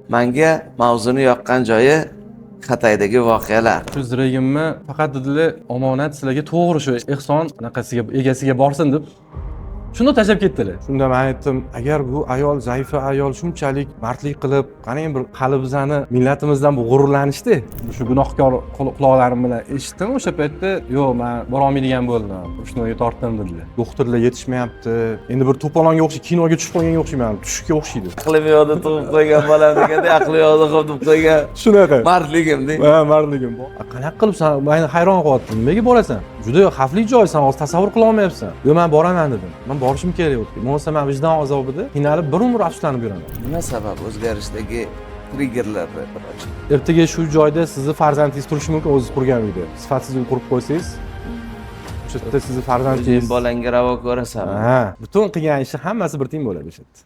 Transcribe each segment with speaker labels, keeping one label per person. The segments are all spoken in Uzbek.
Speaker 1: Menga mavzuni yoqqan joyi Xitoydagi voqealar.
Speaker 2: Shu ziragimni faqat dedilar omonat sizlarga to'g'ri shu ehson anaqasiga egasiga borsin deb shuni tashlab ketdilar. Shunda men aytdim, agar bu ayol zaifa ayol shunchalik mardlik qilib, qani bir qalbimizni millatimizdan bu g'ururlanishdi. Shu gunohkor quloqlarim bilan eshitdim o'sha paytda, yo'q, men bora olmaydigan bo'ldim. Shunga tortdim dedilar. Doktorlar yetishmayapti. Endi bir to'polonga o'xshaydi, kinoga tushib qolganga o'xshayman, tushga o'xshaydi.
Speaker 1: Aqlim yo'qda tug'ib qo'ygan bolam deganda aqli yo'qda qilib qo'ygan.
Speaker 2: Shunaqa.
Speaker 1: Mardligimda.
Speaker 2: Ha, mardligim bor. Qanaqa qilibsan? Men hayron qolyaptim. Nimaga borasan? Juda xavfli joy, sen hozir tasavvur qila olmayapsan. Yo'q, men boraman dedim. Men borishim kerak edi. Bo'lmasa men vijdon azobida qiynalib bir umr afsuslanib yuraman.
Speaker 1: Nima sabab o'zgarishdagi triggerlarni?
Speaker 2: Ertaga shu joyda sizni farzandingiz turishi mumkin, o'zingiz qurgan uyda. Sifatsiz uy qurib qo'ysangiz, o'sha yerda sizni farzandingiz
Speaker 1: bolangga ravo ko'rasanmi?
Speaker 2: Ha, butun qilgan ishi hammasi bir tiyin bo'ladi o'sha yerda.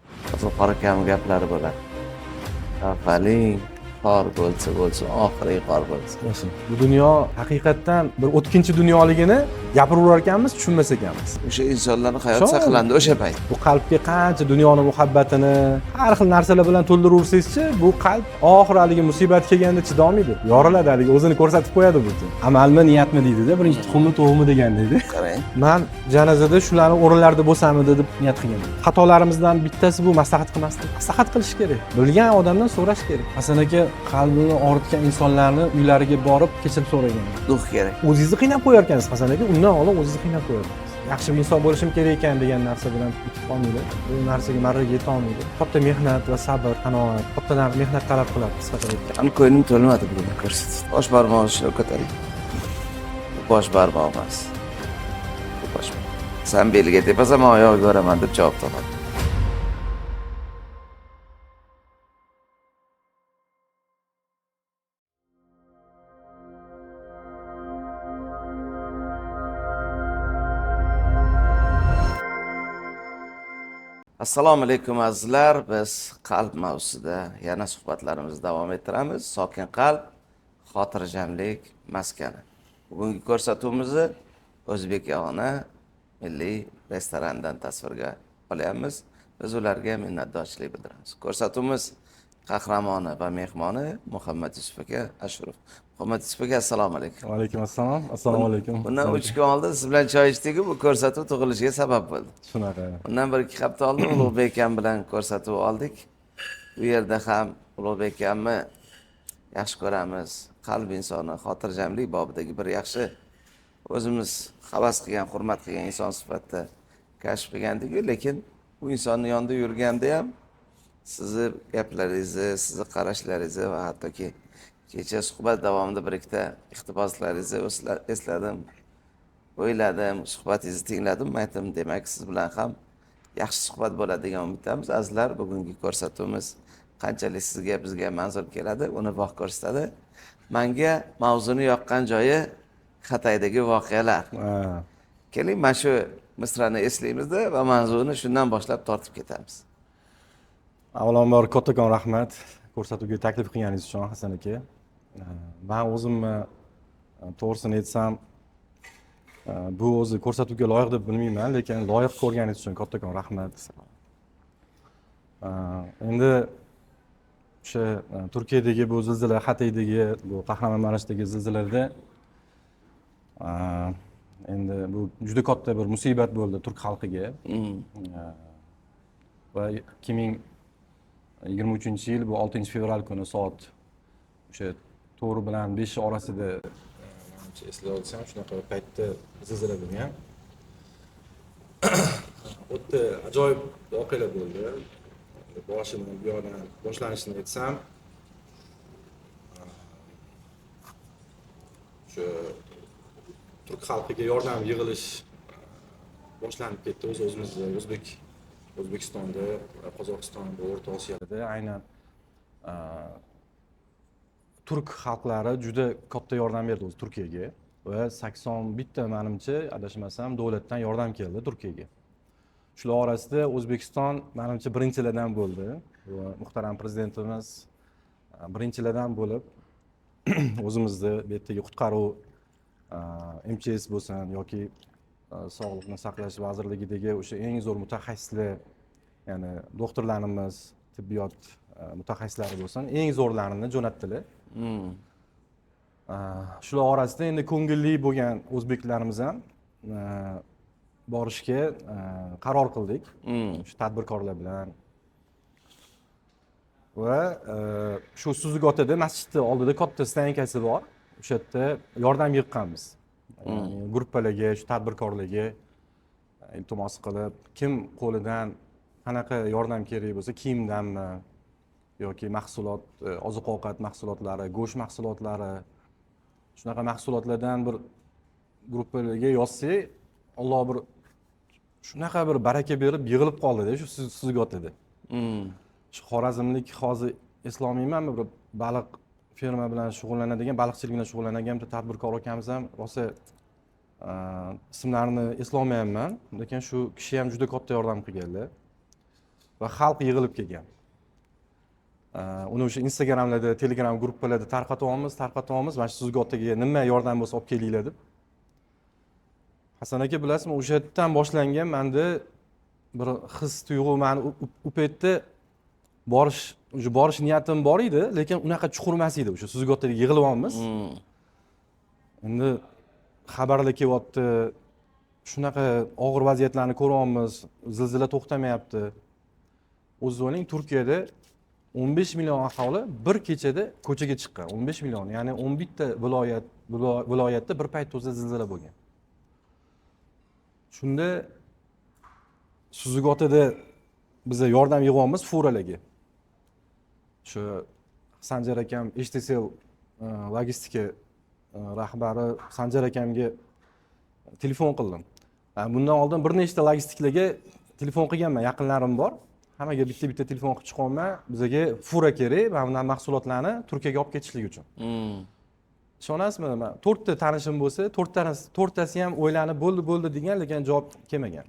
Speaker 1: Qora kam gaplari bo'ladi. Afaling qor bo'lsa, oxirgi qor bo'lsin.
Speaker 2: Bu dunyo haqiqatdan bir o'tkinchi dunyoligini gapiraverar ekanmiz, tushunmas ekanmiz.
Speaker 1: O'sha insonlarning hayoti saqlandi o'sha payt.
Speaker 2: Bu qalbga qancha dunyoni muhabbatini, har xil narsalar bilan to'ldiraversangizchi, bu qalb oxiri haligi musibat kelganda chidolmaydi. Yoriladi, haligi o'zini ko'rsatib qo'yadi butun. Amalmi, niyatmi deydi-da, birinchi tuxumni to'g'mi degan deydi.
Speaker 1: Qarang.
Speaker 2: Men janozada shularni o'rinlarida bo'lsammi deb niyat qilganman. Xatolarimizdan bittasi bu maslahat qilmaslik. Maslahat qilish kerak. Bilgan odamdan so'rash kerak. Hasan aka qalbini og'ritgan insonlarni uylariga borib kechirim so'ragan.
Speaker 1: Duh kerak.
Speaker 2: O'zingizni qiynab qo'yar ekansiz Hasan aka, undan oldin o'zingizni qiynab qo'yasiz. Yaxshi bir inson bo'lishim kerak ekan degan narsa bilan yetib qolmaydi. Bu narsaga marraga yeta olmaydi. Katta mehnat va sabr, qanoat, katta mehnat talab qiladi qisqacha aytganda.
Speaker 1: Ani ko'nglim to'lmadi buni ko'rsatib. Bosh barmog'ini ko'taring. Bosh barmoq emas. Bosh. Sen belga tepasan, men oyog'iga boraman deb javob topadi. Assalomu alaykum azizlar. Biz qalb mavzusida yana suhbatlarimizni davom ettiramiz. Sokin qalb, xotirjamlik maskani. Bugungi ko'rsatuvimizni O'zbek yog'ini milliy restorandan tasvirga olyapmiz. Biz ularga minnatdorchilik bildiramiz. Ko'rsatuvimiz qahramoni va mehmoni Muhammad Yusuf aka Ashraf. Muhammad Yusuf aka, assalomu alaykum.
Speaker 2: Va alaykum assalom. Assalomu alaykum.
Speaker 1: Bundan 3 kun oldin siz bilan choy ichdik, bu ko'rsatuv tug'ilishiga sabab bo'ldi.
Speaker 2: Shunaqa.
Speaker 1: Undan 1-2 hafta oldin Ulug'bek akam bilan ko'rsatuv oldik. Bu yerda ham Ulug'bek akamni yaxshi ko'ramiz. Qalb insoni, xotirjamlik bobidagi bir yaxshi o'zimiz havas qilgan, hurmat qilgan inson sifatida kashf qilgandik, lekin bu insonning yonida yurganda ham sizni gaplaringizni, sizni qarashlaringizni va hattoki kecha suhbat davomida bir ikkita iqtiboslaringizni esladim, o'yladim, suhbatingizni tingladim. Aytdim, demak siz bilan ham yaxshi suhbat bo'ladi degan umiddamiz. Azizlar, bugungi ko'rsatuvimiz qanchalik sizga, bizga manzur keladi, uni vaqt ko'rsatadi. Menga mavzuni yoqqan joyi Xitoydagi voqealar. Keling, mana shu misrani eslaymizda va mavzuni shundan boshlab tortib ketamiz.
Speaker 2: Avvalambor kattakon rahmat ko'rsatuvga taklif qilganingiz uchun Hasan aka. Men o'zimni to'g'risini aytsam, bu o'zi ko'rsatuvga loyiq deb bilmayman, lekin loyiq ko'rganingiz uchun kattakon rahmat. Endi o'sha Turkiyadagi bu zilzila, Xitoydagi bu Qahramonmarashdagi zilzilalarda endi bu juda katta bir musibat bo'ldi turk xalqiga. Va 2023-yil bu 6-fevral kuni soat o'sha 4 bilan 5 orasida menimcha eslay olsam shunaqa paytda zilzila bo'lgan. O'ta ajoyib voqealar bo'ldi. Boshini bu yoqdan boshlanishini aytsam, shu turk xalqiga yordam yig'ilish boshlanib ketdi. O'zimizda O'zbekistonda, Qozog'istonda, O'rta Osiyoda aynan turk xalqlari juda katta yordam berdi o'z Turkiyaga va 81 ta menimcha adashmasam davlatdan yordam keldi Turkiyaga. Shular orasida O'zbekiston menimcha birinchilardan bo'ldi. Muhtaram prezidentimiz birinchilardan bo'lib o'zimizni bu yerdagi qutqaruv MCS bo'lsin yoki Sog'liqni saqlash vazirligidagi o'sha eng zo'r mutaxassislar, ya'ni doktorlarimiz, tibbiyot mutaxassislari bo'lsin, eng zo'rlarini jo'natdilar. Shular orasida endi ko'ngilli bo'lgan o'zbeklarimiz ham borishga qaror qildik. Shu tadbirkorlar bilan. Va shu Suzug'otada masjidni oldida katta stankasi bor. O'sha yerda yordam yig'ganmiz. Gruppalarga, shu tadbirkorlarga iltimos qilib, kim qo'lidan qanaqa yordam kerak bo'lsa, kiyimdanmi yoki mahsulot, oziq-ovqat mahsulotlari, go'sht mahsulotlari, shunaqa mahsulotlardan bir gruppalarga yozsak, Alloh bir shunaqa bir baraka berib yig'ilib qoldi-da shu Suzug'otada. Shu xorazmlik hozir islomiy emasmi, bir baliq ferma bilan shug'ullanadigan, baliqchilik bilan shug'ullanadigan bitta tadbirkor akamiz ham rosa ismlarini eslolmayapman, lekin shu kishi ham juda katta yordam qilganlar va xalq yig'ilib kelgan. Uni o'sha Instagramlarda, Telegram gruppalarda tarqatyapmiz. Mana shu Suzug'otaga nima yordam bo'lsa olib kelinglar deb. Hasan aka, bilasizmi, o'sha yerdan boshlangan menda bir his tuyg'u meni u paytda borish niyatim bor edi, lekin unaqa chuqur emas edi. O'sha Suzug'otaga yig'ilyapmiz. Endi xabarlar kelyapti. Shunaqa og'ir vaziyatlarni ko'ryapmiz. Zilzila to'xtamayapti. O'zingiz o'ylang, Turkiyada 15 million aholi bir kechada ko'chaga chiqqan. 15 million, ya'ni 11 ta viloyatda bir payt o'zida zilzila bo'lgan. Shunda Suzug'otada biz yordam yig'yapmiz furalarga. Shu Sanjar akam HTSL logistika rahbari Sanjar akamga telefon qildim. Bundan oldin bir nechta logistiklarga telefon qilganman, yaqinlarim bor. Hammaga bitta telefon qilib chiqyapman. Bizga fura kerak, mana bunday mahsulotlarni Turkiyaga olib ketishlik uchun. Ishonasizmi? 4 ta tanishim bo'lsa, 4tasi ham o'ylanib bo'ldi degan, lekin javob kelmagan.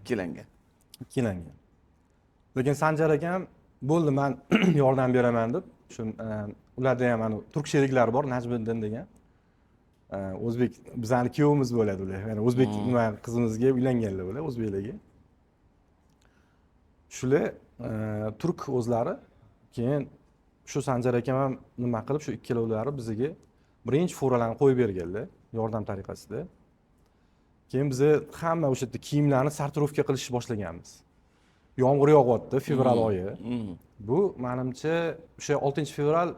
Speaker 2: Ikkilangan. Lekin Sanjar akam bo'ldi, men yordam beraman deb, shu ularda ham mana turk sheriklari bor, Najmiddin degan. O'zbek, bizning kuyovimiz bo'ladi ular. Ya'ni o'zbek nima qizimizga uylanganlar ular, o'zbeklarga. Shular turk o'zlari, keyin shu Sanjar akam ham nima qilib, shu ikkalovlari bizga birinchi furalarni qo'yib berganlar, yordam tariqasida. Keyin biz hamma o'sha yerda kiyimlarni sortirovka qilishni boshlaganmiz. Yomg'ir yog'yapti, fevral oyi. Bu menimcha o'sha 6-fevral,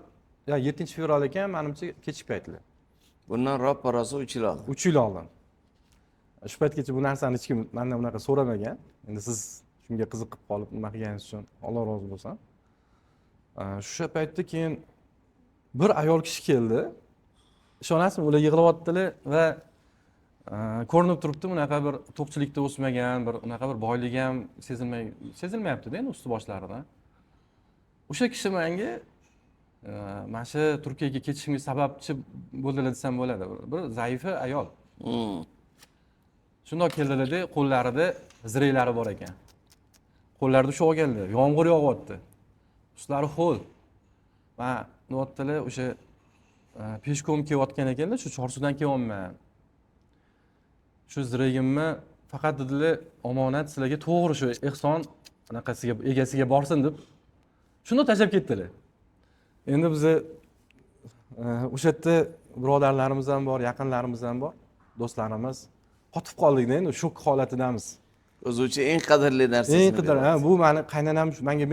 Speaker 2: ya 7-fevral ekan, menimcha kechki paytlar.
Speaker 1: Bundan ro'paraso 3 yil oldin.
Speaker 2: 3 yil oldin. Shu paytgacha bu narsani hech kim mendan unaqa so'ramagan. Endi siz shunga qiziqib qolib nima qilganingiz uchun Alloh rozi bo'lsin. O'sha paytda keyin bir ayol kishi keldi. Ishonasizmi, ular yig'layaptilar va ko'rinib turibdi, unaqa bir to'qchilikda o'smagan, bir unaqa bir boyligi ham sezilmayapti-da endi usti boshlaridan. O'sha kishi menga mana shu Turkiyaga ketishimga sababchi bo'ldilar desam bo'ladi. Bir zaifa ayol. Shundoq keldilar-da, qo'llarida ziraylari bor ekan. Qo'llarida ushlab olganlar, yomg'ir yog'yapti. Ustlari ho'l. Va notlar o'sha peshkom kelayotgan ekanlar, shu Chorsudan kelyapman. Shu ziragimni faqat dedilar, omonat sizlarga to'g'ri shu ehson anaqasiga egasiga borsin deb shuni tashlab ketdilar. Endi biz o'sha yerda birodarlarimiz ham bor, yaqinlarimiz ham bor, do'stlarimiz. Qotib qoldik-da, endi shok holatidamiz.
Speaker 1: O'zi uchun eng qadrli narsa.
Speaker 2: Eng qadrli, bu meni qaynonam menga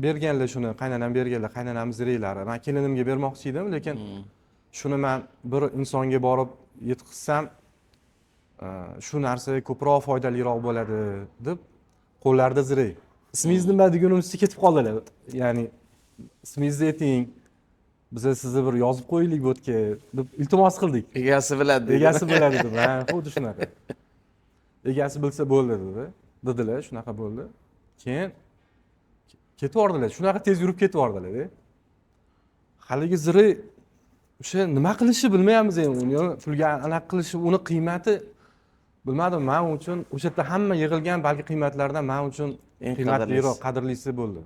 Speaker 2: berganlar shuni, qaynonam berganlar, qaynonam ziraylari. Men kelinimga bermoqchi edim, lekin shuni men bir insonga borib yetkazsam, shu narsa ko'proq foydaliroq bo'ladi deb qo'llarida ziray. Ismingiz nima deganimizcha ketib qoldilar. Ya'ni ismingizni ayting, biz sizni bir yozib qo'yaylik bu yerga deb iltimos qildik.
Speaker 1: Egasi biladi.
Speaker 2: Egasi biladi deb. Ha, xuddi shunaqa. Egasi bilsa bo'ldi dedilar, shunaqa bo'ldi. Keyin ketib bordilar, shunaqa tez yurib ketib bordilar-da. Haligi ziray o'sha nima qilishni bilmayapmiz endi. Uni pulga anaqa qilishi, uni qiymati bilmadim, men uchun o'sha yerda hamma yig'ilgan balki qiymatlardan men uchun eng qimmatliroq, qadrlisi bo'ldi.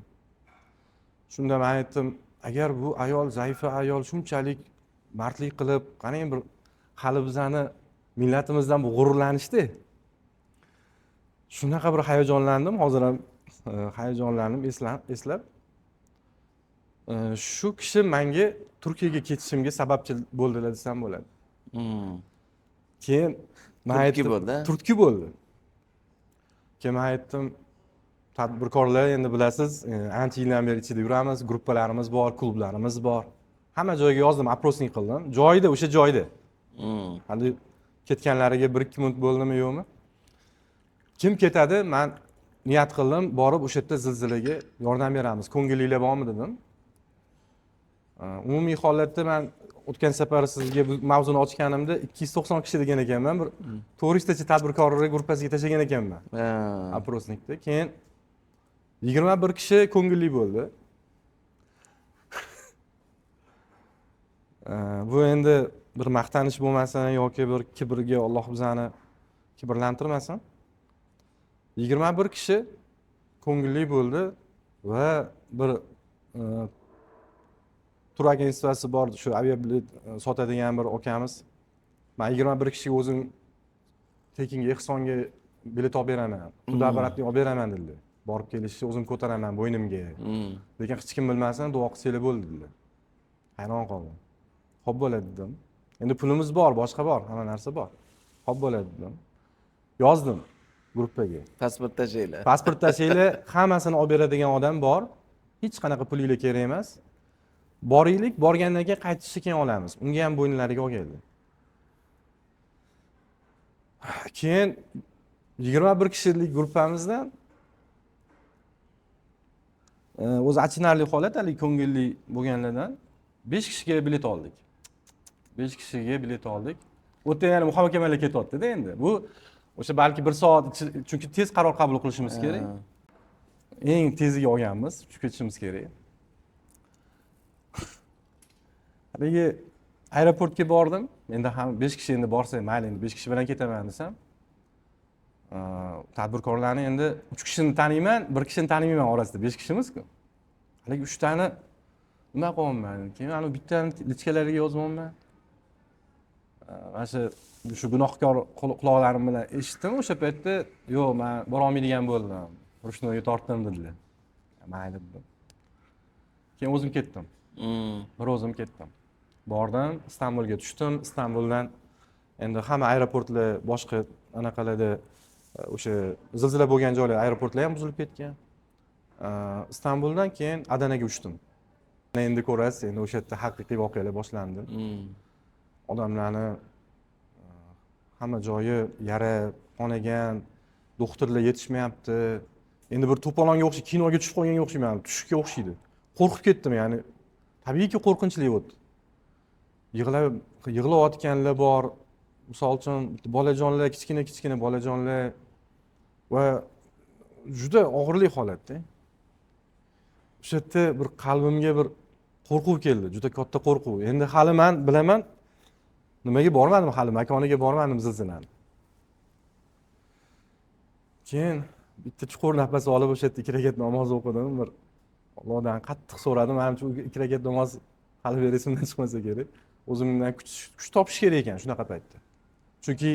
Speaker 2: Shunda men aytdim, agar bu ayol, zaifa ayol shunchalik mardlik qilib, qarang bir hali bizani millatimizdan bu g'ururlanishdi. Shunaqa bir hayajonlandim, hozir ham hayajonlandim eslab. Shu kishi menga Turkiyaga ketishimga sababchi bo'ldilar desam bo'ladi. Keyin men
Speaker 1: Turtki
Speaker 2: aytdim,
Speaker 1: bo'ldi, a?
Speaker 2: turtki bo'ldi. Keyin men aytdim, tadbirkorlar endi bilasiz, ancha yildan beri ichida yuramiz, gruppalarimiz bor, klublarimiz bor. Hamma joyga yozdim, aprosnik qildim. Joyida, o'sha joyda. Hali ketganlariga 1-2 minut bo'ldimi, yo'qmi? Kim ketadi? Men niyat qildim, borib o'sha yerda zilzilaga yordam beramiz. Ko'ngilinglar bormi dedim. Umumiy holatda men o'tgan safar sizga bu mavzuni ochganimda 290 kishi degan ekanman. Bir 400 tacha tadbirkorlar gruppasiga tashlagan ekanman. Aprosnikda. Keyin 21 kishi ko'ngilli bo'ldi. Bu endi bir maqtanish bo'lmasin yoki bir kibrga Alloh bizani kibrlantirmasin. 21 kishi ko'ngilli bo'ldi va bir tur agentsiyasi bor, shu aviabilet sotadigan bir akamiz. Men 21 kishiga o'zim tekinga ehsonga bilet olib beraman. Xudo baratni olib beraman dedilar. Borib kelishni o'zim ko'taraman bo'ynimga. Lekin hech kim bilmasin, duo qilsanglar bo'ldi dedilar. Hayron qoldim. Xo'p bo'ladi dedim. Endi pulimiz bor, boshqa bor, hamma narsa bor. Xo'p bo'ladi dedim. Yozdim gruppaga.
Speaker 1: Pasport tashlaylar.
Speaker 2: Pasport tashlaylar, hammasini olib beradigan odam bor. Hech qanaqa pulinglar kerak emas. Boraylik, borgandan keyin qaytishni keyin olamiz. Unga ham bo'ynilariga olganlar. Keyin 21 kishilik gruppamizdan o'zi achinarli holat, hali ko'ngilli bo'lganlardan 5 kishiga bilet oldik. 5 kishiga bilet oldik. U yerda yana muhokamalar ketyapti-da endi. Bu o'sha balki 1 soat chunki tez qaror qabul qilishimiz kerak. Eng teziga olganmiz, uchib ketishimiz kerak. Haligi aeroportga bordim. Endi ham 5 kishi endi borsa, mayli endi 5 kishi bilan ketaman desam, tadbirkorlarni endi 3 kishini taniyman, 1 kishini tanimayman orasida, 5 kishimiz-ku. Haligi 3 tani nima qilyapman? Keyin ana bittani lichkalariga yozmayman. Mana shu gunohkor quloqlarim bilan eshitdim o'sha paytda, yo'q, men bora olmaydigan bo'ldim. Rushnoga tortdim dedilar. Mayli dedim. Keyin o'zim ketdim. Bir o'zim ketdim. Bordim, Istanbulga tushdim. Istanbuldan endi hamma aeroportlar boshqa anaqalarda o'sha zilzila bo'lgan joylar aeroportlar ham buzilib ketgan. Istanbuldan keyin Adanaga uchdim. Endi ko'rasiz, endi o'sha yerda haqiqiy voqealar boshlandi. Odamlarni hamma joyi yara, qonagan, doktorlar yetishmayapti. Endi bir to'polonga o'xshaydi, kinoga tushib qolganga o'xshayman, tushga o'xshaydi. Qo'rqib ketdim, ya'ni tabiiyki qo'rqinchli o'tdi. Yig'layotganlar bor. Misol uchun bolajonlar, kichkina bolajonlar va juda og'irli holatda. O'sha yerda bir qalbimga bir qo'rquv keldi, juda katta qo'rquv. Endi hali men bilaman, nimaga bormadim hali, makoniga bormadim zilzilani. Keyin bitta chuqur nafas olib o'sha yerda 2 rakat namoz o'qidim. Bir Allohdan qattiq so'radim, menimcha 2 rakat namoz hali bir esimdan chiqmasa kerak. O'zimdan kuch topish kerak ekan shunaqa paytda. Chunki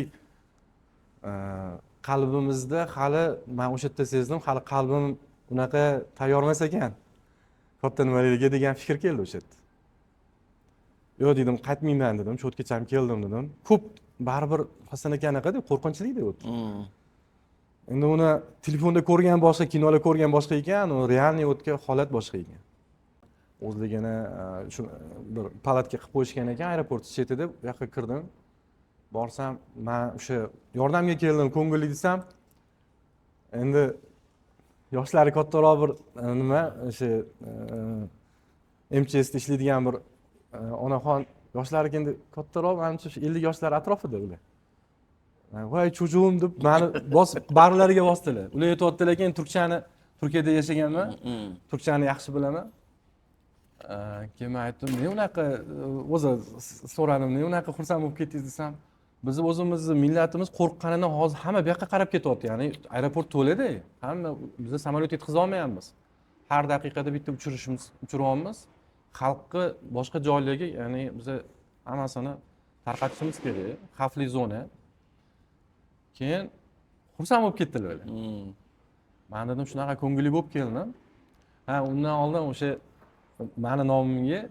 Speaker 2: qalbimizda hali men o'sha yerda sezdim, hali qalbim unaqa tayyor emas ekan. Katta nimalarga degan fikr keldi o'sha yerda. Yo'q dedim, qaytmayman dedim, cho'tkacham keldim dedim. Ko'p baribir Hasan aka anaqada qo'rqinchli-da o'tdi. Endi uni telefonda ko'rgan boshqa, kinolar ko'rgan boshqa ekan, u realniy o'tgan holat boshqa ekan. O'zligini shu bir palatka qilib qo'yishgan ekan aeroport chetida, bu yoqqa kirdim. Borsam, men o'sha yordamga keldim, ko'ngilli desam, endi yoshlari kattaroq bir nima, o'sha MCS da ishlaydigan bir onaxon, yoshlari endi kattaroq, menimcha 50 yoshlar atrofida ular. Voy cho'chug'im deb meni bosib bag'rilariga bosdilar. Ular aytayotdilar ekan, turkchani Turkiyada yashaganman. Turkchani yaxshi bilaman. Keyin men aytdim, "Ne unaqa o'zi so'radim, ne unaqa xursand bo'lib ketdingiz?" desam, "Biz o'zimizni millatimiz qo'rqqanidan hozir hamma bu yoqqa qarab ketyapti. Ya'ni aeroport to'lada. Hamma biz samolyot yetkazib olmayapmiz. Har daqiqada bitta uchiryapmiz. Xalqni boshqa joylarga, ya'ni biz hammasini tarqatishimiz kerak. Xavfli zona." Keyin xursand bo'lib ketdilar ular. Men dedim, shunaqa ko'ngilli bo'lib keldim. Undan oldin o'sha mani nomimga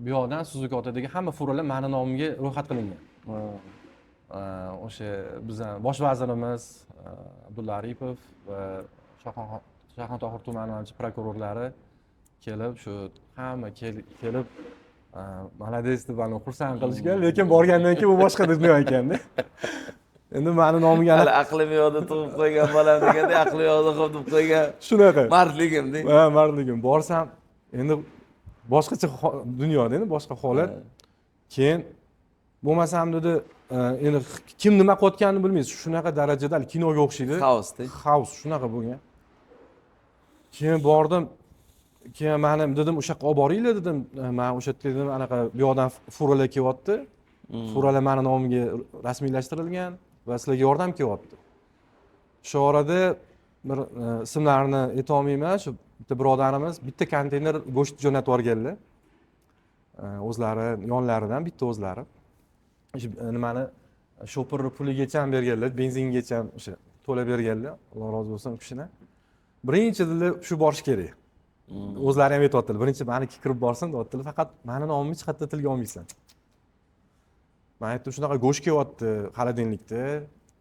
Speaker 2: bu yoqdan Suzukotadagi hamma furalar mani nomimga ro'yxat qilingan. O'sha bizning bosh vazirimiz Abdulla Aripov va Shayxontohur tumani prokurorlari kelib, shu hamma kelib malades deb mani xursand qilishgan, lekin borgandan keyin bu boshqa dunyo ekanda. Endi mani nomimga
Speaker 1: hali aqlim yo'qda tug'ib qo'ygan bolam deganda aqli yo'qda tug'ib qo'ygan
Speaker 2: shunaqa.
Speaker 1: mardligim deng.
Speaker 2: Ha, mardligim. Borsam endi boshqacha dunyoda endi boshqa holat. Keyin bo'lmasam dedi, endi kim nima qilayotganini bilmaysiz. Shunaqa darajada kinoga o'xshaydi.
Speaker 1: Xaosda.
Speaker 2: Xaos shunaqa bo'lgan. Keyin bordim. Keyin meni dedim o'sha yoqqa olib boringlar dedim. Men o'sha yerda dedim anaqa bu yoqdan furalar kelyapti. Furalar meni nomimga rasmiylashtirilgan va sizlarga yordam kelyapti. Shu orada bir ismlarini ayta olmayman, shu bitta birodarimiz bitta konteyner go'sht jo'natib yuborganlar. O'zlari yonlaridan bitta o'zlari. Nimani shopirni puligacha ham berganlar, benzingacha ham o'sha to'lab berganlar. Alloh rozi bo'lsin u kishidan. Birinchi dilda shu borish kerak. O'zlari ham aytayotdilar, birinchi meniki kirib borsin deyaptilar, faqat meni nomimni hech qayerda tilga olmaysan. Men aytdim, shunaqa go'sht kelyapti xolodilnikda.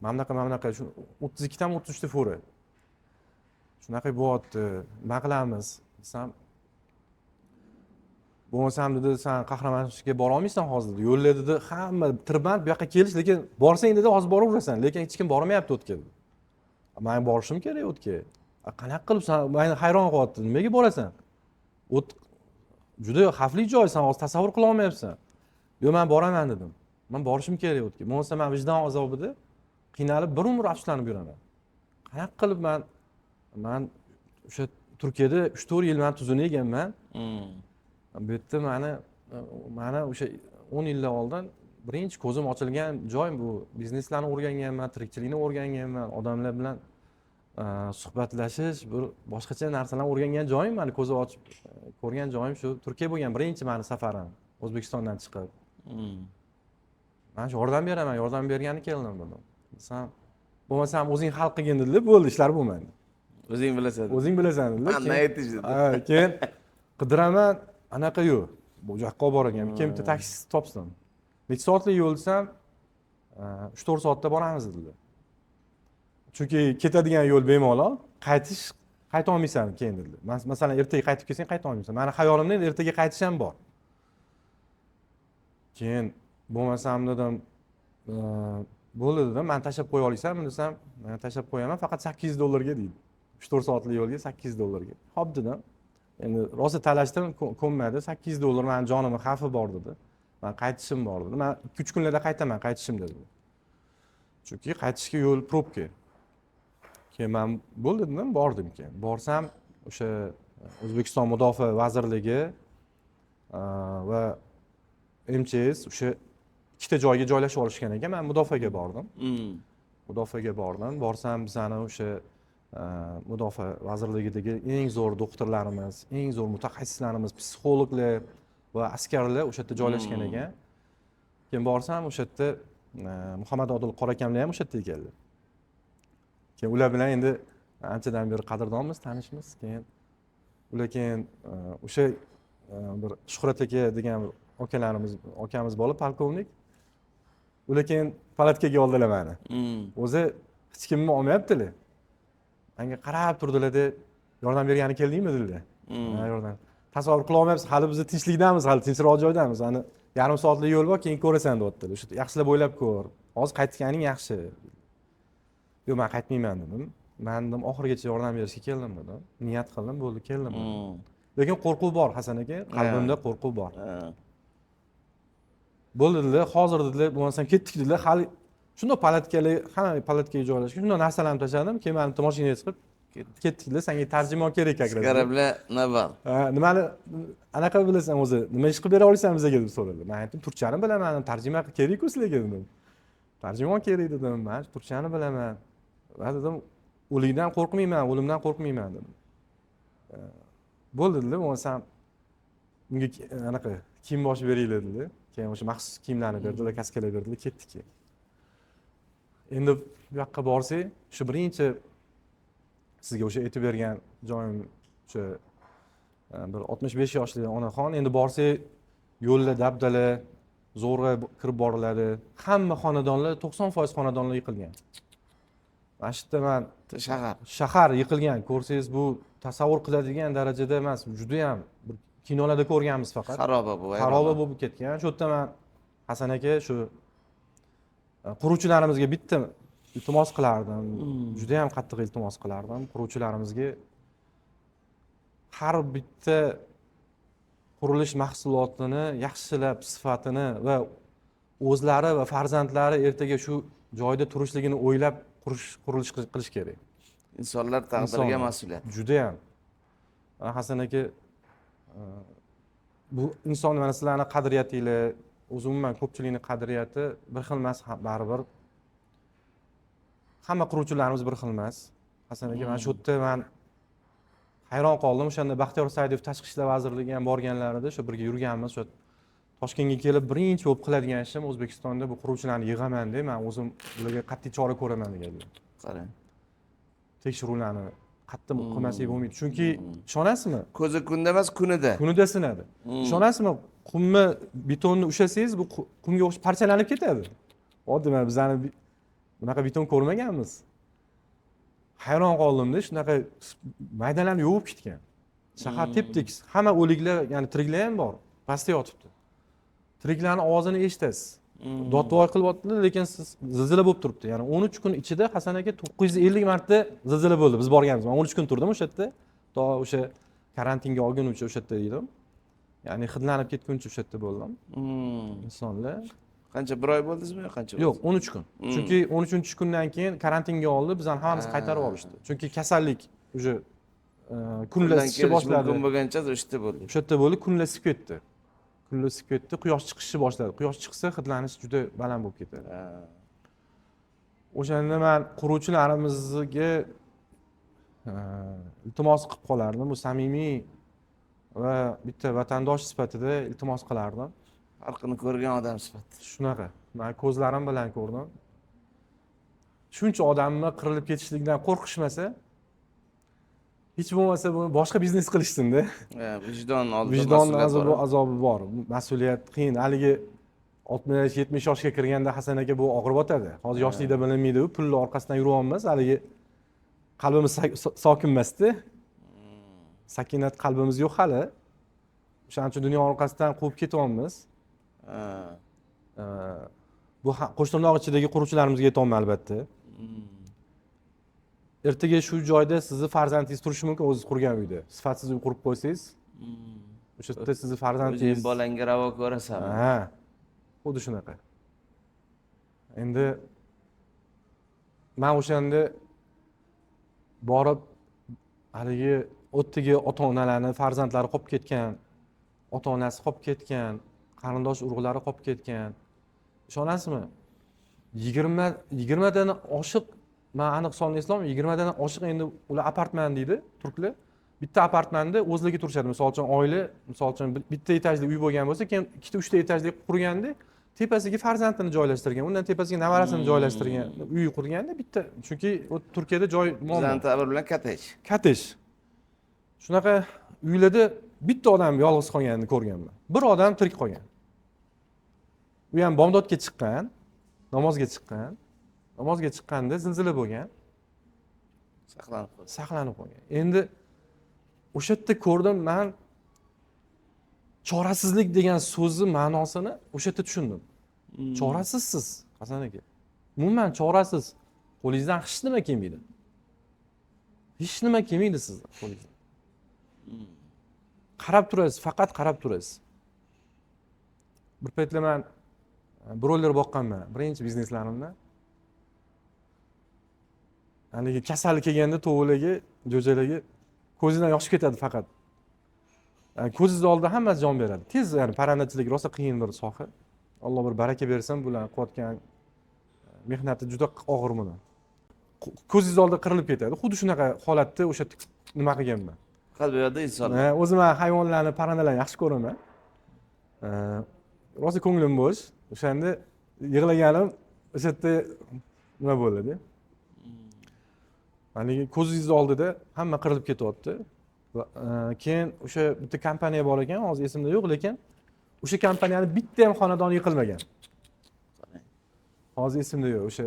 Speaker 2: Mana bunaqa 32 dan 33 ta fura. Shunaqa bo'lyapti. Nima qilamiz? Desam, bo'lmasam dedi, sen Qahramonmashga bora olmaysan hozir dedi. Yo'llar dedi, hamma tirband bu yoqqa kelish, lekin borsang dedi, hozir boraverasan, lekin hech kim bormayapti o'tga dedi. Men borishim kerak o'tga. Qanaqa qilibsan? Meni hayron qo'yapti. Nimaga borasan? O't juda xavfli joy, sen hozir tasavvur qila olmayapsan. Yo'q, men boraman dedim. Men borishim kerak o'tga. Bo'lmasa men vijdon azobida qiynalib bir umr afsuslanib yuraman. Qanaqa qilib men o'sha Turkiyada 3-4 yil men tuzini eganman. Bu yerda meni o'sha 10 yillar oldin birinchi ko'zim ochilgan joy bu. Bizneslarni o'rganganman, tirikchilikni o'rganganman, odamlar bilan suhbatlashish, bir boshqacha narsalarni o'rgangan joyim, meni ko'zi ochib ko'rgan joyim shu Turkiya bo'lgan birinchi meni safarim O'zbekistondan chiqib. Men yordam beraman, yordam bergani keldim dedim. Desam, bo'lmasam o'zing hal qilgin dedilar, bo'ldi, ishlar bo'lmadi.
Speaker 1: O'zing bilasan.
Speaker 2: O'zing bilasan dedilar.
Speaker 1: Mana aytish dedi.
Speaker 2: Ha, keyin qidiraman, anaqa yo'q. Bu yoqqa olib boraman. Kim bitta taksi topsam. Necha soatlik yo'l desam, 3-4 soatda boramiz dedilar. Chunki ketadigan yo'l bemalol, qayta olmaysan keyin dedilar. Masalan, ertaga qaytib kelsang qayta olmaysan. Meni xayolimda ertaga qaytish ham bor. Keyin bo'lmasam dedim, bo'ldi dedim, men tashlab qo'ya olaysanmi desam, men tashlab qo'yaman, faqat $800 deydi. 3-4 soatlik yo'lga $800. Xo'p dedim. Endi rosa talashdim, ko'nmadi. $800 meni jonimni xavfi bor dedi. Men qaytishim bor dedi. Men 2-3 kunlarda qaytaman, qaytishim dedi. Chunki qaytishga yo'l probka. Keyin men bo'ldi dedim, bordim keyin. Borsam o'sha O'zbekiston Mudofaa vazirligi va MCS o'sha ikkita joyga joylashib olishgan ekan. Men mudofaaga bordim. Mudofaaga bordim. Borsam bizani o'sha Mudofaa vazirligidagi eng zo'r doktorlarimiz, eng zo'r mutaxassislarimiz, psixologlar va askarlar o'sha yerda joylashgan ekan. Keyin borsam o'sha yerda Muhammad Odil Qorakamlar ham o'sha yerda ekanlar. Keyin ular bilan endi anchadan beri qadrdonmiz, tanishmiz. Keyin ular o'sha bir Shuhrat aka degan akamiz bo'lib, polkovnik. Ular keyin palatkaga oldilar meni. O'zi hech kimni olmayaptilar. Menga qarab turdilar-da, yordam bergani keldingmi dedilar. Yordam. Tasavvur qila olmayapsiz, hali biz tinchlikdamiz, hali tinchroq joydamiz. Ani yarim soatlik yo'l bor, keyin ko'rasan deyaptilar. O'sha yaxshilab o'ylab ko'r. Hozir qaytganing yaxshi. Yo'q, men qaytmayman dedim. Men dedim oxirigacha yordam berishga keldim dedim. Niyat qildim, bo'ldi, keldim. Lekin qo'rquv bor Hasan aka, qalbimda qo'rquv bor. Bo'ldi dedilar, hozir dedilar, bo'lmasam ketdik dedilar. Hali shunda palatkalar, hamma palatkaga joylashgan. Shunda narsalarni tashladim, keyin meni mashinaga chiqib ketdik dedilar. Senga tarjimon kerak ekan.
Speaker 1: Qarablar, nima?
Speaker 2: Nimani anaqa bilasan o'zi, nima ish qilib bera olasan bizga deb so'radilar. Men aytdim, turkchani bilaman, tarjima kerak-ku sizlarga dedim. Tarjimon kerak dedim, men turkchani bilaman. Va dedim, o'likdan qo'rqmayman, o'limdan qo'rqmayman dedim. Bo'ldi dedilar, bo'lmasam unga anaqa kiyim bosh beringlar dedilar. Keyin o'sha maxsus kiyimlarni berdilar, kaskalar berdilar, ketdik. Endi bu yoqqa borsak, shu birinchi sizga o'sha aytib bergan joyim o'sha bir 65 yoshli onaxon. Endi borsak yo'lda dabdala, zo'rg'a kirib boriladi. Hamma xonadonlar 90% xonadonlar yiqilgan. Mana shu yerda men
Speaker 1: Shahar.
Speaker 2: shahar yiqilgan. Ko'rsangiz bu tasavvur qiladigan darajada emas. Juda ham bir kinolarda ko'rganmiz faqat.
Speaker 1: Xaroba bu.
Speaker 2: Xaroba bo'lib ketgan. Shu yerda men Hasan aka shu quruvchilarimizga bitta iltimos qilardim. Juda ham qattiq iltimos qilardim quruvchilarimizga. Har bitta qurilish mahsulotini yaxshilab sifatini va o'zlari va farzandlari ertaga shu joyda turishligini o'ylab qurilish qilish kerak.
Speaker 1: Insonlar taqdiriga mas'uliyat.
Speaker 2: Juda ham. Hasan aka bu inson mana sizlarning qadriyatinglar, o'zi umuman ko'pchilikning qadriyati bir xil emas baribir. Hamma quruvchilarimiz bir xil emas. Hasan aka mana shu yerda men hayron qoldim. O'shanda Baxtiyor Saidov tashqi ishlar vazirligiga ham borganlarida shu birga yurganmiz. Shu Toshkentga kelib birinchi bo'lib qiladigan ishim O'zbekistonda bu quruvchilarni yig'aman-da, men o'zim ularga qat'iy chora ko'raman deganlar.
Speaker 1: Qarang.
Speaker 2: Tekshiruvlarni qattiq qilmasak bo'lmaydi. Chunki ishonasizmi?
Speaker 1: Ko'zi kunda emas, kunida.
Speaker 2: Kunida sinadi. Ishonasizmi? Qumni, betonni ushlasangiz bu qumga o'xshab parchalanib ketadi. Oddiy men bizani bunaqa beton ko'rmaganmiz. Hayron qoldimda, shunaqa maydalanib yuvib ketgan. Shahar tep-tekis, hamma o'liklar, ya'ni tiriklar ham bor, pastda yotibdi. Tiriklarning ovozini eshitasiz. Dodvoy qilyaptilar, lekin siz zilzila bo'lib turibdi. Ya'ni 13 kun ichida Hasan aka 950 marta zilzila bo'ldi. Biz borganmiz. Men 13 kun turdim o'sha yerda. To o'sha karantinga olguncha o'sha yerda edim. Ya'ni hidlanib ketguncha o'sha yerda bo'ldim. Insonlar
Speaker 1: Qancha, bir oy bo'ldingizmi yo qancha?
Speaker 2: Yo'q, 13 kun. Chunki 13-kundan keyin karantinga oldi, bizani hammamizni qaytarib olishdi. Chunki kasallik o'sha kunlar isishni boshladi.
Speaker 1: Mumkin bo'lgancha o'sha yerda bo'ldi.
Speaker 2: O'sha yerda bo'ldi, kunlar isib ketdi. Kunlar isib ketdi, quyosh chiqishni boshladi. Quyosh chiqsa hidlanish juda baland bo'lib ketadi. O'shanda men quruvchilarimizga iltimos qilib qolardim. Bu samimiy va bitta vatandosh sifatida iltimos qilardim.
Speaker 1: Farqini ko'rgan odam sifatida.
Speaker 2: Shunaqa. Men ko'zlarim bilan ko'rdim. Shuncha odamni qirilib ketishlikdan qo'rqishmasa, hech bo'lmasa buni boshqa biznes qilishsin-da.
Speaker 1: Vijdon oldida
Speaker 2: Vijdon azobi bor. Mas'uliyat qiyin. Haligi 60-70 yoshga kirganda Hasan aka bu og'ir botadi. Hozir yoshlikda bilinmaydi, u pulni orqasidan yuryapmiz. Haligi qalbimiz sokin emas-da. Sakinat qalbimiz yo'q hali. O'shaning uchun dunyo orqasidan quvib ketyapmiz. Bu Qo'shtirnoq ichidagi quruvchilarimizga aytolmayman albatta. Ertaga shu joyda sizni farzandingiz turishi mumkin, o'zingiz qurgan uyda. Sifatsiz uy qurib qo'ysangiz, o'sha yerda sizni farzandingiz
Speaker 1: o'zing bolangga ravo ko'rasan.
Speaker 2: Ha. Xuddi shunaqa. Endi men o'shanda borib haligi o'tdagi ota-onalarni farzandlari qolib ketgan, ota-onasi qolib ketgan, qarindosh urug'lari qolib ketgan. Ishonasizmi? 20 dan oshiq, men aniq sonini eslolmayman, 20 dan oshiq endi ular apartman deydi, turklar. Bitta apartmanda o'zligi turishadi. Misol uchun oila, misol uchun bitta etajli uy bo'lgan bo'lsa, keyin ikkita, uchta etajli qurganda, tepasiga farzandini joylashtirgan, undan tepasiga nevarasini joylashtirgan, uy qurganda bitta. Chunki Turkiyada joy muammo.
Speaker 1: Bizning ta'bir bilan kotej.
Speaker 2: Kotej. Shunaqa uylarda bitta odam yolg'iz qolganini ko'rganman. Bir odam tirik qolgan. U ham bomdodga chiqqan, namozga chiqqan. Namozga chiqqanda zilzila bo'lgan, saqlanib qolgan. Endi o'sha yerda ko'rdim men chorasizlik degan so'zni ma'nosini o'sha yerda tushundim. Chorasizsiz, Hasan aka. Umuman chorasiz. Qo'lingizdan hech nima kelmaydi. Hech nima kelmaydi sizdan qo'lingizdan. Qarab turasiz, faqat qarab turasiz. Bir paytlar men broiler boqqanman, birinchi bizneslarimda. Haligi kasal kelganda tovuqlarga, jo'jalarga ko'zidan yosh ketadi faqat. Ko'zingiz oldida hammasi jon beradi. Tez, ya'ni parrandachilik rosa qiyin bir soha. Alloh bir baraka bersin, bular qilayotgan mehnati juda og'ir buni. Ko'zingiz oldida qirilib ketadi. Xuddi shunaqa holatda o'sha nima qilganman. Qalbiyatda insonlar. O'zim ham hayvonlarni, parrandalarni yaxshi ko'raman. Rosa ko'nglim bo'sh. O'shanda yig'laganim o'sha yerda nima bo'ldi? Haligi ko'zingiz oldida hamma qirilib ketyapti. Keyin o'sha bitta kompaniya bor ekan, hozir esimda yo'q, lekin o'sha kompaniyani bitta ham xonadoni yiqilmagan. Hozir esimda yo'q, o'sha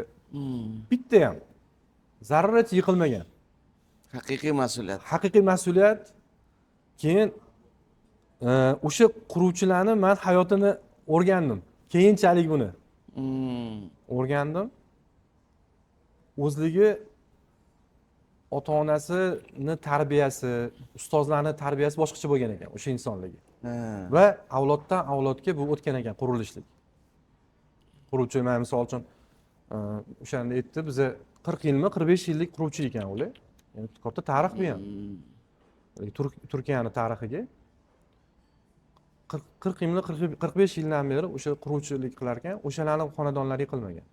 Speaker 2: bitta ham zarracha yiqilmagan.
Speaker 1: Haqiqiy mas'uliyat.
Speaker 2: Haqiqiy mas'uliyat. Keyin o'sha quruvchilarni men hayotini o'rgandim. Keyinchalik buni o'rgandim. O'zligi ota-onasini tarbiyasi, ustozlarni tarbiyasi boshqacha bo'lgan ekan o'sha insonligi. Va avloddan avlodga bu o'tgan ekan qurilishlik. Quruvchi, men misol uchun o'shanda aytdi, biza 40 yilmi, 45 yillik quruvchi ekan ular. Yani katta tarix bu ham. Turkiyani tarixiga 40 yilmi, 45 yildan beri o'sha quruvchilik qilar ekan, o'shalarning xonadonlari yiqilmagan.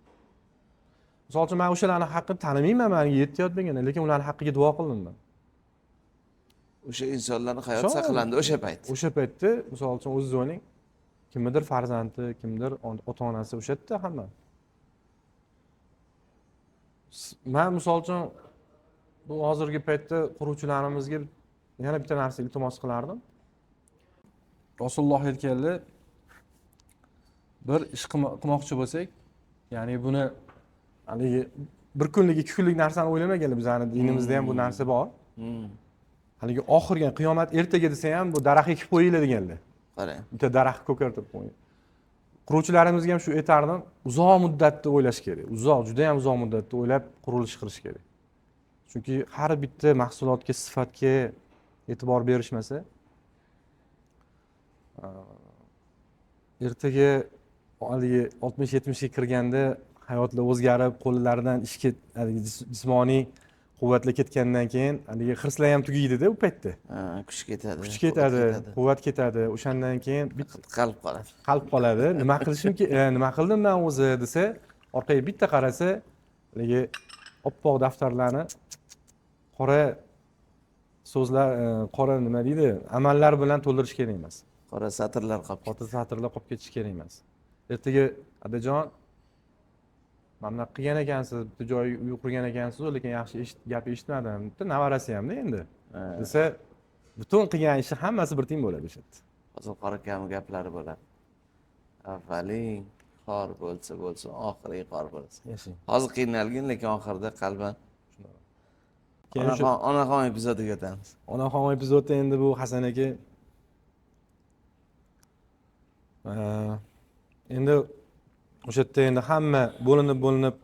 Speaker 2: Misol uchun men o'shalarning haqqini tanimayman, menga yetayotmagan, lekin ularning haqqiga duo qildim men.
Speaker 1: O'sha insonlarning hayoti saqlandi o'sha payt.
Speaker 2: O'sha paytda, misol uchun o'zingiz o'ylang, kimdir farzandi, kimdir ota-onasi o'sha yerda hamma. Men misol uchun bu hozirgi paytda quruvchilarimizga yana bitta narsa iltimos qilardim. Rasululloh aytganlar, bir ish qilmoqchi bo'lsak, ya'ni buni haligi bir kunlik, 2 kunlik narsani o'ylamaganlar, bizning dinimizda ham bu narsa bor. Haligi oxirgi qiyomat ertaga desa ham bu daraxt ekib qo'yinglar deganlar. Qarang, bitta daraxt ko'kartirib qo'ying. Quruvchilarimizga ham shu aytardim, uzoq muddatda o'ylash kerak. Juda ham uzoq muddatda o'ylab qurilish qilish kerak. Chunki har bitta mahsulotga, sifatga e'tibor berishmasa, ertaga haligi 60-70 ga kirganda hayotlar o'zgarib, qo'llaridan ishga jismoniy quvvatlar ketgandan keyin haligi hirslar ham tugaydi-da u paytda.
Speaker 1: Kuch ketadi.
Speaker 2: Kuch ketadi, quvvat ketadi. O'shandan keyin
Speaker 1: qalb qoladi.
Speaker 2: Qalb qoladi. Nima qilishimki, nima qildim men o'zi desa, orqaga bitta qarasa, haligi oppoq daftarlarni qora so'zlar, qora nima deydi, amallar bilan to'ldirish kerak emas.
Speaker 1: Qora satrlar qolib,
Speaker 2: qolib ketish kerak emas. Ertaga adajon mana qilgan ekansiz, bitta joyga uy qurgan ekansiz, lekin yaxshi gap eshitmadim. Bitta navarasi ham-da endi. Desa, butun qilgan ishi hammasi bir teng bo'ladi o'sha yerda.
Speaker 1: Hozir qora kam gaplari bo'ladi. Avvaling xor bo'lsa, oxiri xor bo'lsa. Hozir qiynalgin, lekin oxirida qalban onaxon epizodiga o'tamiz.
Speaker 2: Onaxon epizodida endi bu Hasan aka endi o'sha yerda endi hamma bo'linib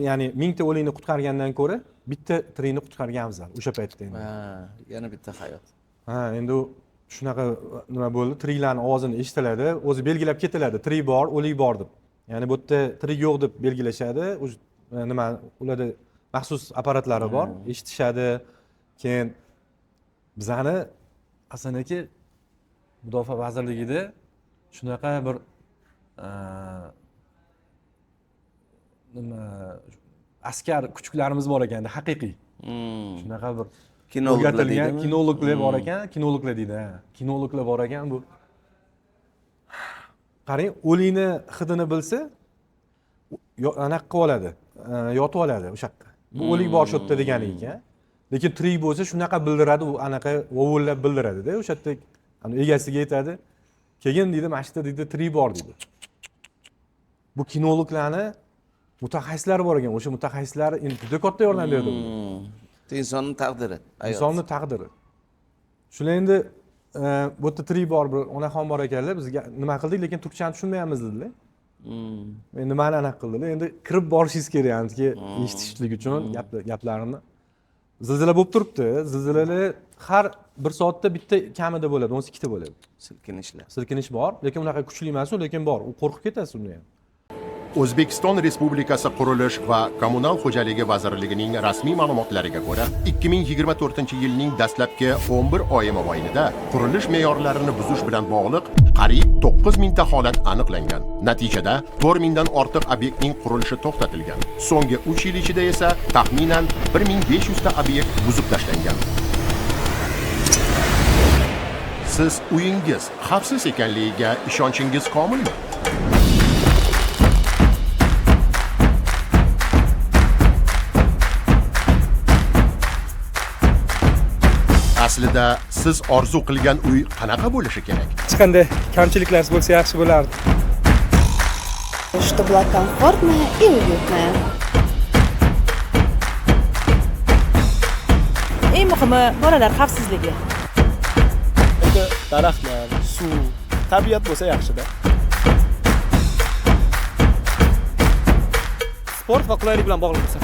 Speaker 2: ya'ni 1000 ta o'likni qutqargandan ko'ra bitta tirikni qutqargan afzal o'sha paytda endi.
Speaker 1: Yana bitta hayot.
Speaker 2: Endi shunaqa nima bo'ldi? Tiriklarning ovozini eshitiladi, o'zi belgilab ketiladi, tirik bor, o'lik bor deb. Ya'ni bu yerda tirik yo'q deb belgilashadi. Nima ularda maxsus apparatlari bor, eshitishadi. Keyin bizani Hasan aka Mudofaa vazirligida shunaqa bir nima askar kuchuklarimiz bor ekanda, haqiqiy. Shunaqa bir kinologlar bor ekan, kinologlar deydi. Kinologlar bor ekan, bu qarang, o'likni hidini bilsa, anaqa qilib oladi, yotib oladi o'sha yerda. Bu o'lik bor shu yerda degani ekan. Lekin tirik bo'lsa shunaqa bildiradi, u anaqa vovullab bildiradi-da, o'sha yerda egasiga aytadi. Keyin deydi, mana shu yerda deydi, tirik bor deydi. Bu kinologlarni mutaxassislari bor ekan, o'sha mutaxassislar endi juda katta yordam berdi bunga.
Speaker 1: Insonning taqdiri,
Speaker 2: insonning taqdiri. Shular endi bu yerda tirik bor bir onaxon bor ekanlar, biz nima qildik, lekin turkchani tushunmayapmiz dedilar. Endi mana anaqa qildilar. Endi kirib borishingiz kerak, ya'ni eshitishlik uchun gaplarini. Zilzila bo'lib turibdi. Zilzilalar har 1 soatda bitta kamida bo'ladi, 12 ta bo'ladi. Silkinish bor, lekin unaqa kuchli emas, lekin bor. U qo'rqib ketasiz undan.
Speaker 3: O'zbekiston Respublikasi Qurilish va Kommunal xo'jaligi vazirligining rasmiy ma'lumotlariga ko'ra, 2024-yilning dastlabki 11 oyi mobaynida qurilish me'yorlarini buzish bilan bog'liq qariyb 9000 ta holat aniqlangan. Natijada 4000 dan ortiq obyektning qurilishi to'xtatilgan. So'nggi 3 yil ichida esa taxminan 1500 ta obyekt buzib tashlangan. Siz uyingiz xavfsiz ekanligiga ishonchingiz komilmi? Aslida siz orzu qilgan uy qanaqa bo'lishi kerak?
Speaker 4: Hech qanday kamchiliklarsiz bo'lsa yaxshi bo'lardi.
Speaker 5: Чтобы было комфортно и уютно.
Speaker 6: Eng muhimi bolalar xavfsizligi.
Speaker 4: Endi daraxtlar, suv, tabiat bo'lsa yaxshi-da. Sport va qulaylik bilan bog'liq bo'lsa.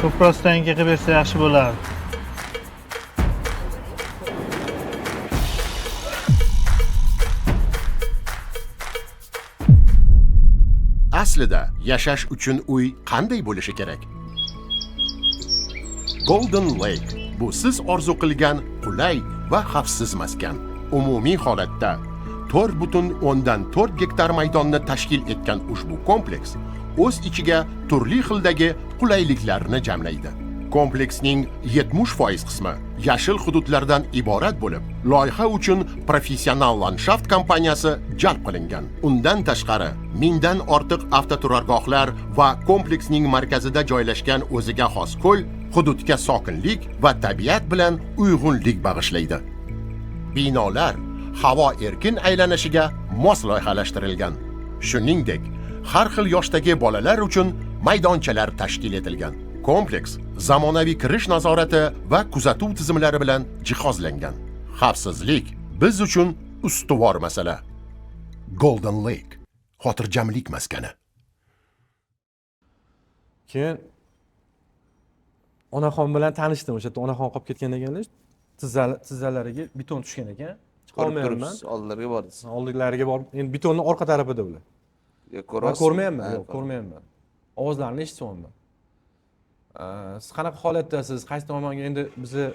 Speaker 7: Ko'proq stanka qilib bersa yaxshi bo'lardi.
Speaker 3: Aslida yashash uchun uy qanday bo'lishi kerak? Golden Lake bu siz orzu qilgan qulay va xavfsiz maskan. Umumiy holatda 4,4 gektar maydonni tashkil etgan ushbu kompleks o'z ichiga turli xildagi qulayliklarni jamlaydi. Kompleksning 70% qismi yashil hududlardan iborat bo'lib, loyiha uchun professional landshaft kompaniyasi jalb qilingan. Undan tashqari, 1000 dan ortiq avtoturargohlar va kompleksning markazida joylashgan o'ziga xos ko'l hududga sokinlik va tabiat bilan uyg'unlik bag'ishlaydi. Binolar havo erkin aylanishiga mos loyihalashtirilgan. Shuningdek, har xil yoshdagi bolalar uchun maydonchalar tashkil etilgan. Kompleks zamonaviy kirish nazorati va kuzatuv tizimlari bilan jihozlangan. Xavfsizlik biz uchun ustuvor masala. Golden Lake xotirjamlik maskani.
Speaker 2: Keyin onaxon bilan tanishdim. O'sha yerda onaxon qolib ketgan ekanlar. Tizzalariga beton tushgan ekan. Chiqolmayapman.
Speaker 1: Oldilariga bordingiz.
Speaker 2: Oldilariga borib, endi betonning orqa tarafida ular. Men ko'rmayapman, yo'q, ko'rmayapman. Ovozlarini eshityapman. Siz qanaqa holatdasiz? Qaysi tomonga endi bizni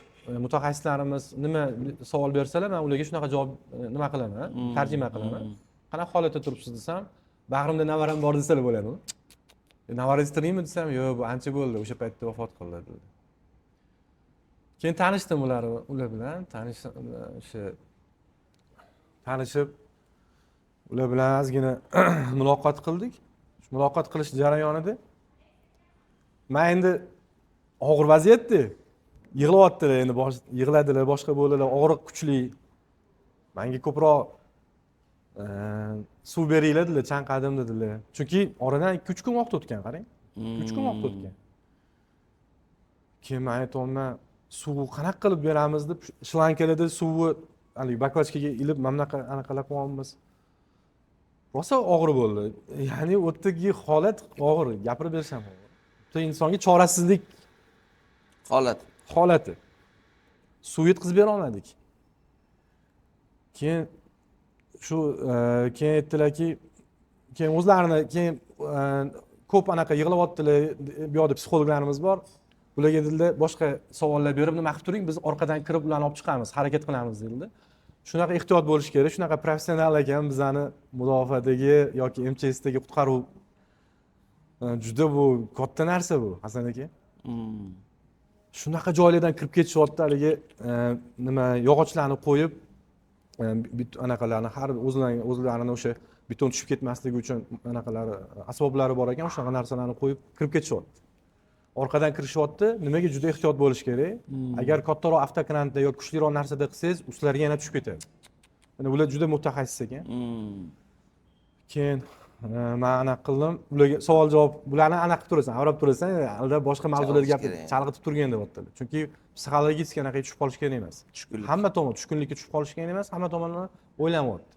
Speaker 2: mutaxassislarimiz nima savol bersalar, men ularga shunaqa javob nima qilaman, tarjima qilaman. Qanaqa holatda turibsiz desam, bag'rimda navaram bor desalar bo'ladi. Navarangiz tirikmi desam, yo'q, bu ancha bo'ldi, o'sha paytda vafot qildi dedi. Keyin tanishdim ular bilan, tanishib ular bilan ozgina muloqot qildik. Shu muloqot qilish jarayonida men endi og'ir vaziyatda yig'layaptilar, endi yig'ladilar, boshqa bo'ldilar, og'riq kuchli. Menga ko'proq suv beringlar dedilar, chanqadim dedilar. Chunki oradan 2-3 kun vaqt o'tgan, qarang. 3 kun vaqt o'tgan. Keyin men aytayapman, suv qanaqa qilib beramiz deb shlankalarda suvni haligi bakvachkaga ilib mamlaqa anaqalab qo'yamiz. Rosa og'ir bo'ldi. Ya'ni u yerdagi holat og'ir, gapirib bersam og'ir. Bu insonga chorasizlik holati. Suv yetkazib bera olmadik. Keyin keyin aytdilarki, keyin o'zlarini ko'p anaqa yig'layaptilar, bu yerda psixologlarimiz bor. Ularga dedilar, boshqa savollar berib, nima qilib turing, biz orqadan kirib ularni olib chiqamiz, harakat qilamiz dedilar. Shunaqa ehtiyot bo'lish kerak, shunaqa professional ekan bizani mudofaadagi yoki MCSdagi qutqaruv. Juda bu katta narsa bu, Hasan aka. Shunaqa joylardan kirib ketishyapti, haligi nima yog'ochlarni qo'yib, anaqalarni har o'zlarini o'sha beton tushib ketmasligi uchun anaqalari, asboblari bor ekan, o'sha narsalarni qo'yib kirib ketishyapti. Orqadan kirishyapti, nimaga juda ehtiyot bo'lish kerak. Agar kattaroq avtokranda yoki kuchliroq narsada qilsangiz, ustilarga yana tushib ketadi. Mana bular juda mutaxassis ekan. Keyin men anaqa qildim, ularga savol javob, bularni anaqa qilib turasan, avrab turasan, alda boshqa mavzularga gapirib, chalg'itib turgan deyaptilar. Chunki psixologik anaqa tushib qolish kerak emas. Hamma tomon tushkunlikka tushib qolish kerak emas, hamma tomondan o'ylanyapti.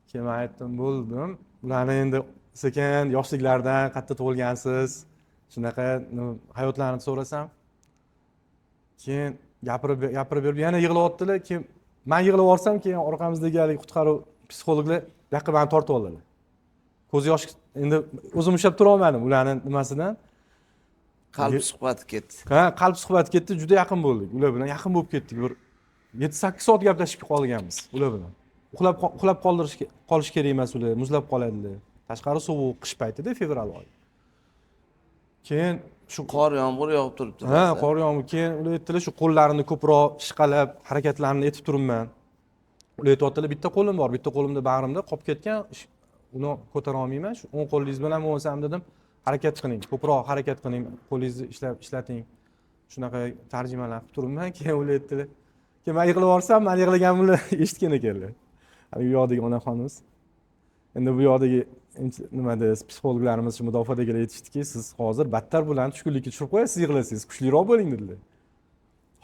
Speaker 2: Keyin men aytdim, bo'ldim. Ularni endi sekin yoshliklardan qayerda tug'ilgansiz, shunaqa hayotlarini so'rasam, keyin gapirib berib yana yig'layaptilar. Keyin men yig'layapsam, keyin orqamizdagi haligi qutqaruv psixologlar yoqqa meni tortib oldilar. Ko'z yosh, endi o'zim ushlab tura olmadim ularning nimasidan.
Speaker 1: Qalb suhbati ketdi.
Speaker 2: Ha, qalb suhbati ketdi, juda yaqin bo'ldik. Ular bilan yaqin bo'lib ketdik. Bir 7-8 soat gaplashib qolganmiz ular bilan. Uxlab qolish kerak emas ular, muzlab qoladilar. Tashqari sovuq, qish paytida, fevral oyi. Keyin
Speaker 1: shu qor yomg'ir yog'ib turibdi.
Speaker 2: Ha, qor yomg'ir. Keyin ular aytdilar, shu qo'llarini ko'proq ishqalab, harakatlarni etib turibman. Ular aytdilar, bitta qo'lim bor, bitta qo'limda bag'rimda qolib ketgan, uni ko'tara olmayman. Shu o'ng qo'lingiz bilan bo'lsam dedim, harakat qiling, ko'proq harakat qiling, qo'lingizni ishlating. shunaqa tarjimalar qilib turibman, keyin ular aytdilar. Keyin men yig'lab yuborsam, men yig'laganimni eshitgan ekanlar. Hali bu yoqdagi onaxonimiz. Endi bu yoqdagi nimada psixologlarimiz, mudofaadegilar aytishdiki, siz hozir battar bularni tushkunlikka tushirib qo'yasiz, yig'lasangiz, kuchliroq bo'ling dedilar.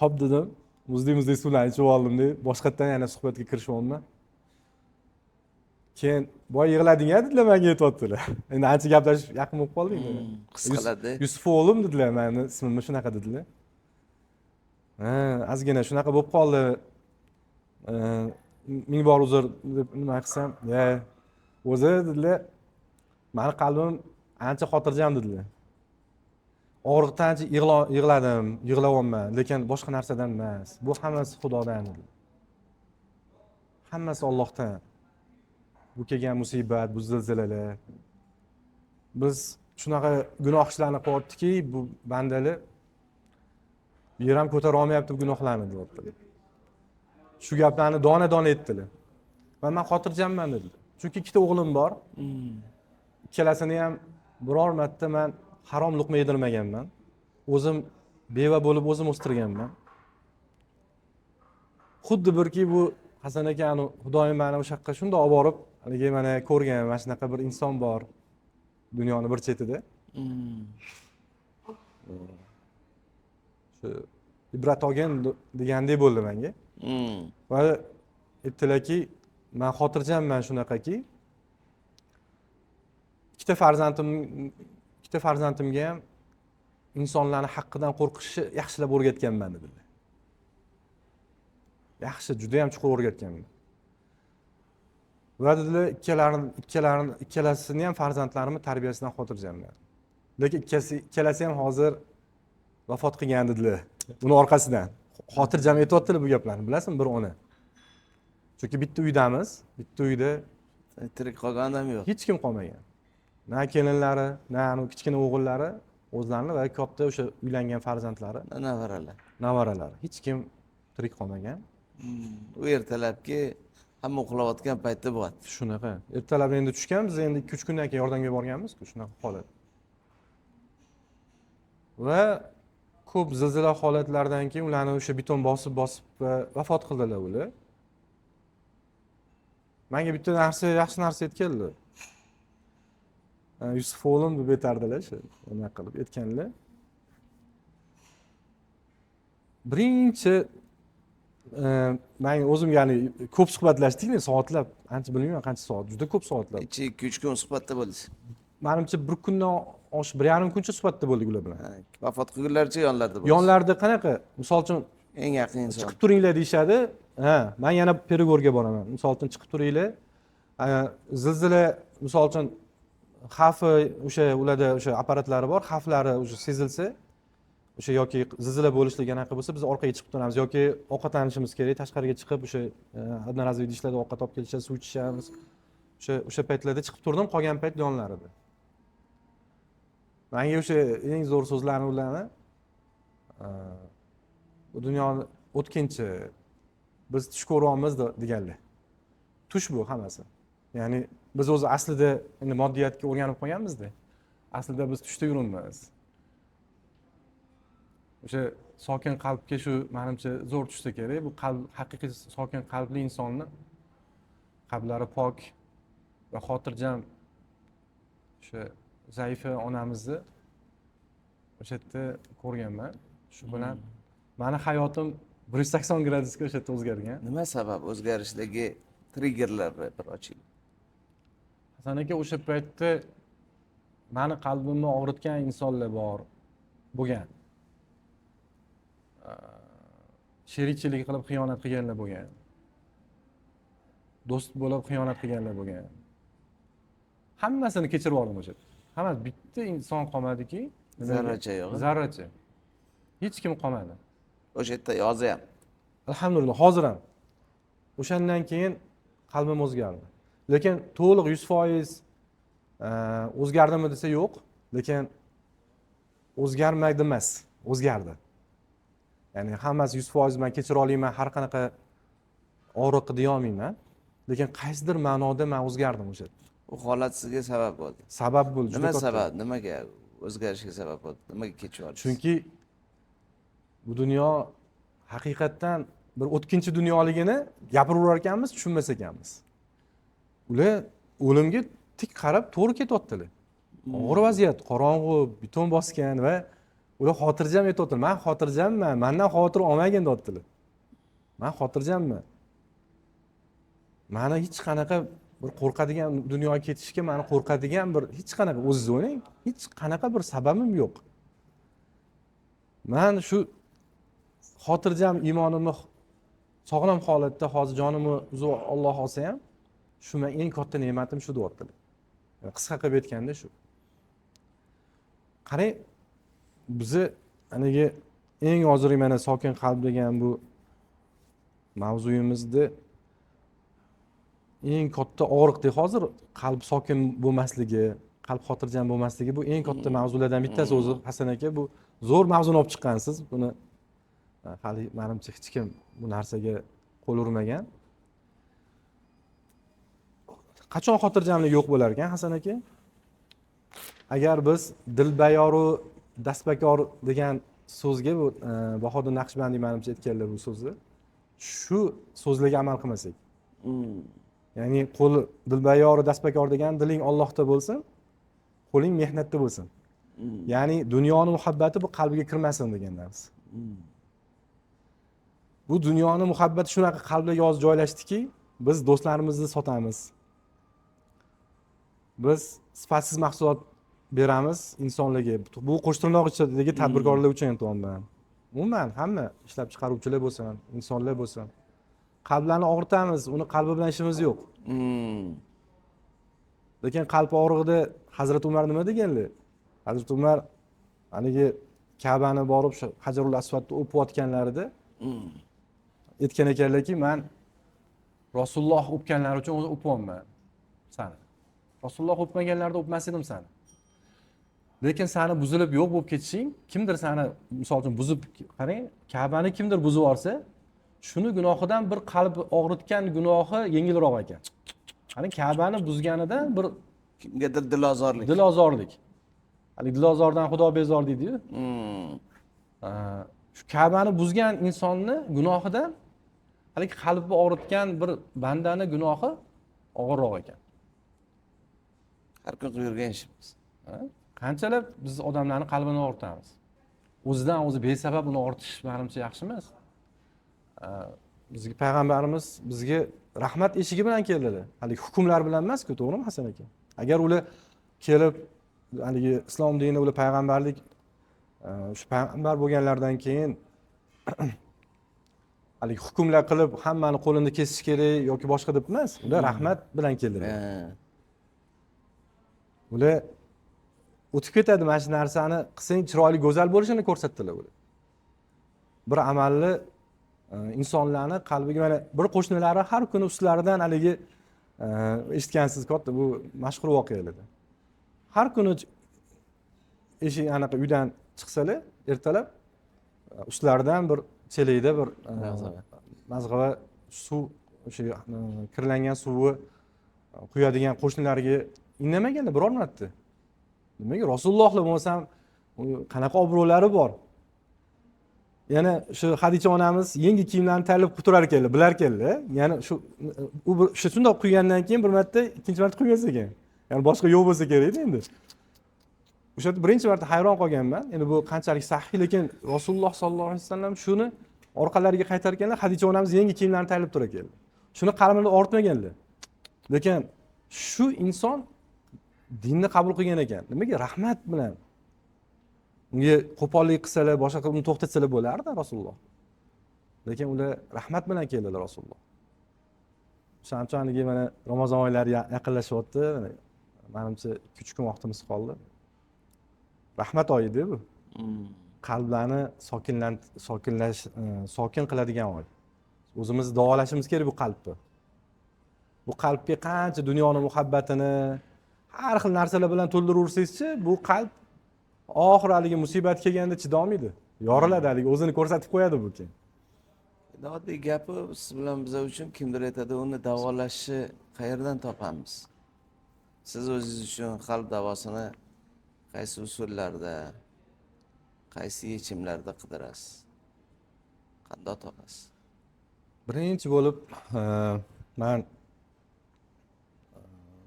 Speaker 2: Xo'p dedim, muzday suvlarni ichib oldim-da, boshqatdan yana suhbatga kirishyapman. Keyin boy yig'lading-a dedilar, menga aytibdilar. Endi ancha gaplashish yaqin bo'lib qoldik.
Speaker 1: His qiladi.
Speaker 2: Yusuf o'g'lim dedilar, meni ismimni shunaqa dedilar. Ozgina shunaqa bo'lib qoldi. Ming bor uzr deb nima qilsam, o'zi dedilar, meni qalbim ancha xotirjam dedilar. Og'riqdan ancha yig'ladim, yig'layapman, lekin boshqa narsadan emas. Bu hammasi Xudodan dedilar. Hammasi Allohdan. Bu kelgan musibat, bu zilzilalar. Biz shunaqa gunoh ishlarni qilyaptiki, bu bandalar yer ham ko'tara olmayapti gunohlarni deyaptilar. Shu gaplarni dona-dona aytdilar. Va men xotirjamman dedilar. Chunki ikkita o'g'lim bor. Ikkalasini ham biror marta men harom luqma yedirmaganman. O'zim beva bo'lib o'zim o'stirganman. Xuddi birki bu Hasan akani Xudoyim meni o'sha yoqqa shunday olib borib, haligi mana ko'rgan mana shunaqa bir inson bor dunyoning bir chetida. Shu ibrat olgin degandek bo'ldi menga. Va aytdilarki, men xotirjamman shunaqaki, ikkita farzandimga ham insonlarning haqqidan qo'rqishni yaxshilab o'rgatganman dedilar. Yaxshi, juda ham chuqur o'rgatganman. Va dedilar, ikkalasini ham farzandlarimni tarbiyasidan xotirjamman. Lekin ikkalasi ham hozir vafot qilgan dedilar. Buni orqasidan xotirjam aytayotdilar bu gaplarni, bilasizmi, bir ona. Chunki bitta uydamiz, bitta uyda
Speaker 1: Tirik qolgan ham yo'q.
Speaker 2: hech kim qolmagan. Na kelinlari, na kichkina o'g'illari o'zlarini va katta o'sha uylangan farzandlari, nevaralari. Hech kim tirik qolmagan.
Speaker 1: U ertalabki hamma uxlayotgan paytda bo'lyapti.
Speaker 2: Shunaqa. Ertalab endi tushgan, biz endi 2-3 kundan keyin yordamga borganmiz-ku, shunaqa holat. Va ko'p zilzila holatlaridan keyin ularni o'sha beton bosib vafot qildilar ular. Menga bitta narsa, yaxshi narsa aytganlar. Yusuf o'g'lim deb aytardilar, shu nima qilib aytganlar. Birinchi men o'zim ya'ni ko'p suhbatlashdik-ku, soatlab, ancha bilmayman qancha soat, juda ko'p soatlar.
Speaker 1: 2-3 kun suhbatda bo'ldik.
Speaker 2: Menimcha bir kundan oshib 1,5 kuncha suhbatda bo'ldik ular bilan.
Speaker 1: Vafot qilgunlarcha yonlarida bo'ldik.
Speaker 2: Yonlarida qanaqa? Misol uchun
Speaker 1: eng yaqin inson.
Speaker 2: chiqib turinglar deyshadi. Men yana Perigorga boraman. Misol uchun chiqib turinglar. Zilzila misol uchun xavfi o'sha ularda o'sha apparatlari bor, xavflari o'sha sezilsa, o'sha yoki zilzila bo'lishligi anaqa bo'lsa, biz orqaga chiqib turamiz yoki ovqatlanishimiz kerak, tashqariga chiqib o'sha одноразовый ishlarda ovqat olib kelishamiz, suv ichishamiz. O'sha paytlarda chiqib turdim, qolgan payt yonlarida. Menga o'sha eng zo'r so'zlarni ularni bu dunyoni o'tkinchi, biz tush ko'ryapmiz deganlar. Tush bu hammasi. Ya'ni biz o'zi aslida endi moddiyatga o'rganib qolganmiz-da. Aslida biz tushda yuribmiz. O'sha sokin qalbga shu menimcha zo'r tushsa kerak. Bu qalb haqiqiy sokin qalbli insonni qalblari pok va xotirjam o'sha zaifa onamizni o'sha yerda ko'rganman. Shu bilan meni hayotim 180 gradusga o'sha yerda o'zgargan.
Speaker 1: Nima sabab o'zgarishdagi triggerlarni bir oching.
Speaker 2: Hasan aka, o'sha paytda meni qalbimni og'ritgan insonlar bor bo'lgan. Sherikchilik qilib xiyonat qilganlar bo'lgan. Do'st bo'lib xiyonat qilganlar bo'lgan. Hammasini kechirib oldim o'sha. Hammasi bitta inson qolmadiki,
Speaker 1: Zarracha yo'q.
Speaker 2: Zarracha. Hech kim qolmadi.
Speaker 1: O'sha yerda yozyapman.
Speaker 2: Alhamdulillah, hozir ham. O'shandan keyin qalbim o'zgardi. Lekin to'liq 100% o'zgardimi desa yo'q, lekin o'zgarmaydi emas, o'zgardi. Ya'ni hammasi 100% men kechira olmayman, har qanaqa og'riqni deya olmayman, lekin qaysidir ma'noda men o'zgardim o'sha.
Speaker 1: U holat sizga sabab bo'ldi.
Speaker 2: Sabab bo'ldi.
Speaker 1: Nima sabab? Nimaga o'zgarishga sabab bo'ldi? Nimaga kechib oldi?
Speaker 2: Chunki bu dunyo haqiqatdan bir o'tkinchi dunyoligini gapiraverar ekanmiz, tushunmas ekanmiz. Ular o'limga tik qarab to'g'ri ketyaptilar. Og'ir vaziyat, qorong'u, beton bosgan va ular xotirjam aytyaptilar. Men xotirjamman, mendan xavotir olmagin deyaptilar. Men xotirjamman. Meni hech qanaqa bir qo'rqadigan dunyoga ketishga meni qo'rqadigan bir hech qanaqa o'zingiz o'ylang, hech qanaqa bir sababim yo'q. Men shu xotirjam iymonimni sog'lom holatda hozir jonimni uzib Alloh olsa ham, shu men eng katta ne'matim shu deyaptilar. Qisqa qilib aytganda shu. Qarang, bizni anigi eng hozir mana sokin qalb degan bu mavzuyimizda eng katta og'riqdek hozir qalb sokin bo'lmasligi, qalb xotirjam bo'lmasligi bu eng katta mavzulardan bittasi o'zi. Hasan aka, bu zo'r mavzuni olib chiqqansiz. Buni hali menimcha hech kim bu narsaga qo'l urmagan. Qachon xotirjamlik yo'q bo'lar ekan Hasan aka? Agar biz dilbayoru dastbakor degan so'zga bu Bahodir Naqshbandiy menimcha aytganlar bu so'zni. Shu so'zlarga amal qilmasak. Ya'ni qo'li dilbayoru dastbakor degan diling Allohda bo'lsin, qo'ling mehnatda bo'lsin. Ya'ni dunyoning muhabbati bu qalbiga kirmasin degan narsa. Bu dunyoning muhabbati shunaqa qalblarga hozir joylashdiki, biz do'stlarimizni sotamiz. Biz sifatsiz mahsulot beramiz insonlarga. Bu qo'shtirnoq ichidagi tadbirkorlar uchun aytyapman. Umuman hamma ishlab chiqaruvchilar bo'lsin, insonlar bo'lsin. Qalblarni og'ritamiz, uni qalbi bilan ishimiz yo'q. Lekin qalb og'rig'ida Hazrat Umar nima deganlar? Hazrat Umar haligi Ka'bani borib shu Hajarul Aswadni o'payotganlarida aytgan ekanlarki, men Rasululloh o'pganlari uchun o'zi o'pyapman seni. Rasululloh o'pmaganlarda o'pmas edim seni. Lekin seni buzilib yo'q bo'lib ketishing, kimdir seni misol uchun buzib, qarang, Ka'bani kimdir buzib olsa, shuni gunohidan bir qalb og'ritgan gunohi yengilroq ekan. Qarang, Ka'bani buzganidan bir
Speaker 1: Kimgadir dilozorlik.
Speaker 2: Dilozorlik. Hali dilozordan xudo bezor deydi-yu. Shu Ka'bani buzgan insonni gunohidan hali qalbni og'ritgan bir bandani gunohi og'irroq ekan.
Speaker 1: Har kun qilib yurgan ishimiz.
Speaker 2: Qanchalab biz odamlarning qalbini og'ritamiz. O'zidan o'zi besabab uni og'ritish menimcha yaxshi emas. Bizga payg'ambarimiz bizga rahmat eshigi bilan keldilar. Hali hukmlar bilan emas-ku, to'g'rimi Hasan aka? Agar ular kelib haligi islom dini ular payg'ambarlik shu payg'ambar bo'lganlardan keyin haligi hukmlar qilib hammani qo'lini kesish kerak yoki boshqa deb emas, ular rahmat bilan keldilar. Ular o'tib ketadi mana shu narsani qilsang chiroyli go'zal bo'lishini ko'rsatdilar ular. Bir amalli insonlarni qalbiga mana bir qo'shnilari har kuni ustlaridan haligi eshitgansiz katta bu mashhur voqealarda. Har kuni eshik anaqa uydan chiqsalar ertalab ustlaridan bir chelakda bir mazg'ava suv o'sha kirlangan suvni quyadigan qo'shnilariga indamaganda biror marta. Nimaga Rasulullohlar bo'lsam qanaqa obro'lari bor. Yana shu Xadicha onamiz yangi kiyimlarni tayyorlab qilib turar ekanlar, bilar ekanlar. Ya'ni shu shunday quygandan keyin bir marta ikkinchi marta quymas ekan. Ya'ni boshqa yo'q bo'lsa kerak endi. O'sha birinchi marta hayron qolganman. Endi bu qanchalik sahih, lekin Rasululloh sollallohu alayhi vasallam shuni orqalariga qaytarganlar, Xadicha onamiz yangi kiyimlarni tayyorlab turar ekanlar. Shuni qalbini ortmaganlar. Lekin shu inson dinni qabul qilgan ekan. Nimaga? Rahmat bilan. Unga qo'pollik qilsalar, boshqa qilib uni to'xtatsalar bo'lardi Rasululloh. Lekin ular rahmat bilan keldilar Rasululloh. O'shanchonigi mana Ramazon oylari yaqinlashyapti. Menimcha 2-3 kun vaqtimiz qoldi. Rahmat oyida bu. Qalblarni sokin qiladigan oy. O'zimizni davolashimiz kerak bu qalbni. Bu qalbga qancha dunyoning muhabbatini, har xil narsalar bilan to'ldiraversangizchi, bu qalb oxir haligi musibat kelganda chidolmaydi. Yoriladi, haligi o'zini ko'rsatib qo'yadi bu keyin.
Speaker 1: Oddiy gapi siz bilan biz uchun kimdir aytadi, uni davolashni qayerdan topamiz? Siz o'zingiz uchun qalb davosini qaysi usullarda, qaysi yechimlarda qidirasiz? qanday topasiz?
Speaker 2: Birinchi bo'lib men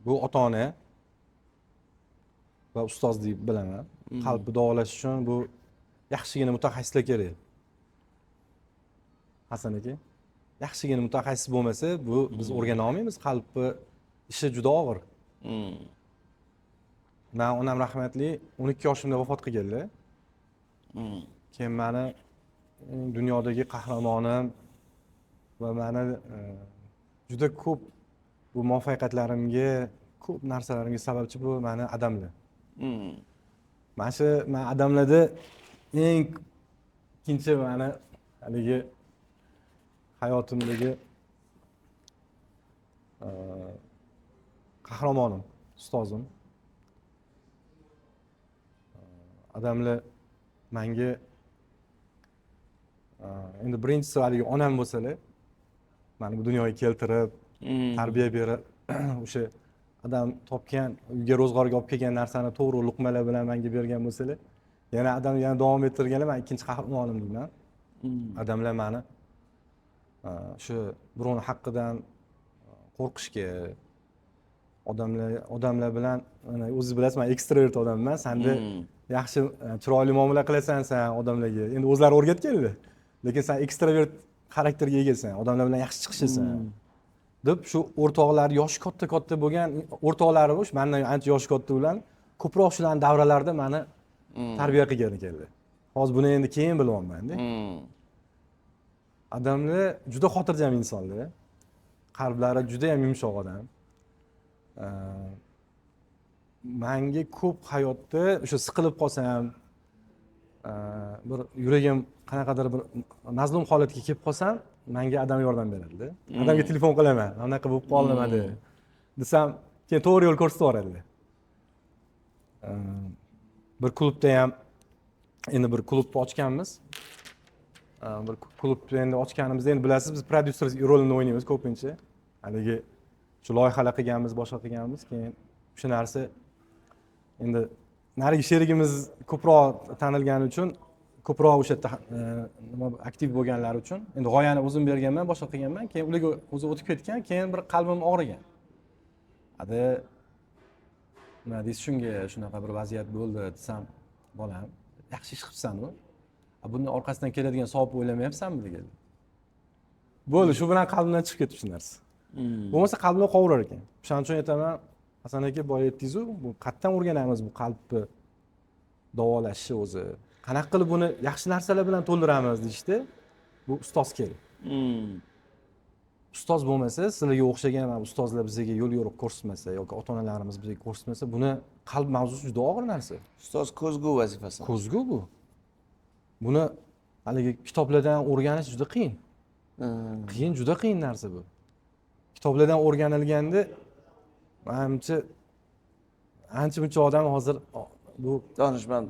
Speaker 2: bu ota-ona va ustoz deb bilaman. Qalbni davolash uchun bu yaxshigina mutaxassislar kerak. Hasan aka, yaxshigina mutaxassis bo'lmasa, bu biz o'rgana olmaymiz. Qalbni ishi juda og'ir. Men onam rahmatli 12 yoshimda vafot qilganlar. Keyin meni dunyodagi qahramonim va meni juda ko'p bu muvaffaqiyatlarimga, ko'p narsalarimga sababchi bu meni adamlar. Men adamlarda eng ikkinchi meni haligi hayotimdagi qahramonim, ustozim. Adamlar menga endi birinchisi haligi onam bo'lsalar, meni bu dunyoga keltirib, tarbiya berib, o'sha adam topgan, uyga ro'zg'orga olib kelgan narsani to'g'ri luqmalar bilan menga bergan bo'lsalar, yana adam yana davom ettirganlar, men ikkinchi qahramonim deyman. Adamlar meni shu birovni haqqidan qo'rqishga, odamlar bilan o'zingiz bilasiz, men ekstrovert odamman. Senda yaxshi chiroyli muomala qilasan sen odamlarga. Endi o'zlari o'rgatganlar. Lekin sen ekstrovert xarakterga egasan, odamlar bilan yaxshi chiqishasan. Deb shu o'rtoqlar yoshi katta bo'lgan o'rtoqlarim o'sh mendan ancha yoshi katta bilan ko'proq shularning davralarida meni tarbiya qilgan ekanlar. Hozir buni endi keyin bilyapman-da. Adamlar juda xotirjam insonlar. Qalblari juda ham yumshoq odam. Menga ko'p hayotda o'sha siqilib qolsam, bir yuragim qanaqadir bir mazlum holatga kelib qolsam, menga adam yordam beradi. Adamga telefon qilaman, anaqa bo'lib qolmadi desam, keyin to'g'ri yo'l ko'rsatib yuboradilar. Bir klubda ham endi bir klub ochganmiz. Bir klubni endi ochganimizda endi bilasiz, biz prodyuser rolini o'ynaymiz ko'pincha. Haligi shu loyihalar qilganmiz, boshqa qilganmiz, keyin shu narsa endi narigi sherigimiz ko'proq tanilgani uchun, ko'proq o'sha yerda nima aktiv bo'lganlari uchun endi g'oyani o'zim berganman, boshqa qilganman, keyin ularga o'zi o'tib ketgan, keyin bir qalbim og'rigan. Ada nima deysiz, shunga shunaqa bir vaziyat bo'ldi desam, bolam, yaxshi ish qilibsan-ku. Bundan orqasidan keladigan savob o'ylamayapsanmi degan. Bo'ldi, shu bilan qalbimdan chiqib ketdi shu narsa. Bo'lmasa qalbni qovurar ekan. O'shaning uchun aytaman, Hasan aka boya aytdingiz-ku, bu qayerdan o'rganamiz bu qalbni davolashni o'zi? Qanaqa qilib buni yaxshi narsalar bilan to'ldiramiz deyishdi. Bu ustoz kerak. Ustoz bo'lmasa, sizlarga o'xshagan ustozlar bizga yo'l yo'riq ko'rsatmasa yoki ota-onalarimiz bizga ko'rsatmasa, buni qalb mavzusi juda og'ir narsa.
Speaker 1: Ustoz ko'zgu vazifasi.
Speaker 2: Ko'zgu bu. Buni haligi kitoblardan o'rganish juda qiyin. Qiyin, juda qiyin narsa bu. Kitoblardan o'rganilganda menimcha ancha-muncha odam hozir bu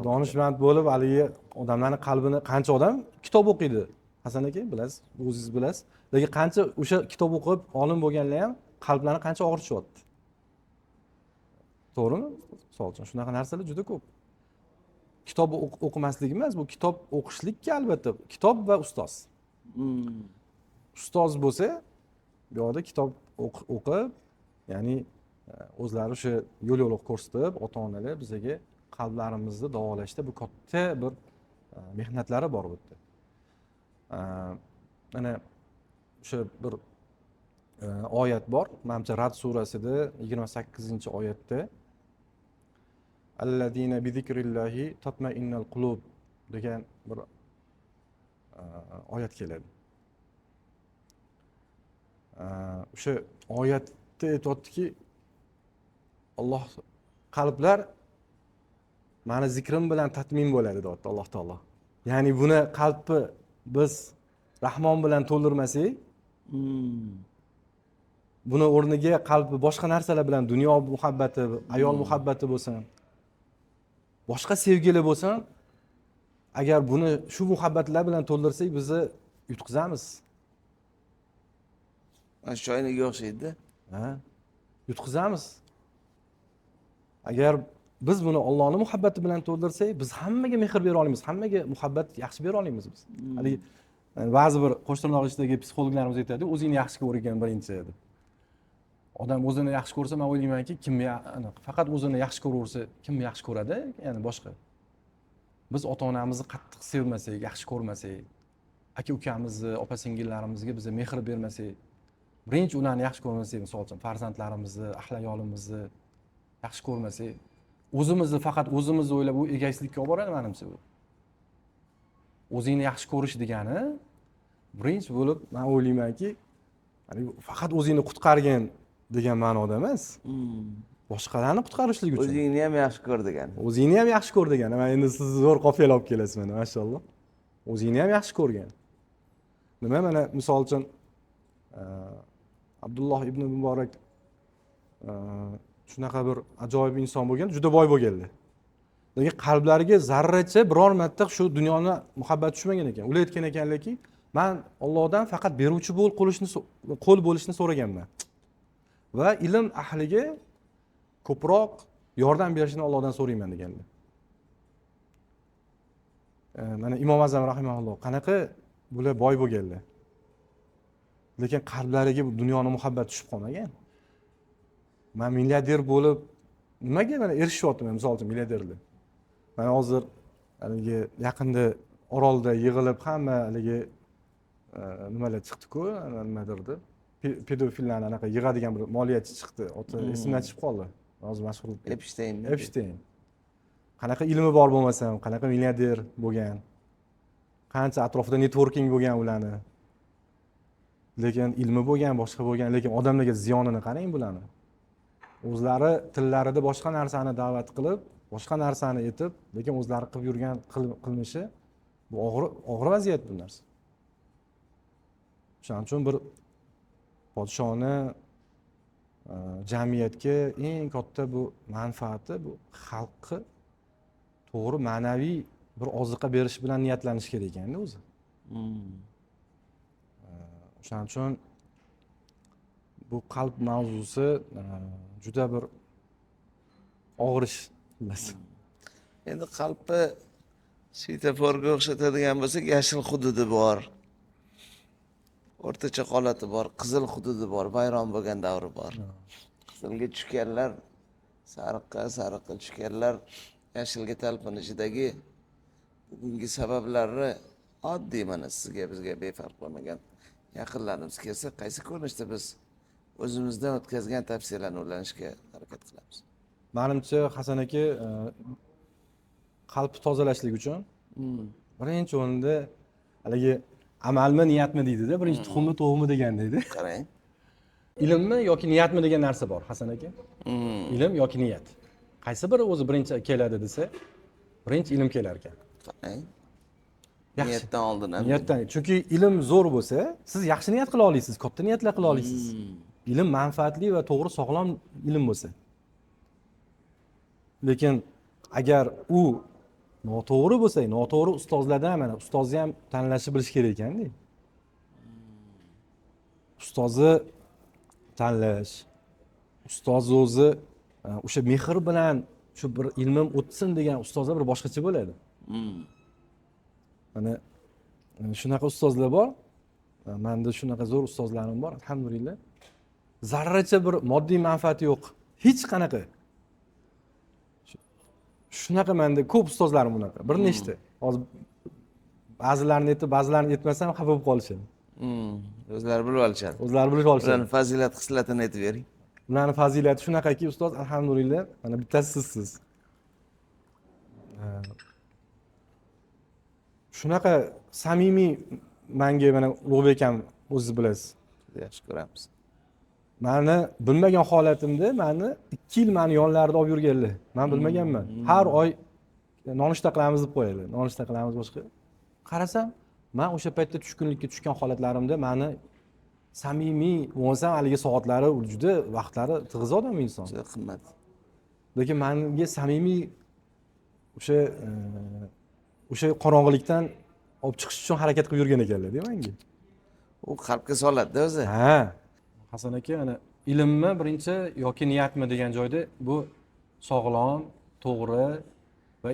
Speaker 2: donishmand bo'lib, haligi odamlarning qalbini qancha odam kitob o'qiydi. Hasan aka, bilasiz, o'zingiz bilasiz. Lekin qancha o'sha kitob o'qib, olim bo'lganlar ham qalblarini qancha og'ritishyapti. To'g'rimi? Misol uchun shunaqa narsalar juda ko'p. Kitob o'qimaslik emas, bu kitob o'qishlikka albatta kitob va ustoz. Ustoz bo'lsa, bu yoqda kitob o'qib, ya'ni o'zlari o'sha yo'l yo'riq ko'rsatib, ota-onalar bizga qalblarimizni davolashda bu katta bir mehnatlari bor bu yerda. Mana o'sha bir oyat bor, menimcha Rad surasida 28-oyatda Allazina bi zikrillahi tatma'innal qulub degan bir oyat keladi. O'sha oyatda aytayotdiki, Alloh qalblar meni zikrim bilan tatmin bo'ladi deyapti Alloh taolo. Ya'ni buni qalbni biz Rahmon bilan to'ldirmasak, buni o'rniga qalbi boshqa narsalar bilan, dunyo muhabbati, ayol muhabbati bo'lsin, boshqa sevgilar bo'lsin, agar buni shu muhabbatlar bilan to'ldirsak, bizni yutqizamiz.
Speaker 1: Mana shu choyniga o'xshaydi.
Speaker 2: Yutqizamiz. Agar biz buni Allohning muhabbati bilan to'ldirsak, biz hammaga mehr bera olamiz, hammaga muhabbat yaxshi bera olamiz biz. Haligi Yani ba'zi bir qo'shtirnoq ichidagi psixologlarimiz aytadi, o'zingni yaxshi ko'rgan birinchi edi. Odam o'zini yaxshi ko'rsa, men o'ylaymanki, faqat o'zini yaxshi ko'raversa, kim yaxshi ko'radi? Ya'ni boshqa. Biz ota-onamizni qattiq sevmasak, yaxshi ko'rmasak, aka-ukamizni, opa-singillarimizga biz mehr bermasak, birinchi ularni yaxshi ko'rmasak, misol uchun farzandlarimizni, ahli-ayolimizni yaxshi ko'rmasak, o'zimizni faqat o'zimizni o'ylab u egoistlikka olib boradi menimcha bu. O'zingni yaxshi ko'rish degani birinchi bo'lib men o'ylaymanki, faqat o'zingni qutqargin degan ma'noda emas. Boshqalarni qutqarishlik uchun.
Speaker 1: O'zingni ham yaxshi ko'r degan.
Speaker 2: O'zingni ham yaxshi ko'r degan. Men endi siz zo'r qofiyala olib kelasiz mana, mashalloh. O'zingni ham yaxshi ko'rgan. Nima mana misol uchun Abdulloh ibn Muborak shunaqa bir ajoyib inson bo'lgan, juda boy bo'lganlar. Lekin qalblariga zarracha biror marta shu dunyoni muhabbat tushmagan ekan. Ular aytgan ekanlarki, men Allohdan faqat beruvchi qo'l bo'lishni so'raganman. Va ilm ahliga ko'proq yordam berishni Allohdan so'rayman deganlar. Mana Imom Azam rahimahulloh qanaqa bular boy bo'lganlar. Lekin qalblariga bu dunyoning muhabbati tushib qolmagan. Men milliarder bo'lib nimaga mana erishyapman, misol uchun milliarderlar. Mana hozir haligi yaqinda Orolda yig'ilib hamma haligi nimalar chiqdi-ku, nimadirdi? Pedofillarni anaqa yig'adigan bir moliyachi chiqdi. Oti esimdan chiqib qoldi. Hozir mashhur Epstein. Qanaqa ilmi bor bo'lmasam, qanaqa milliarder bo'lgan. Qancha atrofida networking bo'lgan ularni. Lekin ilmi bo'lgan, boshqa bo'lgan, lekin odamlarga ziyonini qarang bularni. O'zlari tillarida boshqa narsani da'vat qilib, boshqa narsani aytib, lekin o'zlari qilib yurgan qilmishi bu og'ir vaziyat bu narsa. Shuning uchun bir podshoni jamiyatga eng katta bu manfaati bu xalqqa to'g'ri ma'naviy bir oziqa berish bilan niyatlanish kerak ekanda o'zi. Shuning uchun bu qalb mavzusi juda bir og'ir ish.
Speaker 1: Endi qalbni svetoforga o'xshatadigan bo'lsak, yashil hududi bor. O'rtacha holati bor, qizil hududi bor, bayron bo'lgan davri bor. Qizilga tushganlar, sariqqa tushganlar, yashilga talpinishidagi bugungi sabablarni oddiy mana sizga bizga befarq bo'lmagan yaqinlarimiz kelsa, qaysi ko'rinishda biz o'zimizdan o'tkazgan tavsiyalarni o'rganishga harakat qilamiz.
Speaker 2: Menimcha Hasan aka qalbni tozalashlik uchun birinchi o'rinda haligi amalmi, niyatmi deydi-da, birinchi tuxummi, to'g'mi degan deydi.
Speaker 1: Qarang.
Speaker 2: Ilmmi yoki niyatmi degan narsa bor Hasan aka. Ilm yoki niyat. Qaysi biri o'zi birinchi keladi desa, birinchi ilm kelar ekan.
Speaker 1: Qarang. Niyatdan oldin ham.
Speaker 2: Niyatdan. Chunki ilm zo'r bo'lsa, siz yaxshi niyat qila olasiz, katta niyatlar qila olasiz. Ilm manfaatli va to'g'ri, sog'lom ilm bo'lsa. Lekin agar u noto'g'ri bo'lsa, noto'g'ri ustozlardan mana ustozni ham tanlashni bilish kerak ekanda. Ustozni tanlash, ustoz o'zi o'sha mehr bilan shu bir ilmim o'tsin degan ustozlar bir boshqacha bo'ladi. Mana shunaqa ustozlar bor. Menda shunaqa zo'r ustozlarim bor, alhamdulillah. Zarracha bir moddiy manfaati yo'q, hech qanaqa. Shunaqa menda ko'p ustozlarim bunaqa, bir nechta. Hozir ba'zilarini aytib, ba'zilarini aytmasam xafa bo'lib qolishadi.
Speaker 1: O'zlari bilib olishadi.
Speaker 2: O'zlari bilib olishadi.
Speaker 1: Ularning fazilat xislatini aytib bering.
Speaker 2: Ularning fazilati shunaqaki, ustoz, alhamdulillah, mana bittasi sizsiz. Shunaqa samimiy menga mana Ulug'bek ham o'zingiz bilasiz.
Speaker 1: Yaxshi ko'ramiz.
Speaker 2: Meni bilmagan holatimda meni 2 yil meni yonlarida olib yurganlar. Men bilmaganman. Har oy nonushta qilamiz deb qo'yadi. Nonushta qilamiz boshqa. Qarasam, men o'sha paytda tushkunlikka tushgan holatlarimda meni samimiy bo'lsam, haligi soatlari juda vaqtlari tig'iz odam inson.
Speaker 1: Juda qimmat.
Speaker 2: Lekin menga samimiy o'sha qorong'ilikdan olib chiqish uchun harakat qilib yurgan ekanlar-da menga.
Speaker 1: U qalbga soladi-da o'zi.
Speaker 2: Ha. Hasan aka, ana ilmmi birinchi yoki niyatmi degan joyda bu sog'lom, to'g'ri va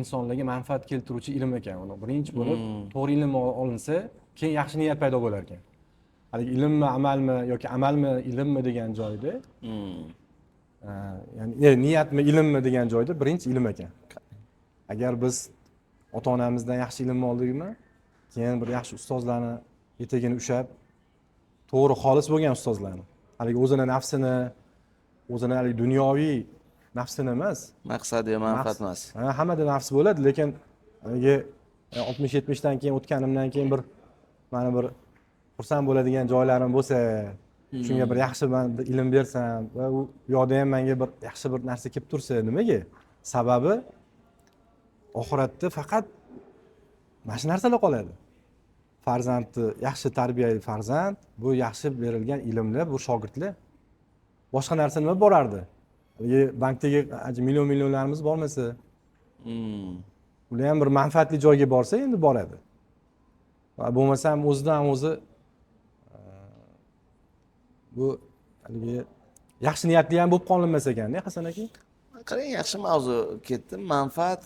Speaker 2: insonlarga manfaat keltiruvchi ilm ekan. Uni birinchi bo'lib to'g'ri ilm olinsa, keyin yaxshi niyat paydo bo'lar ekan. Haligi ilmmi, amalmi yoki amalmi, ilmmi degan joyda, ya'ni niyatmi, ilmmi degan joyda birinchi ilm ekan. Agar biz ota-onamizdan yaxshi ilmni oldikmi, keyin bir yaxshi ustozlarni etagini ushlab, to'g'ri xolis bo'lgan ustozlarni, haligi o'zini nafsini, o'zini haligi dunyoviy nafsini emas,
Speaker 1: maqsad yo manfaat emas.
Speaker 2: Hammada nafs bo'ladi, lekin haligi 60-70 dan keyin o'tganimdan keyin bir mana bir xursand bo'ladigan joylarim bo'lsa, shunga bir yaxshi men ilm bersam va u yoqda ham menga bir yaxshi bir narsa kelib tursa, nimaga? Sababi oxiratda faqat mana shu narsalar qoladi. Farzandni yaxshi tarbiyali farzand, bu yaxshi berilgan ilmlar, bu shogirdlar. Boshqa narsa nima borardi? Bankdagi million-millionlarimiz bormasa, ular ham bir manfaatli joyga borsa endi boradi. Va bo'lmasam o'zidan o'zi bu haligi yaxshi niyatli ham bo'lib qolinmas ekanda, Hasan aka.
Speaker 1: Qarang, yaxshi mavzu ketdi. Manfaat,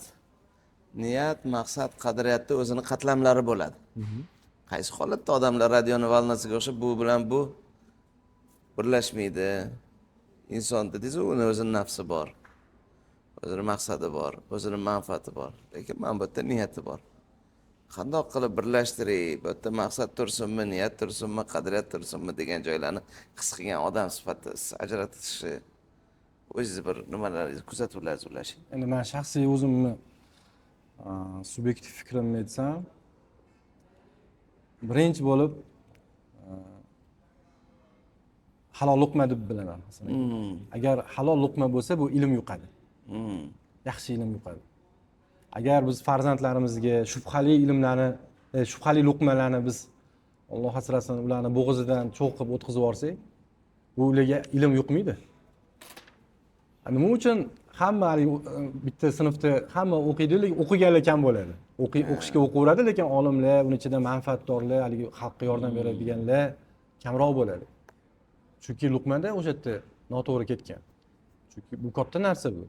Speaker 1: niyat, maqsad, qadriyatda o'zini qatlamlari bo'ladi. Qaysi holatda odamlar radioni valnasiga o'xshab bu bilan bu birlashmaydi. Inson dedingiz, uni o'zining nafsi bor. O'zining maqsadi bor, o'zining manfaati bor. Lekin mana bu yerda niyati bor. Qandoq qilib birlashtirib, bu yerda maqsad tursinmi, niyat tursinmi, qadriyat tursinmi degan joylarni his qilgan odam sifatida ajratishi, o'zingiz bir nimalar kuzatuvlaringiz ulashing.
Speaker 2: Endi men shaxsiy o'zimni subyektiv fikrimni aytsam, birinchi bo'lib halol luqma deb bilaman. Agar halol luqma bo'lsa, bu ilm yuqadi. Yaxshi ilm yuqadi. Agar biz farzandlarimizga shubhali ilmlarni, shubhali luqmalarni biz Alloh asrasin ularni bo'g'izidan cho'qib o'tkazib yorsak, bu ularga ilm yuqmaydi. Nima uchun hamma bitta sinfda hamma o'qiydi, lekin o'qiganlar kam bo'ladi. O'qishga o'qiveradi, lekin olimlar, uning ichida manfaatdorlar, haligi xalqqa yordam beradiganlar kamroq bo'ladi. Chunki luqmada o'sha yerda noto'g'ri ketgan. Chunki bu katta narsa bu.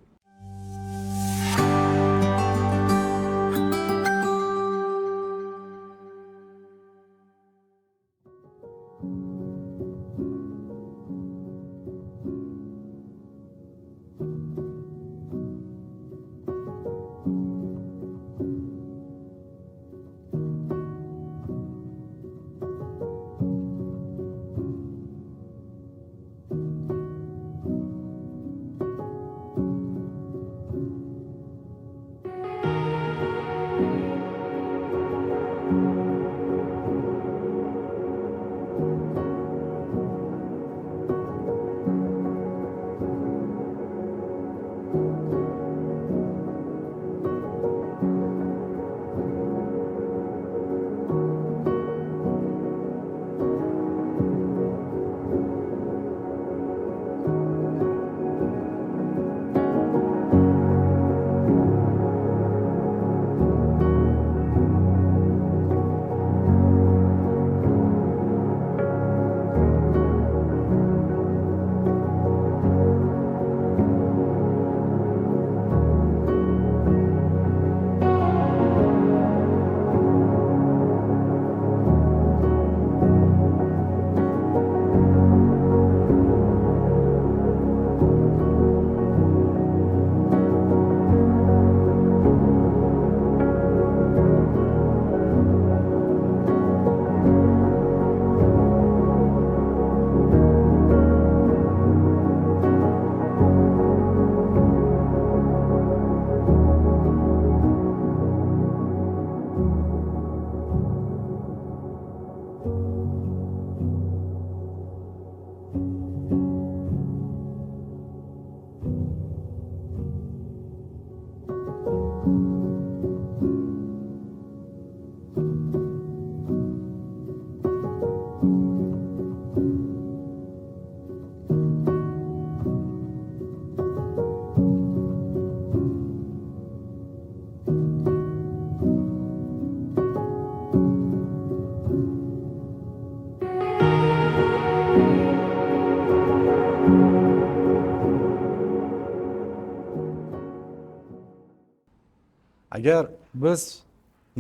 Speaker 2: Agar biz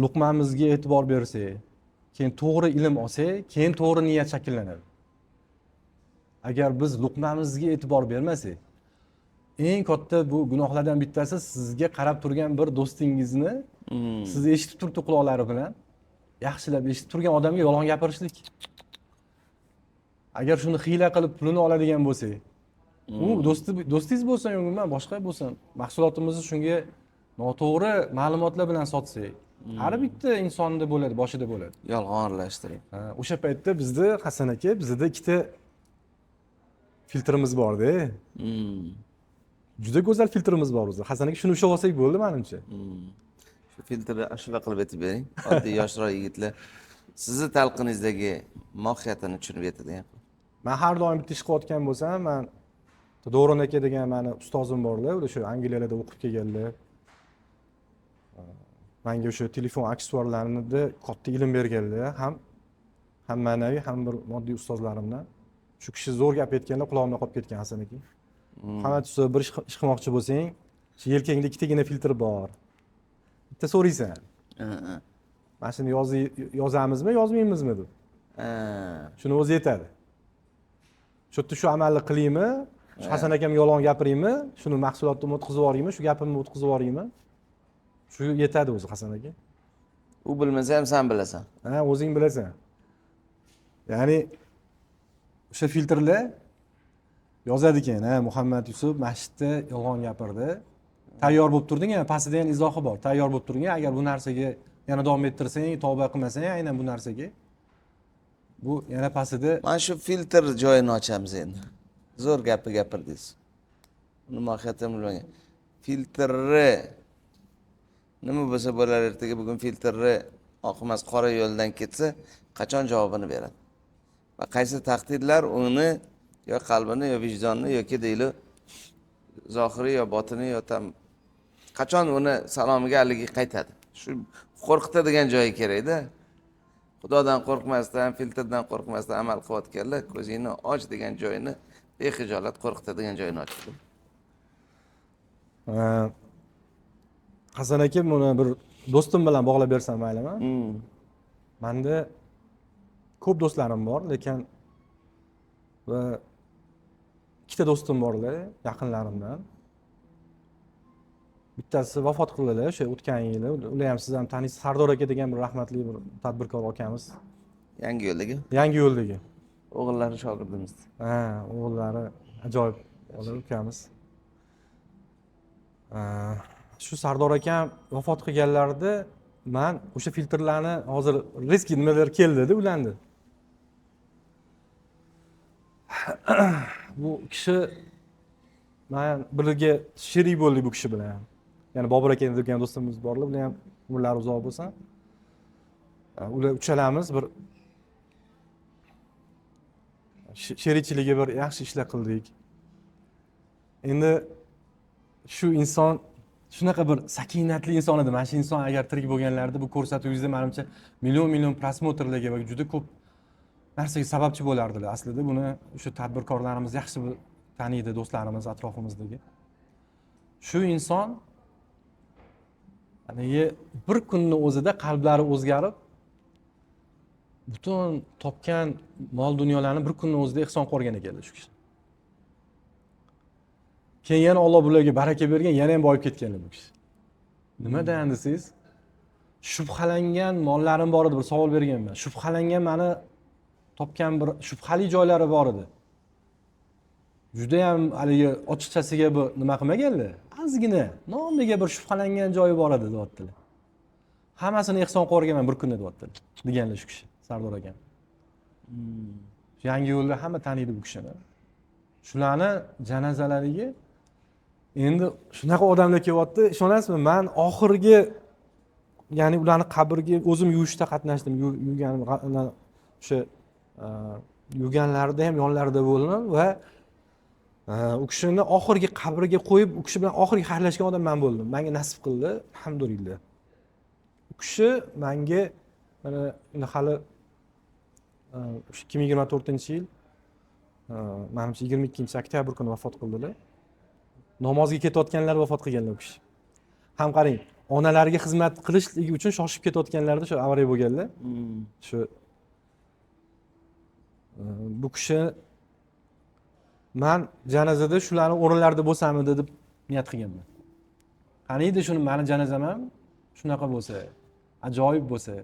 Speaker 2: luqmamizga e'tibor bersak, keyin to'g'ri ilm olsak, keyin to'g'ri niyat shakllanadi. Agar biz luqmamizga e'tibor bermasak, eng katta bu gunohlardan bittasi sizga qarab turgan bir do'stingizni sizni eshitib turibdi quloqlari bilan yaxshilab eshitib turgan odamga yolg'on gapirishlik. Agar shuni hiyla qilib pulini oladigan bo'lsak, u do'stingiz bo'lsin yoki boshqa bo'lsin, mahsulotimizni shunga noto'g'ri ma'lumotlar bilan sotsak, har bitta insonda bo'ladi, boshida bo'ladi.
Speaker 1: Yolg'on aralashtirib.
Speaker 2: O'sha paytda bizda Hasan aka, bizda ikkita filtrimiz bor-da. Juda go'zal filtrimiz bor o'zi. Hasan aka shuni ushlab olsak bo'ldi menimcha.
Speaker 1: Shu filtrni ashula qilib aytib bering. Oddiy yoshroq yigitlar sizni talqiningizdagi mohiyatini tushunib yetadigan.
Speaker 2: Men har doim bitta ish qilayotgan bo'lsam, men Do'ron aka degan meni ustozim borlar, ular shu Angliyalarda o'qib kelganlar. Menga o'sha telefon aksessuarlarini katta ilm berganlar, ham ma'naviy, ham bir moddiy ustozlarimdan. Shu kishi zo'r gap aytganlar, quloqimda qolib ketgan Hasan aka. Hamma tusa bir ish qilmoqchi bo'lsang, shu yelkangda ikkitagina filtr bor. Bitta so'raysan. Mana shuni yozamizmi, yozmaymizmi deb. Shuni o'zi yetadi. Shu yerda shu amalni qilaymi? Shu Hasan akam yolg'on gapiraymi? Shuni mahsulotni o'tkazib yuboraymi? Shu gapimni o'tkazib yuboraymi? Shu yetadi o'zi Hasan aka.
Speaker 1: U bilmasa ham sen bilasan.
Speaker 2: O'zing bilasan. Ya'ni o'sha filtrlar yozadi ekan, Muhammad Yusuf masjidda yolg'on gapirdi. Tayyor bo'lib turding, pastida ham izohi bor. Tayyor bo'lib turing, agar bu narsaga yana davom ettirsang, tavba qilmasang, aynan bu narsaga bu yana pastida.
Speaker 1: Mana shu filtr joyini ochamiz endi. Zo'r gapni gapirdingiz. Uni mohiyatini bilmagan. Filtrni nima bo'lsa bo'lar, ertaga bugun filtrni oqmas qora yo'ldan ketsa, qachon javobini beradi? Va qaysi taqdirlar uni yo qalbini yo vijdonni yoki deyli zohiriy yo botiniy yo tam qachon uni salomiga haligi qaytadi? Shu qo'rqitadigan joyi kerak-da. Xudodan qo'rqmasdan, filtrdan qo'rqmasdan amal qilayotganlar ko'zingni och degan joyini bexijolat qo'rqitadigan joyini ochdi.
Speaker 2: Hasan aka, buni bir do'stim bilan bog'lab bersam maylimi? Menda ko'p do'stlarim bor, lekin va ikkita do'stim borlar, yaqinlarimdan. Bittasi vafot qildilar o'sha o'tgan yili. Ular ham siz ham taniysiz, Sardor aka degan bir rahmatli bir tadbirkor akamiz.
Speaker 1: Yangi yo'ldagi.
Speaker 2: Yangi yo'ldagi.
Speaker 1: O'g'illari shogirdimiz.
Speaker 2: O'g'illari ajoyib bola ukamiz. Shu Sardor akam vafot qilganlarida men o'sha filtrlarni hozir riski nimalar keldi-da ulandi. Bu kishi men birga sherik bo'ldik bu kishi bilan. Ya'ni Bobur aka degan do'stimiz borlar, ular ham umrlari uzoq bo'lsin. Ular uchalamiz bir sherikchiligiga bir yaxshi ishlar qildik. Endi shu inson shunaqa bir sakinatli inson edi. Mana shu inson agar tirik bo'lganlarida bu ko'rsatuvingizda menimcha million prosmotrlarga va juda ko'p narsaga sababchi bo'lardilar. Aslida buni o'sha tadbirkorlarimiz yaxshi taniydi, do'stlarimiz atrofimizdagi. Shu inson bir kunning o'zida qalblari o'zgarib, butun topgan mol dunyolarni bir kunning o'zida ihson qilgan ekanlar shu kishi. Keyin yana Alloh bularga baraka bergan, yana ham boyib ketganlar bu kishi. Nimadan desangiz, shubhalangan mollarim bor edi, bir savol berganman. Shubhalangan meni topgan bir shubhali joylari bor edi. Juda ham haligi ochiqchasiga bu nima qilmaganlar. Ozgina nomiga bir shubhalangan joyi bor edi, deyaptilar. Hammasini ihson qilganman bir kunda, deyaptilar. Deganlar shu kishi, Sardor akam. Yangi yo'lda hamma taniydi bu kishini. Shularni janozalariga endi shunaqa odamlar kelyapti, ishonasizmi? Men oxirgi, ya'ni ularni qabriga o'zim yuvishda qatnashdim. O'sha yuvganlarida ham yonlarida bo'ldim va u kishini oxirgi qabriga qo'yib, u kishi bilan oxirgi xayrlashgan odam men bo'ldim. Menga nasib qildi, alhamdulillah. U kishi menga mana hali 2024-yil menimcha 22-oktyabr kuni vafot qildilar. Namozga ketayotganlar vafot qilganlar u kishi. Ham qarang, onalarga xizmat qilishligi uchun shoshib ketayotganlarida shu avariya bo'lganlar. Shu bu kishi men janozada shularni o'rinlarida bo'lsammi deb niyat qilganman. Qaniydi shuni meni janozam ham shunaqa bo'lsa, ajoyib bo'lsa.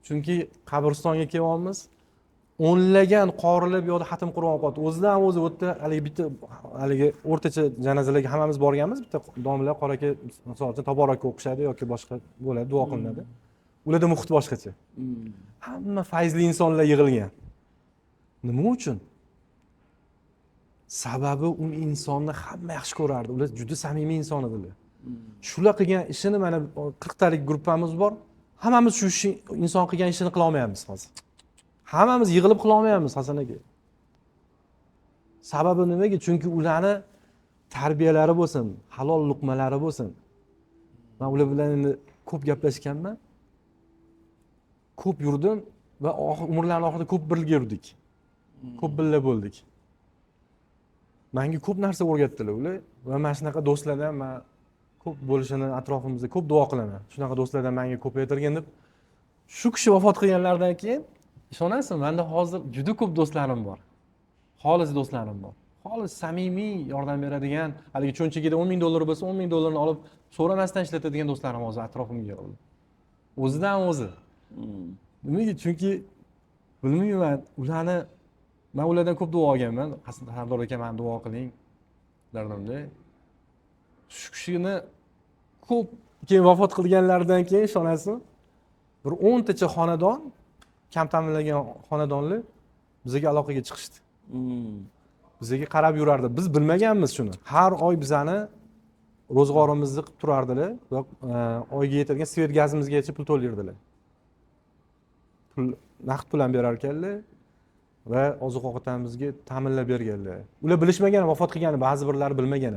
Speaker 2: Chunki qabristonga kelyapmiz, o'nlagan qorilar bu yoqda xatm Qur'on o'qiyapti. O'zidan o'zi o'tda haligi o'rtacha janozalarga hammamiz borganmiz. Bitta domlalar qora aka masalan taborak o'qishadi yoki boshqa bo'ladi, duo qilinadi. Ularda muhit boshqacha. Hamma fayzli insonlar yig'ilgan. Nima uchun? Sababi u insonni hamma yaxshi ko'rardi. Ular juda samimiy inson edilar. Shular qilgan ishini mana 40 talik gruppamiz bor. Hammamiz shu inson qilgan ishini qila olmayapmiz hozir. Hammamiz yig'ilib qila olmayapmiz Hasan aka. Sababi nimaga? Chunki ularni tarbiyalari bo'lsin, halol luqmalari bo'lsin. Men ular bilan endi ko'p gaplashganman. Ko'p yurdim va umrlarning oxirida ko'p birga yurdik. Ko'p birga bo'ldik. Menga ko'p narsa o'rgatdilar ular va mana shunaqa do'stlardan men ko'p bo'lishini atrofimizda ko'p duo qilaman. Shunaqa do'stlardan menga ko'paytirgan deb. Shu kishi vafot qilganlardan keyin ishonasizmi, menda hozir juda ko'p do'stlarim bor. Xolis do'stlarim bor. Xolis samimiy yordam beradigan, haligi cho'nchagida 10 ming dollar bo'lsa, 10 ming dollarni olib so'ramasdan ishlatadigan do'stlarim hozir atrofimga yig'ildi. O'zidan o'zi. Nimaga? Chunki bilmayman, men ulardan ko'p duo olganman. Sardor aka, men duo qiling dardimda. Shu kishini ko'p keyin vafot qilganlaridan keyin ishonasizmi? Bir 10 tacha xonadon, kam ta'minlangan xonadonlar bizga aloqaga chiqishdi. Bizga qarab yurardi. Biz bilmaganmiz shuni. Har oy bizani ro'zg'orimizni qilib turardilar va oyga yetadigan svet gazimizgacha pul to'lardilar. Naqd pul ham berar ekanlar va oziq-ovqatimizga ta'minlab berganlar. Ular bilishmagan, vafot qilgani ba'zi birlari bilmagan.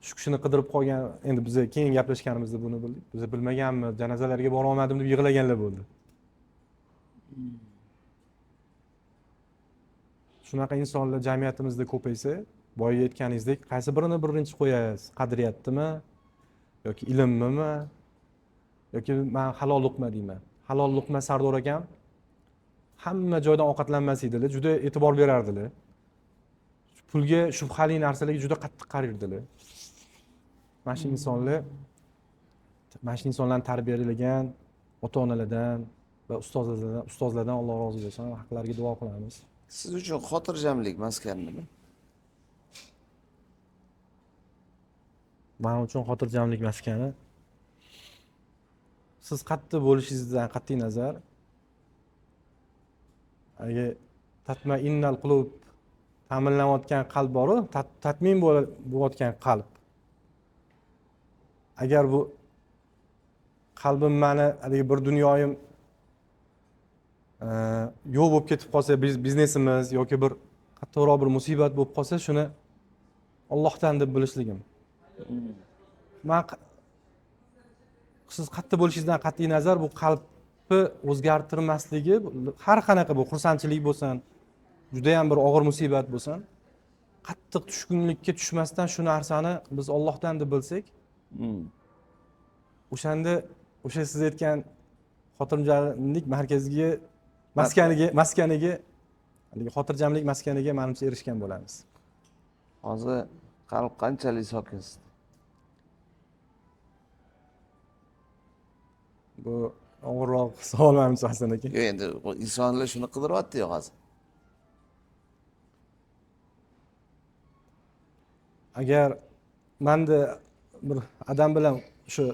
Speaker 2: Shu kishini qidirib qolgan, endi biz keyin gaplashganimizda buni bildik. Biz bilmaganmiz, janozalarga bora olmadim deb yig'laganlar bo'ldi. Shunaqa insonlar jamiyatimizda ko'paysa, boya aytganingizdek, qaysi birini birinchi qo'yasiz? Qadriyatmi yoki ilmmi yoki men halol luqma deyman. Halol luqma Sardor akam hamma joydan ovqatlanmas edilar, juda e'tibor berardilar. Pulga, shubhali narsalarga juda qattiq qaraydilar. Mana shu insonlarni tarbiyalagan ota-onalardan va ustozlardan Alloh rozi bo'lsin, haqlariga duo qilamiz.
Speaker 1: Siz uchun xotirjamlik maskani nima?
Speaker 2: Men uchun xotirjamlik maskani siz qayerda bo'lishingizdan qat'iy nazar, agar tatmainnal qulub ta'minlanayotgan qalb bor-ku, tatmin bo'layotgan qalb. Agar bu qalbim meni haligi bir dunyoyim yo'q bo'lib ketib qolsa, biznesimiz yoki bir qattiqroq bir musibat bo'lib qolsa, shuni Allohdan deb bilishligim. Men siz qayerda bo'lishingizdan qat'iy nazar, bu qalbni o'zgartirmasligi, har qanaqa bu xursandchilik bo'lsin, juda ham bir og'ir musibat bo'lsin, qattiq tushkunlikka tushmasdan shu narsani biz Allohdan deb bilsak, o'shanda o'sha siz aytgan xotirjamlik markaziga, maskaniga, haligi xotirjamlik maskaniga menimcha erishgan bo'lamiz.
Speaker 1: Hozir qalb qanchalik sokinsiz?
Speaker 2: Bu og'irroq savol menimcha Hasan aka.
Speaker 1: Yo'q, endi insonlar shuni qidiryapti-yu hozir.
Speaker 2: Agar menda bir adam bilan shu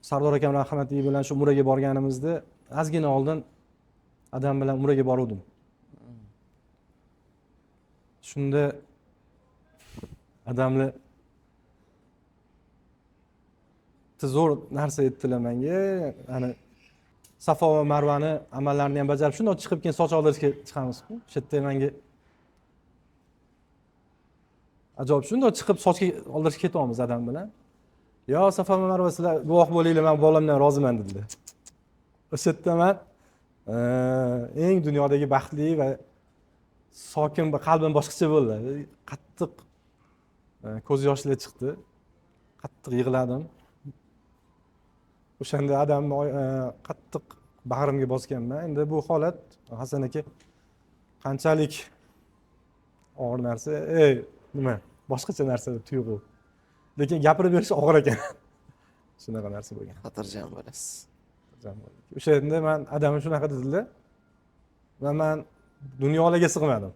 Speaker 2: Sardor akam rahmatli bilan shu umraga borganimizda ozgina oldin adam bilan umraga boruvdim. Shunda adamlar zo'r narsa aytdilar menga, ana Safo va Marvani amallarini ham bajarib shundoq chiqib keyin soch oldirishga chiqamiz-ku. Shu yerda menga ajoyib shundoq chiqib sochga oldirishga ketyapmiz adam bilan. Yo Safo va Marva, sizlar guvoh bo'linglar, men bolamdan roziman dedilar. O'sha yerda men eng dunyodagi baxtli va sokin qalbim boshqacha bo'ldi. Qattiq ko'z yoshlar chiqdi. qattiq yig'ladim. O'shanda adamni qattiq bag'rimga bosganman. Endi bu holat Hasan aka qanchalik og'ir narsa, nima, boshqacha narsa tuyg'u. Lekin gapirib berish og'ir ekan. Shunaqa narsa bo'lgan.
Speaker 1: Xotirjam bo'lasiz.
Speaker 2: O'shanda men adamim shunaqa dedilar va men dunyolarga sig'madim.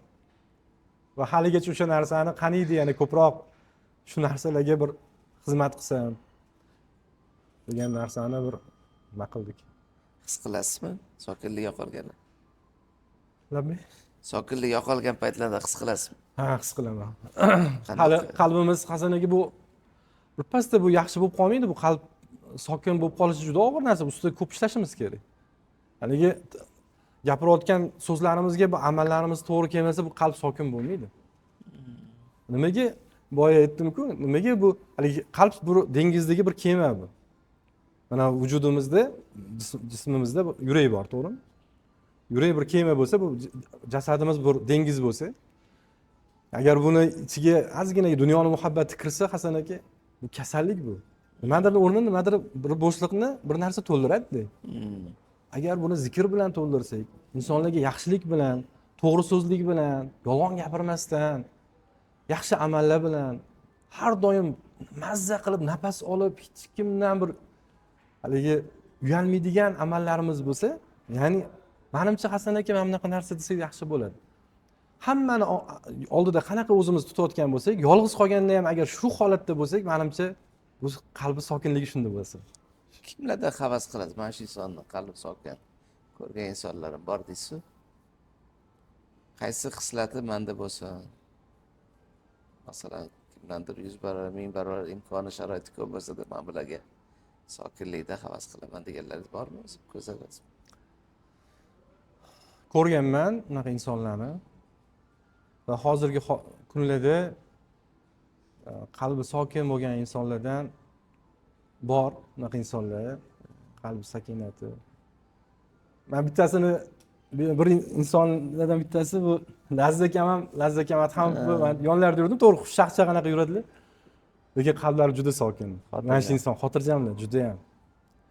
Speaker 2: Va haligacha o'sha narsani qaniydi, ya'ni ko'proq shu narsalarga bir xizmat qilsam degan narsani bir nima qildik.
Speaker 1: His qilasizmi? Sokinlik yo'qolganda.
Speaker 2: Labbi?
Speaker 1: Sokinlik yo'qolgan paytlarda his qilasizmi?
Speaker 2: Ha, his qilaman.
Speaker 1: Qanday?
Speaker 2: Hali qalbimiz Hasan aka bu birpasda bu yaxshi bo'lib qolmaydi, bu qalb sokin bo'lib qolishi juda og'ir narsa, ustida ko'p ishlashimiz kerak. Haligi gapirayotgan so'zlarimizga bu amallarimiz to'g'ri kelmasa, bu qalb sokin bo'lmaydi. Nimaga boya aytdim-ku, nimaga bu haligi qalb bu dengizdagi bir kema bu. Mana vujudimizda, jismimizda yurak bor, to'g'rimi? Yurak bir kema bo'lsa, bu jasadimiz bir dengiz bo'lsa, agar buni ichiga ozgina dunyoni muhabbati kirsa, Hasan aka, bu kasallik bu. Nimadir o'rnini, nimadir bir bo'shliqni bir narsa to'ldiradi. Agar buni zikr bilan to'ldirsak, insonlarga yaxshilik bilan, to'g'ri so'zlik bilan, yolg'on gapirmasdan, yaxshi amallar bilan har doim mazza qilib nafas olib, hech kimdan bir haligi uyalmaydigan amallarimiz bo'lsa, ya'ni menimcha Hasan aka mana bunaqa narsa desak yaxshi bo'ladi. Hammani oldida qanaqa o'zimiz tutayotgan bo'lsak, yolg'iz qolganda ham agar shu holatda bo'lsak, menimcha bu qalbi sokinligi shunda bo'lsa.
Speaker 1: Kimlarda havas qilasiz? Mana shu insonni qalbi sokin ko'rgan insonlarim bor deysiz. Qaysi xislati menda bo'lsa, masalan, kimdandir 100 barobar, 1000 barobar imkoni sharoiti ko'p bo'lsa-da, men bularga sokinlikda havas qilaman deganlaringiz bormi? O'zi ko'rsatasiz.
Speaker 2: Ko'rganman bunaqa insonlarni va hozirgi kunlarda qalbi sokin bo'lgan insonlardan bor bunaqa insonlar, qalbi sakinati. Men bittasini bir insonlardan bittasi bu Lazzakamat ham men yonlarida yurdim, to'g'ri xushchaqchaq qanaqa yuradilar. Lekin qalblari juda sokin. Mana shu inson xotirjamlar, juda ham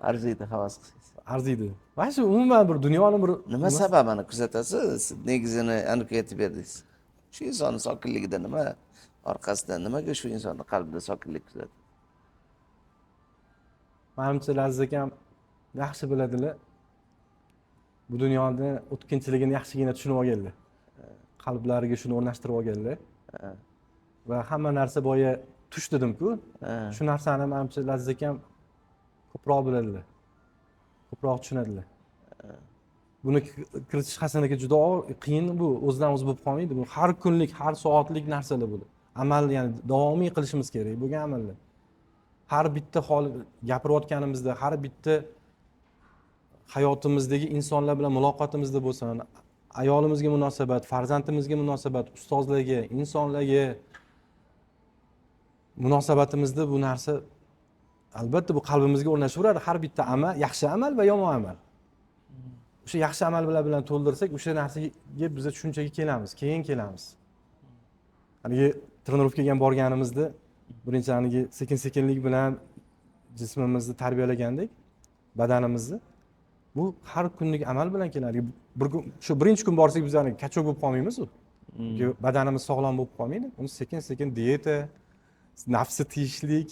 Speaker 1: Arziydi havas qilsangiz.
Speaker 2: arziydi. Mana shu umuman bir dunyoni bir
Speaker 1: Nima sababini kuzatasiz? Siz negizini aniq aytib berdingiz. Shu insonning sokinligida nima orqasida, nimaga shu insonning qalbida sokinlik kuzatadi?
Speaker 2: Menimcha Lazzakam yaxshi biladilar. Bu dunyoni o'tkinchiligini yaxshigina tushunib olganlar. Qalblariga shuni o'rnashtirib olganlar. Va hamma narsa boya tush dedim-ku. Shu narsani menimcha Lazzakam ko'proq biladilar. Ko'proq tushunadilar. Buni kiritish Hasan aka juda qiyin bu, o'zidan o'zi bo'lib qolmaydi. Bu har kunlik, har soatlik narsalar bu. Amal, ya'ni davomiy qilishimiz kerak bo'lgan amallar. Har bitta gapirayotganimizda, har bitta hayotimizdagi insonlar bilan muloqotimizda bo'lsin, ayolimizga munosabat, farzandimizga munosabat, ustozlarga, insonlarga munosabatimizda bu narsa albatta bu qalbimizga o'rnashaveradi. Har bitta amal, yaxshi amal va yomon amal. O'sha yaxshi amal bilan to'ldirsak, o'sha narsaga biz shunchaki kelamiz, keyin kelamiz. Haligi trenirovkaga borganimizda birinchi sekin-sekinlik bilan jismimizni tarbiyalagandik, badanimizni. Bu har kunlik amal bilan keladi. Shu birinchi kun borsak biz kachok bo'lib qolmaymiz-ku. Badanimiz sog'lom bo'lib qolmaydi. Uni sekin-sekin dieta, nafsi tiyishlik,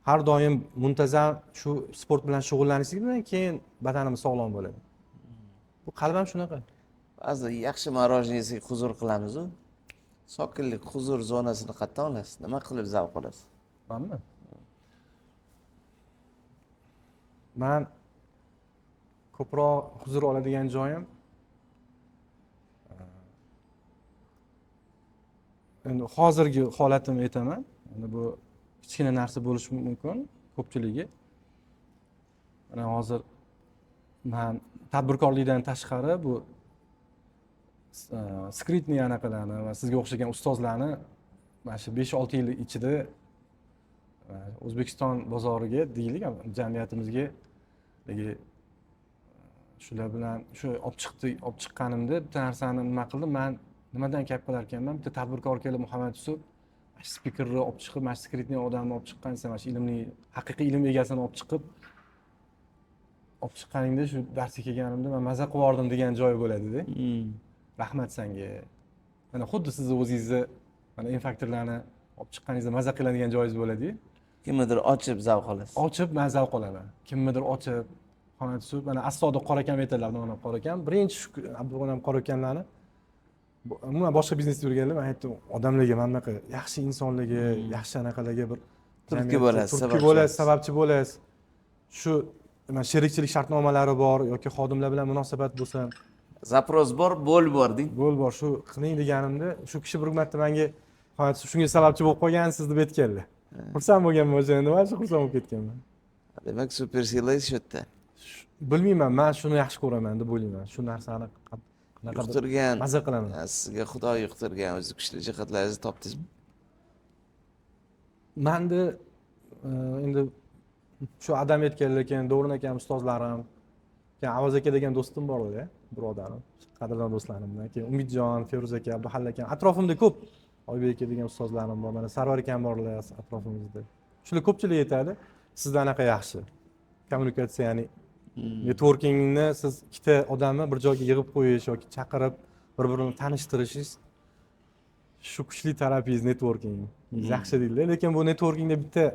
Speaker 2: har doim muntazam shu sport bilan shug'ullanishlik bilan keyin badanimiz sog'lom bo'ladi. Bu qalb ham shunaqa.
Speaker 1: Ba'zi yaxshi marojni yesak huzur qilamiz-ku. Sokinlik, huzur zonasini qayerdan olasiz? Nima qilib zavq olasiz?
Speaker 2: Manmi? Men ko'proq huzur oladigan joyim endi hozirgi holatimni aytaman. Endi bu kichkina narsa bo'lishi mumkin ko'pchiligi. Mana hozir men tadbirkorlikdan tashqari bu skritniy anaqalarni va sizga o'xshagan ustozlarni mana shu 5-6 yil ichida O'zbekiston bozoriga deylik, jamiyatimizga shular bilan shu olib chiqqanimda bitta narsani nima qildim, men nimadan gap qilar ekanman, bitta tadbirkor kelib Muhammad Yusuf, spikerni olib chiqib, mana shu sekretniy odamni olib chiqqaningizda, mana shu ilmli, haqiqiy ilm egasini olib chiqqaningda shu darsga kelganimda men maza qilib yubordim degan joyi bo'ladi-da. Rahmat senga. Mana xuddi sizni o'zingizni mana infaktorlarni olib chiqqaningizda maza qiladigan joyingiz bo'ladi-yu.
Speaker 1: Kimnidir ochib zavq olasiz.
Speaker 2: Ochib men zavq olaman. Kimnidir ochib, xonada tushib, mana As-Sodiq Qorakam aytadilar, Abdug'anam Qorakam. Birinchi shu Abdug'anam Qorakamlarni umuman boshqa biznesda yurganlar men aytdim, odamlarga mana bunaqa yaxshi insonlarga, yaxshi anaqalarga bir
Speaker 1: turtki bo'lasiz,
Speaker 2: turtki bo'lasiz, sababchi bo'lasiz. Shu mana sherikchilik shartnomalari bor yoki xodimlar bilan munosabat bo'lsa,
Speaker 1: Zaпрос bor, bo'l bor deng.
Speaker 2: bo'l bor, shu qiling deganimda, shu kishi bir marta menga "Hayot, shunga sababchi bo'lib qolgansiz" deb aytganlar. Xursand bo'lganman o'sha endi, mana shu xursand bo'lib ketganman.
Speaker 1: Demak, super sila shu yerda.
Speaker 2: Bilmayman, men shuni yaxshi ko'raman deb o'ylayman. Shu narsani qanaqa
Speaker 1: Yuqtirgan,
Speaker 2: maza qilaman.
Speaker 1: sizga Xudo yuqtirgan o'zi kuchli jihatlaringizni topdingizmi?
Speaker 2: Menda endi shu adam aytganlar ekan, Do'rin akam ustozlarim, keyin Avaz aka degan do'stim bor edi, birodarim, qadrdon do'stlarimdan. Keyin Umidjon, Feruz aka, Abduhalla aka, atrofimda ko'p Oybek aka degan ustozlarim bor, mana Sarvar akam borlar atrofimizda. Shular ko'pchilik aytadi, sizda anaqa yaxshi. Kommunikatsiya, ya'ni networkingni siz ikkita odamni bir joyga yig'ib qo'yish yoki chaqirib bir-birini tanishtirishingiz shu kuchli tarafingiz networking. Yaxshi deydilar, lekin bu networkingda bitta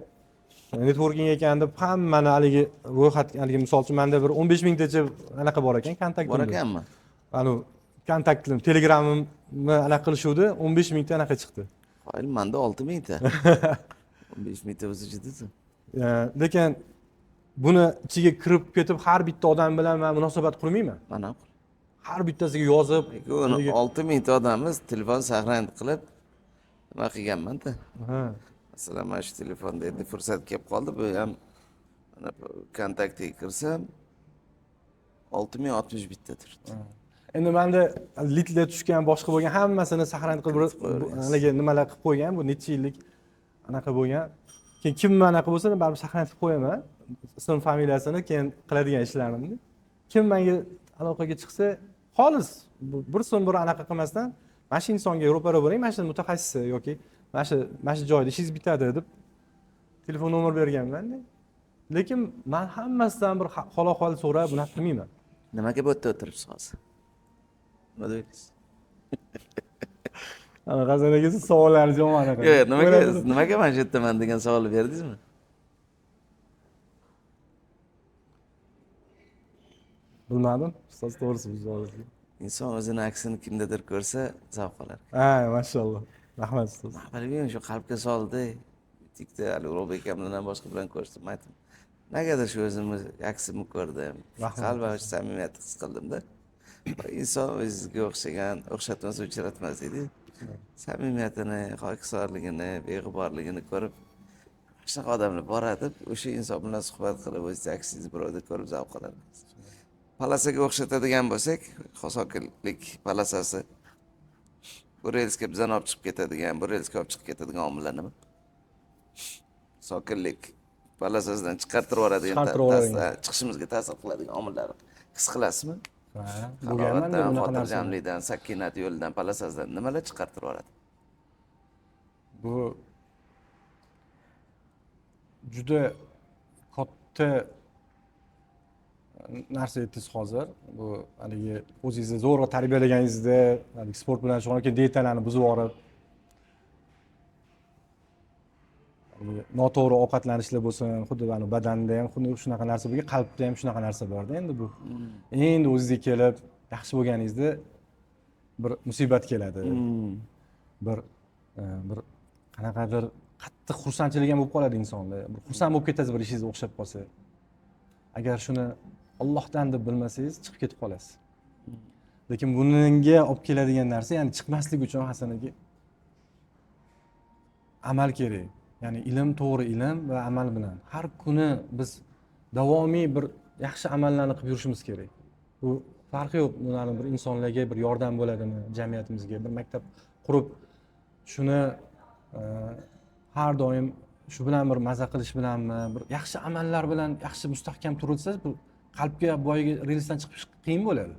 Speaker 2: networking ekan deb hammani haligi ro'yxat, haligi misol uchun menda bir 15 mingtacha anaqa bor ekan, kontaktim.
Speaker 1: Bor ekanmi?
Speaker 2: Anu kontaktim, Telegramimni anaqa qilishuvdi, 15 mingta anaqa chiqdi.
Speaker 1: Qoyil, menda 6 mingta. 15 mingta o'zi juda.
Speaker 2: Lekin buni ichiga kirib ketib har bitta odam bilan men munosabat qurmayman.
Speaker 1: Mana
Speaker 2: Har bittasiga yozib,
Speaker 1: 6 mingta odamimiz telefon saqlanib qilib nima qilganman-da.
Speaker 2: ha,
Speaker 1: Masalan, mana shu telefonda endi fursat kelib qoldi, bu ham mana kontaktga kirsam 6060 bitta turibdi.
Speaker 2: endi menda litlar tushgan, boshqa bo'lgan hammasini saqlanib qilib haligi nimalar qilib qo'ygan, bu necha yillik anaqa bo'lgan. Keyin kim anaqa bo'lsa, baribir saqlanib qo'yaman, ism familiyasini, keyin qiladigan ishlarimni. Kim menga aloqaga chiqsa, xolis bir so'm bir anaqa qilmasdan, mana shu insonga ro'para bo'ling, mana shu mutaxassisi yoki mana shu joyda ishingiz bitadi deb telefon nomer berganman. Lekin men hammasidan bir hol-ahvol so'rab bunaqa qilmayman.
Speaker 1: Nimaga bu yerda o'tiribsiz hozir? Nima deysiz?
Speaker 2: Ana G'azanaga savollarni javob anaqa.
Speaker 1: Yo'q, nimaga mana shu yerda men degan savol berdingizmi?
Speaker 2: Bilmadim. Ustoz to'g'risi bu javob.
Speaker 1: Inson o'zini aksini kimdadir ko'rsa zavq olar.
Speaker 2: Ha, mashalloh. Rahmat ustoz.
Speaker 1: Bilmayman, shu qalbga soldi. Tikda Ali Ulug'bek aka bilan boshqa bilan ko'rishdim, aytdim. Negadir shu o'zimni aksimni ko'rdim. Qalban samimiyat his qildim-da. Inson o'ziga o'xshatmasa uchratmas edi. Samimiyatini, hokisorligini, beg'uborligini ko'rib, shunaqa odamlar boradi, o'sha inson bilan suhbat qilib, o'z aksingizni birovda ko'rib zavq olasiz. Palasaga o'xshatadigan bo'lsak, Xosokillik palasasi bu relsga bizani olib chiqib ketadigan, bu relsga olib chiqib ketadigan omillar nima? Sokillik palasasidan chiqartirib yuboradigan, chiqishimizga ta'sir qiladigan omillar his qilasizmi?
Speaker 2: Ha, bo'lganman-da bunaqa narsa.
Speaker 1: Xotirjamlikdan, sakinat yo'lidan, palasasidan nimalar chiqartirib yuboradi?
Speaker 2: Bu juda katta narsa aytdingiz hozir. Bu haligi o'zingizni zo'rg'a tarbiyalaganingizda, haligi sport bilan shug'ullangan diyetalarni buzib yuborib, noto'g'ri ovqatlanishlar bo'lsin, xuddi mana badanda ham xuddi shunaqa narsa bo'lgan, qalbda ham shunaqa narsa borda. Endi bu endi o'zingizga kelib yaxshi bo'lganingizda bir musibat keladi. Bir qanaqadir qattiq xursandchilik ham bo'lib qoladi insonda. Bir xursand bo'lib ketasiz bir ishingiz o'xshab qolsa. Agar shuni Allohdan deb bilmasangiz chiqib ketib qolasiz. Lekin bunga olib keladigan narsa, ya'ni chiqmaslik uchun Hasan aka amal kerak. Ya'ni ilm, to'g'ri ilm va amal bilan har kuni biz davomiy bir yaxshi amallarni qilib yurishimiz kerak. Bu farqi yo'q, bularning bir insonlarga bir yordam bo'ladimi, jamiyatimizga bir maktab qurib shuni har doim shu bilan bir maza qilish bilanmi, bir yaxshi amallar bilan yaxshi mustahkam turilsangiz, bu qalbga boyagi relsdan chiqish qiyin bo'ladi.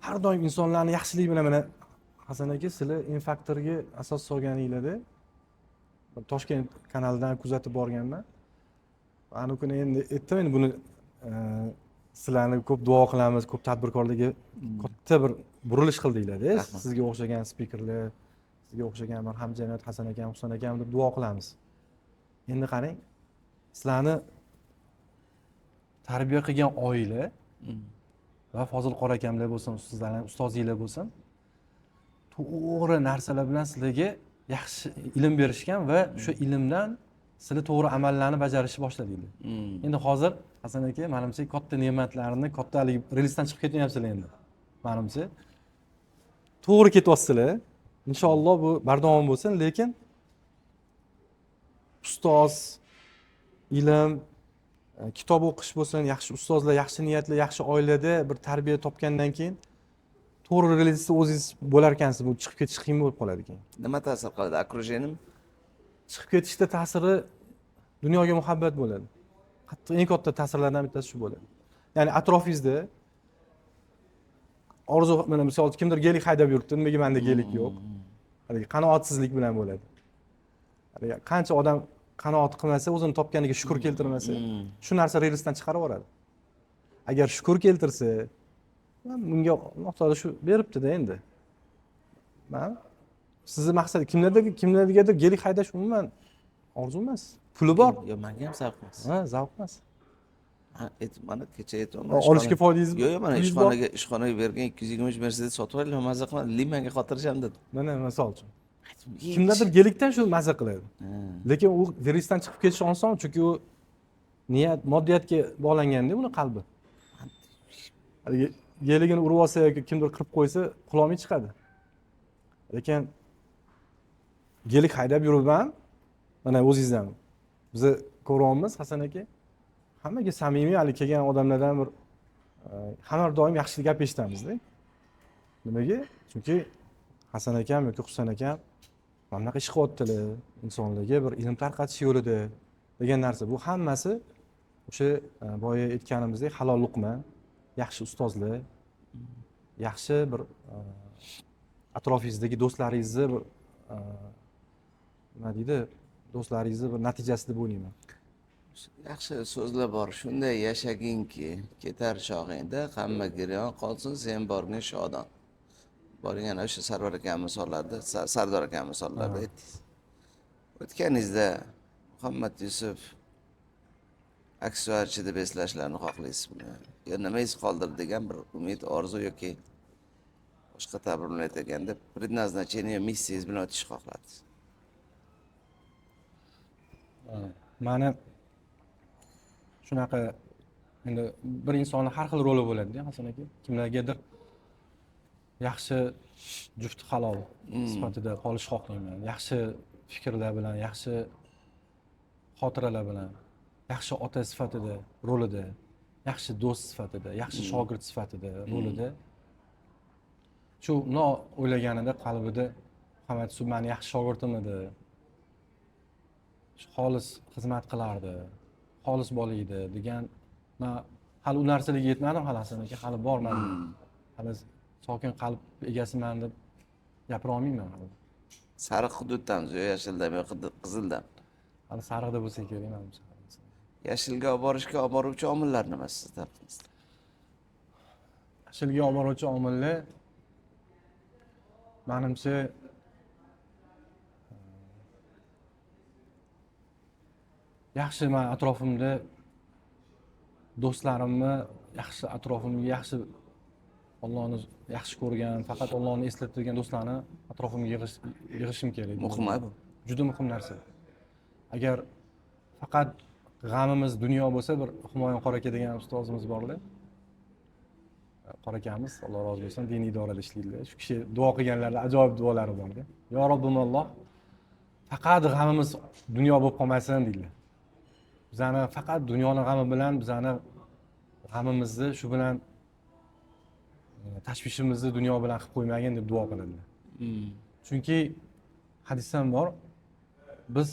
Speaker 2: Har doim insonlarni yaxshilik bilan mana Hasan aka sizlar infaktorga asos solganinglarda Toshkent kanalidan kuzatib borganman. Ana kuni endi aytdim endi buni sizlarni ko'p duo qilamiz, ko'p tadbirkorlarga katta bir burilish qildinglar-da.
Speaker 1: Rahmat.
Speaker 2: Sizga o'xshagan spikerlar, sizga o'xshagan bir Hamjamiyat Hasan akam, Husan akam deb duo qilamiz. Endi qarang, sizlarni tarbiya qilgan oila va Fozil qora akamlar bo'lsin, sizlarning ustozinglar bo'lsin, to'g'ri narsalar bilan sizlarga yaxshi ilm berishgan va shu ilmdan sizlar to'g'ri amallarni bajarishni boshladinglar. Endi hozir Hasan aka, menimcha katta ne'matlarni, kattalik relsdan chiqib ketyapsizlar endi. Menimcha to'g'ri ketyapsizlar. Inshaalloh bu bardavom bo'lsin, lekin ustoz, ilm, kitob o'qish bo'lsin, yaxshi ustozlar, yaxshi niyatli, yaxshi oilada bir tarbiya topgandan keyin to'g'ri relsda o'zingiz bo'lar ekansiz, bu chiqib ketish qiyin bo'lib qoladi keyin.
Speaker 1: Nima ta'sir qiladi? Окружением?
Speaker 2: Chiqib ketishda ta'siri dunyoga muhabbat bo'ladi. Qattiq eng katta ta'sirlardan bittasi shu bo'ladi. Ya'ni atrofingizda orzu, mana misol kimdir gelik haydab yuribdi, nimaga menda gelik yo'q? Haligi qanoatsizlik bilan bo'ladi. Haligi qancha odam qanoat qilmasa, o'zini topganiga shukr keltirmasa, shu narsa relsdan chiqarib yuboradi. Agar shukr keltirsa, bunga Alloh taolo shu beribdi-da endi. Men sizni maqsad kimlargadir gelik haydash umuman orzu emas. Puli bor.
Speaker 1: Yo'q, menga ham zavq emas.
Speaker 2: Ha, zavq emas.
Speaker 1: Mana kecha aytdim.
Speaker 2: Olishga foydingiz
Speaker 1: Yo'q, mana ishxonaga bergan 223 Mercedes sotib olaylik, maza qilmadi. Limanga xotirjam dedi.
Speaker 2: Mana misol uchun. Kimlardir gelikdan shu maza qiladi. Lekin u virusdan chiqib ketish oson, chunki u niyat, moddiyatga bog'langanda uni qalbi. Haligi geligini urib olsa yoki kimdir qirib qo'ysa, quloming chiqadi. Lekin gelik haydab yuribman, mana o'zingizdan. Biz ko'ryapmiz Hasan aka. Hammaga samimiy hali kelgan odamlardan bir hamma doim yaxshilik gap eshitamiz-da. Nimaga? Chunki Hasan akam yoki Husan akam mana bunaqa ish qilyaptilar, insonlarga bir ilm tarqatish yo'lida degan narsa. Bu hammasi o'sha boya aytganimizdek halol luqma, yaxshi ustozlar, yaxshi bir atrofingizdagi do'stlaringizni bir nima deydi, do'stlaringizni bir natijasi deb o'ylayman.
Speaker 1: Yaxshi so'zlar bor. Shunday yashaginki, ketar chog'ingda hamma giryon qolsin, sen borgin shodon. Boring ana o'sha Sarvar aka misollarda, Sardor aka misollarda aytdingiz. O'tganingizda Muhammad Yusuf aksarchi deb eslashlarini xohlaysizmi? Yo nimangiz qoldirdi degan bir umid, orzu yoki boshqa ta'bir bilan aytganda предназначение missiyasiz bilan o'tishni xohladingiz.
Speaker 2: Mani shunaqa endi bir insonni har xil roli bo'ladi-da, Hasan aka. Kimlargadir yaxshi juft halol sifatida qolish xohlayman. Yaxshi fikrlar bilan, yaxshi xotiralar bilan, yaxshi ota sifatida, rolida, yaxshi do'st sifatida, yaxshi shogird sifatida, rolida. Shu o'ylaganida qalbida Muhammad Yusuf meni yaxshi shogirdim edi. Xolis xizmat qilardi, xolis bola edi degan, men hali u narsalarga yetmadim hali Hasan aka, hali borman. Hali sokin qalb egasiman deb gapira olmayman hali.
Speaker 1: Sariq hududdan, yashildan yoki qizildan.
Speaker 2: Hali sariqda bo'lsa kerak menimcha.
Speaker 1: Yashilga olib borishga olib boruvchi omillar nima siz tarafingizda?
Speaker 2: Yashilga olib boruvchi omillar menimcha yaxshi, men atrofimda do'stlarimni yaxshi, atrofimga yaxshi, Allohni yaxshi ko'rgan, faqat Allohni eslatadigan do'stlarni atrofimga yig'ishim kerak.
Speaker 1: Muhim bu.
Speaker 2: Juda muhim narsa. Agar faqat g'amimiz dunyo bo'lsa, bir Humoyon qora aka degan ustozimiz borlar. Qora akamiz, Alloh rozi bo'lsin, diniy idorada ishlaydilar. Shu kishi duo qilganlarda ajoyib duolari bor-da. Yo Robbim Alloh, faqat g'amimiz dunyo bo'lib qolmasin deydilar. Bizani faqat dunyoning g'ami bilan, bizani g'amimizni shu bilan tashvishimizni dunyo bilan qilib qo'ymagin deb duo qiladilar. Chunki hadisdan bor, biz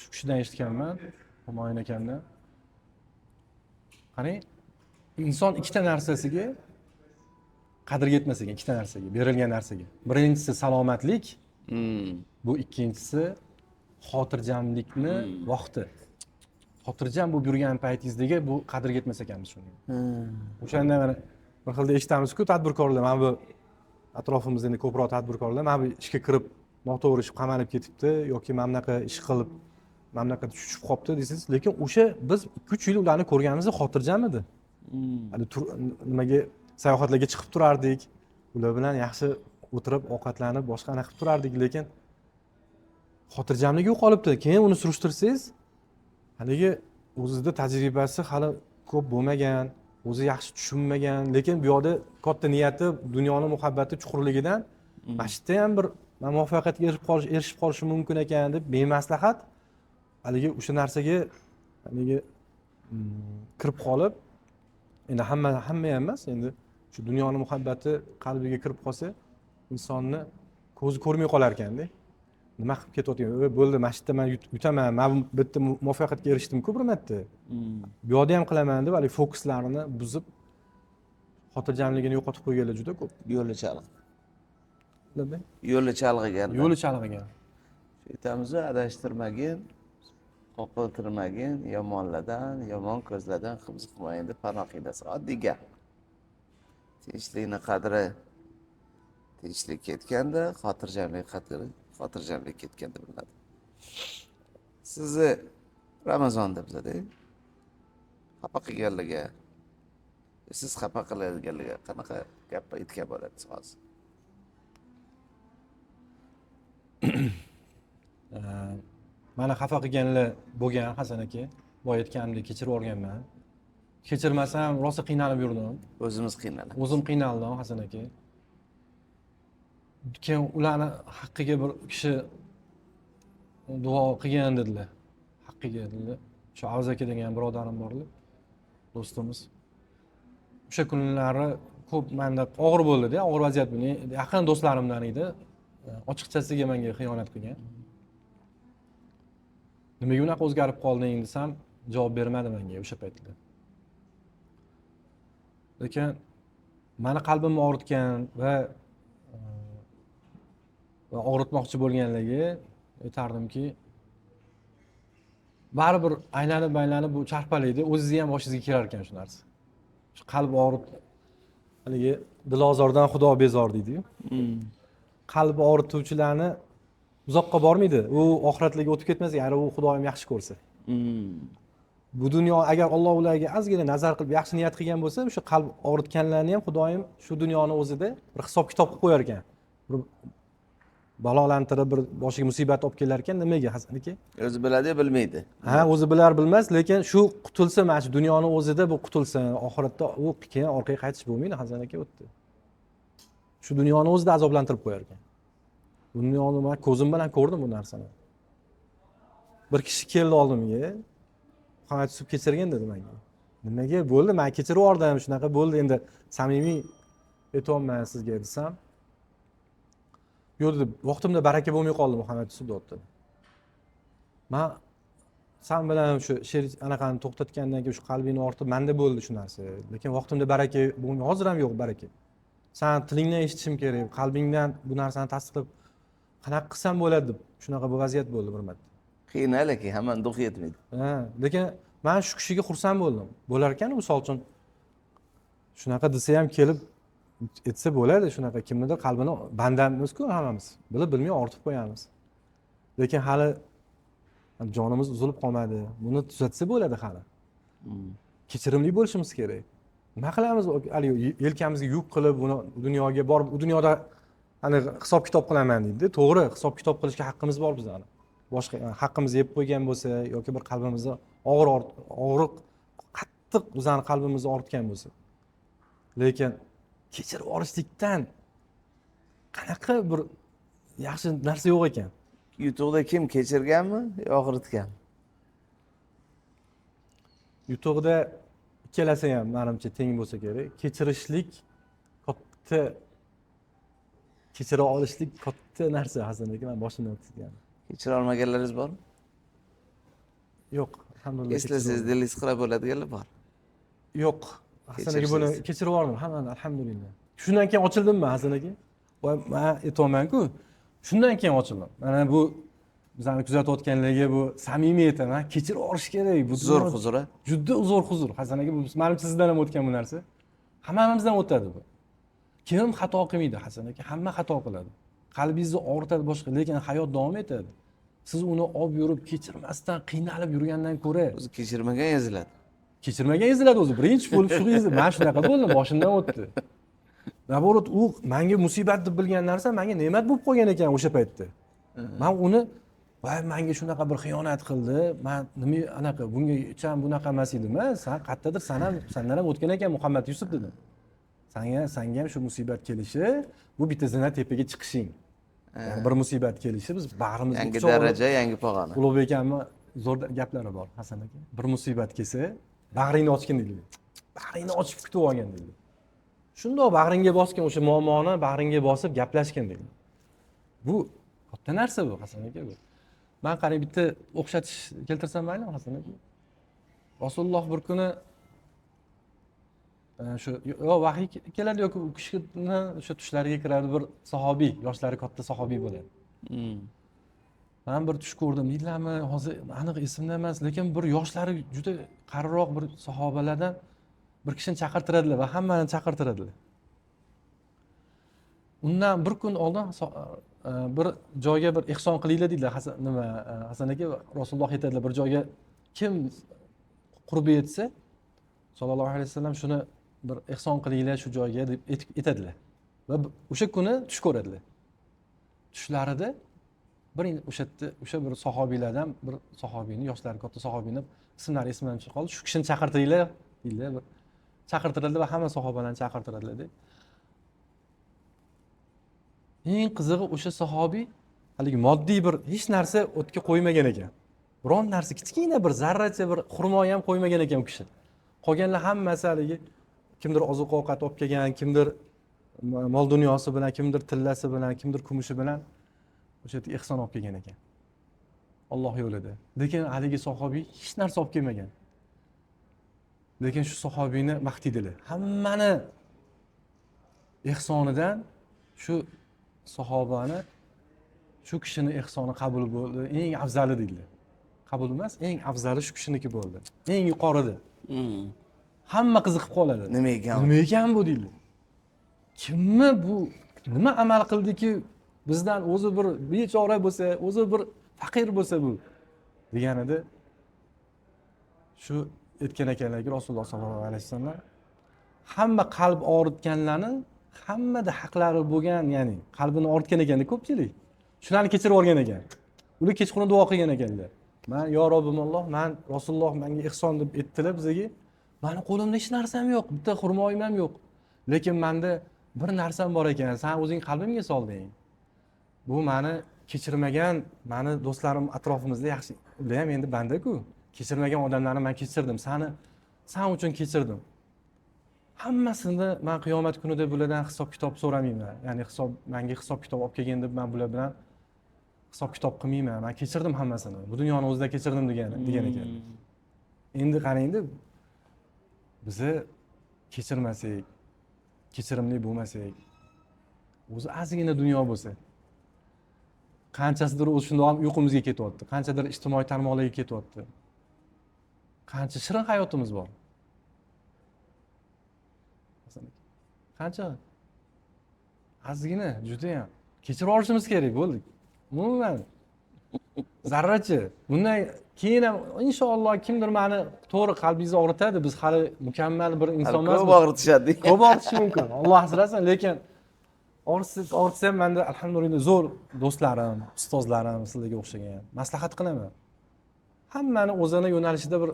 Speaker 2: shu kishidan eshitganman, Humoyon akamdan. Qarang, inson ikkita narsasiga qadr yetmas ekan, ikkita narsaga, berilgan narsaga. Birinchisi salomatlik, Bu ikkinchisi xotirjamlikni vaqti. Xotirjam bo'lib yurgan paytingizdagi bu qadrga yetmas ekanmiz shuni. O'shanda mana bir xilda eshitamiz-ku tadbirkorlar, mana bu atrofimizda endi ko'proq tadbirkorlar mana bu ishga kirib noto'g'ri ish qamalib ketibdi yoki mana bunaqa ish qilib mana bunaqa tushib qolibdi deysiz, lekin o'sha biz 2-3 yil ularni ko'rganimizda xotirjam edi. Hali nimaga sayohatlarga chiqib turardik, ular bilan yaxshi o'tirib ovqatlanib boshqa anaqa qilib turardik, lekin xotirjamligi yo'qolibdi. Keyin uni surishtirsangiz, haligi o'zida tajribasi hali ko'p bo'lmagan, o'zi yaxshi tushunmagan, lekin bu yoqda katta niyati, dunyoning muhabbati chuqurligidan mana shu yerda ham bir muvaffaqiyatga erishib qolishi mumkin ekan deb bemaslahat haligi o'sha narsaga haligi kirib qolib, endi hamma ham emas, endi shu dunyoning muhabbati qalbiga kirib qolsa, insonni ko'zi ko'rmay qolar ekanda. Nima qilib ketayotgan? Bo'ldi, mana shu yerda men yutaman, men bu yerda muvaffaqiyatga erishdim-ku bir marta. Bu yoqda ham qilaman deb hali fokuslarini buzib, xotirjamligini yo'qotib qo'yganlar juda ko'p.
Speaker 1: Yo'li chalg'i.
Speaker 2: Nima?
Speaker 1: Yo'li chalg'igan.
Speaker 2: Yo'li chalg'igan.
Speaker 1: Aytamiz-ku, adashtirmagin, qo'rqotirmagin, yomonlardan, yomon ko'zlardan hibs qilmagin deb panoh qiynasi. Oddiy gap. Tinchlikning qadri tinchlik ketganda, xotirjamlik qadri xotirjamlik ketganda bilinadi. Sizni Ramazonda bizada xafa qilganlarga, siz xafa qiladiganlarga qanaqa gap aytgan bo'lasiz hozir?
Speaker 2: Mana xafa qilganlar bo'lgan Hasan aka, boya aytganimdek kechirib o'rganman. Kechirmasam rosa qiynalib yurdim.
Speaker 1: O'zimiz qiynalamiz.
Speaker 2: O'zim qiynaldim Hasan aka. Keyin ularni haqqiga bir kishi duo qilgan dedilar. Haqqiga dedilar. Shu Avaz aka degan birodarim borlar, do'stimiz. O'sha kunlari ko'p menda og'ir bo'ldi-da, og'ir vaziyat buni. Yaqin do'stlarimdan edi. Ochiqchasiga menga xiyonat qilgan. Nimaga unaqa o'zgarib qolding desam, javob bermadi menga o'sha paytda. Lekin meni qalbimni og'ritgan va og'ritmoqchi bo'lganlarga aytardimki, baribir aylanib bu charpalaydi, o'zingizni ham boshingizga kelar ekan shu narsa. Shu qalb og'rit, haligi dilozordan xudo bezor deydi-ku. Qalb og'rituvchilarni uzoqqa bormaydi. U oxiratlarga o'tib ketmasa, ya'ni u Xudoyim yaxshi ko'rsa. Bu dunyo agar Alloh ularga ozgina nazar qilib yaxshi niyat qilgan bo'lsa, o'sha qalb og'ritganlarni ham Xudoyim shu dunyoni o'zida bir hisob kitob qilib qo'yar ekan. Bir balolantirib, bir boshiga musibat olib kelar ekan. Nimaga Hasan aka?
Speaker 1: O'zi biladi, bilmaydi.
Speaker 2: Ha, o'zi bilar bilmas, lekin shu qutulsa, mana shu dunyoni o'zida bu qutulsa, oxiratda u keyin orqaga qaytish bo'lmaydi, Hasan aka o'tdi. Shu dunyoni o'zida azoblantirib qo'yar ekan. Bu dunyoni men ko'zim bilan ko'rdim bu narsani. Bir kishi keldi oldimga, qanday suvib kechirgan dedi menga. Nimaga bo'ldi? Men kechirib yubordim, shunaqa bo'ldi, endi samimiy aytolman sizga desam. Yo'q dedi, vaqtimda baraka bo'lmay qoldi Muhammad Yusuf dotdi. Men sen bilan shu she'r anaqani to'xtatgandan keyin shu qalbingni ortib menda bo'ldi shu narsa. Lekin vaqtimda baraka bo'lmay, hozir ham yo'q baraka. Sen tilingdan eshitishim kerak, qalbingdan bu narsani tasdiqlab qanaqa qilsam bo'ladi deb shunaqa bir vaziyat bo'ldi bir marta.
Speaker 1: Qiynalaki, hamma duq yetmaydi.
Speaker 2: Ha, lekin men shu kishiga xursand bo'ldim. Bo'lar ekan, misol uchun shunaqa desa ham kelib etsa bo'ladi, shunaqa kimnidir qalbini bandamiz-ku hammamiz. Bilib bilmay ortib qo'yamiz. Lekin hali jonimiz uzilib qolmadi. Buni tuzatsa bo'ladi hali. Kechirimli bo'lishimiz kerak. Nima qilamiz? Yelkamizga yuk qilib, buni dunyoga borib, u dunyoda hani hisob kitob qilaman deydi. To'g'ri, hisob kitob qilishga haqqimiz bor bizning. Boshqa haqqimizni yeb qo'ygan bo'lsa yoki bir qalbimizni og'riq qattiq bizning qalbimizni ortgan bo'lsa. Lekin kechirib olishlikdan qanaqa bir yaxshi narsa yo'q ekan.
Speaker 1: YouTube'da kim kechirganmi, og'ritganmi?
Speaker 2: YouTube'da ikkalasi ham menimcha teng bo'lsa kerak. Kechirishlik katta, kechira olishlik katta narsa aslida. Men boshimdan o'tgan.
Speaker 1: Kechira olmaganlaringiz bormi?
Speaker 2: Yo'q, alhamdulillah.
Speaker 1: Eslasangiz dilingiz qira bo'ladiganlar bor.
Speaker 2: Yo'q, Hasan aka buni kechirib oldim, hammani alhamdulillah. Shundan keyin ochildimmi Hasan aka? Men aytayman-ku, Shundan keyin ochilaman. Mana bu bizani kuzatayotganlarga bu samimiyatdan kechirib olish kerak. Bu
Speaker 1: Zo'r huzur.
Speaker 2: Juda zo'r huzur. Hasan aka, bu menimcha sizdan ham o'tgan bu narsa. Hammamizdan o'tadi bu. Kim xato qilmaydi Hasan aka? Hamma xato qiladi. Qalbingizni og'ritadi boshqa, lekin hayot davom etadi. Siz uni olib yurib kechirmasdan qiynalib yurgandan ko'ra,
Speaker 1: O'zi kechirmagan eziladi.
Speaker 2: kechirmagan eziladi o'zi. Birinchi bo'lib shu eziladi. Men shunaqa bo'ldim, boshimdan o'tdi. Naborot u menga musibat deb bilgan narsa menga ne'mat bo'lib qolgan ekan o'sha paytda. Men uni voy menga shunaqa bir xiyonat qildi. Men nima anaqa bunga ham bunaqa emas edim. Sen qayerdadir sandan ham o'tgan ekan Muhammad Yusuf dedim. Sanga ham shu musibat kelishi, bu bitta zina tepaga chiqishing. Yani bir musibat kelishi biz bag'rimizga
Speaker 1: Yangi daraja, yangi pog'ona.
Speaker 2: Ulug'bek akamni zo'r gaplari bor Hasan aka. Bir musibat kelsa, bag'ringni ochgin deydi. Bag'ringni ochib kutib olgan deydi. Shundoq bag'ringga bosgan o'sha muammoni bag'ringga bosib gaplashgan deydi. Bu katta narsa bu Hasan aka bu. Men qarang bitta o'xshatish keltirsam maylimi Hasan aka? Rasululloh bir kuni shu vahiy keladi yoki u kishini o'sha tushlariga kiradi bir sahobiy, yoshlari katta sahobiy bo'ladi. Men bir tush ko'rdim, deylarmi, hozir aniq esimda emas, lekin bir yoshlari juda qariroq bir sahobalardan bir kishini chaqirtiradilar va hammani chaqirtiradilar. Undan bir kun oldin bir joyga bir ihson qilinglar deydilar. Hasan aka Rasululloh aytadilar, bir joyga kim qurbi yetsa, sallallohu alayhi vasallam shuni bir ihson qilinglar shu joyga deb aytadilar. Va o'sha kuni tush ko'radilar. Tushlarida bir o'sha bir sahobiylardan bir sahobiyni, yoshlari katta sahobiyni ismlari esimdan chiqib qoldi. Shu kishini chaqirtiringlar deydilar. Bir chaqirtiradilar va hamma sahobalarni chaqirtiradilar deb. Eng qizig'i o'sha sahobiy haligi moddiy bir hech narsa o'tga qo'ymagan ekan. Biron narsa kichkina bir zarracha bir xurmo ham qo'ymagan ekan u kishi. Qolganlar hammasi haligi kimdir oziq-ovqat olib kelgan, kimdir mol dunyosi bilan, kimdir tillasi bilan, kimdir kumushi bilan o'sha yerga ihson olib kelgan ekan. Alloh yo'lida. Lekin haligi sahobiy hech narsa olib kelmagan. Lekin shu sahobiyni maqtaydilar. Hammani ihsonidan shu sahobani shu kishini ihsoni qabul bo'ldi, eng afzali deydilar. Qabul emas, eng afzali shu kishiniki bo'ldi. Eng yuqorida. Hamma qiziqib qoladi.
Speaker 1: Nima ekan?
Speaker 2: Nima ekan bu deydi. Kimmi bu? Nima amal qildiki bizdan o'zi bir bechora bo'lsa, o'zi bir faqir bo'lsa bu deganida shu aytgan ekanlarki Rasululloh sollallohu alayhi vasallam hamma qalb og'ritganlarni hammada haqlari bo'lgan, ya'ni qalbini og'ritgan ekanda ko'pchilik. Shularni kechirib olgan ekan. Ular kechqurun duo qilgan ekanlar. Men yo Robbimolloh, men Rasululloh menga ihson deb aytdilar bizga. Meni qo'limda hech narsam yo'q, bitta xurmoyim ham yo'q. Lekin menda bir narsam bor ekan, sen o'zing qalbimga solding. Bu meni kechirmagan, meni do'stlarim atrofimizda yaxshi, ular ham endi banda-ku. Kechirmagan odamlarni men kechirdim, sen uchun kechirdim. Hammasini men qiyomat kunida bulardan hisob-kitob so'ramayman. Ya'ni menga hisob-kitob olib kelgan deb men bular bilan hisob-kitob qilmayman. Men kechirdim hammasini. Bu dunyoni o'zida kechirdim degan ekan. Endi qarangda bizni kechirmasak, kechirimli bo'lmasak, o'zi ozgina dunyo bo'lsa, qanchasidir o'zi shundoq ham uyqumizga ketyapti, qanchadir ijtimoiy tarmoqlarga ketyapti. Qancha shirin hayotimiz bor. Qancha ozgina juda ham kechirib olishimiz kerak bo'ldi. Umuman zarracha. Bundan keyin ham inshaalloh kimdir meni to'g'ri qalbingizni og'ritadi. Biz hali mukammal bir inson emasmiz.
Speaker 1: Ko'p og'ritishadi.
Speaker 2: Ko'p og'ritishi mumkin. Alloh asrasin, lekin og'ritsa ham menda alhamdulillah zo'r do'stlarim, ustozlarim sizlarga o'xshagan. Maslahat qilaman. Hammani o'zini yo'nalishida bir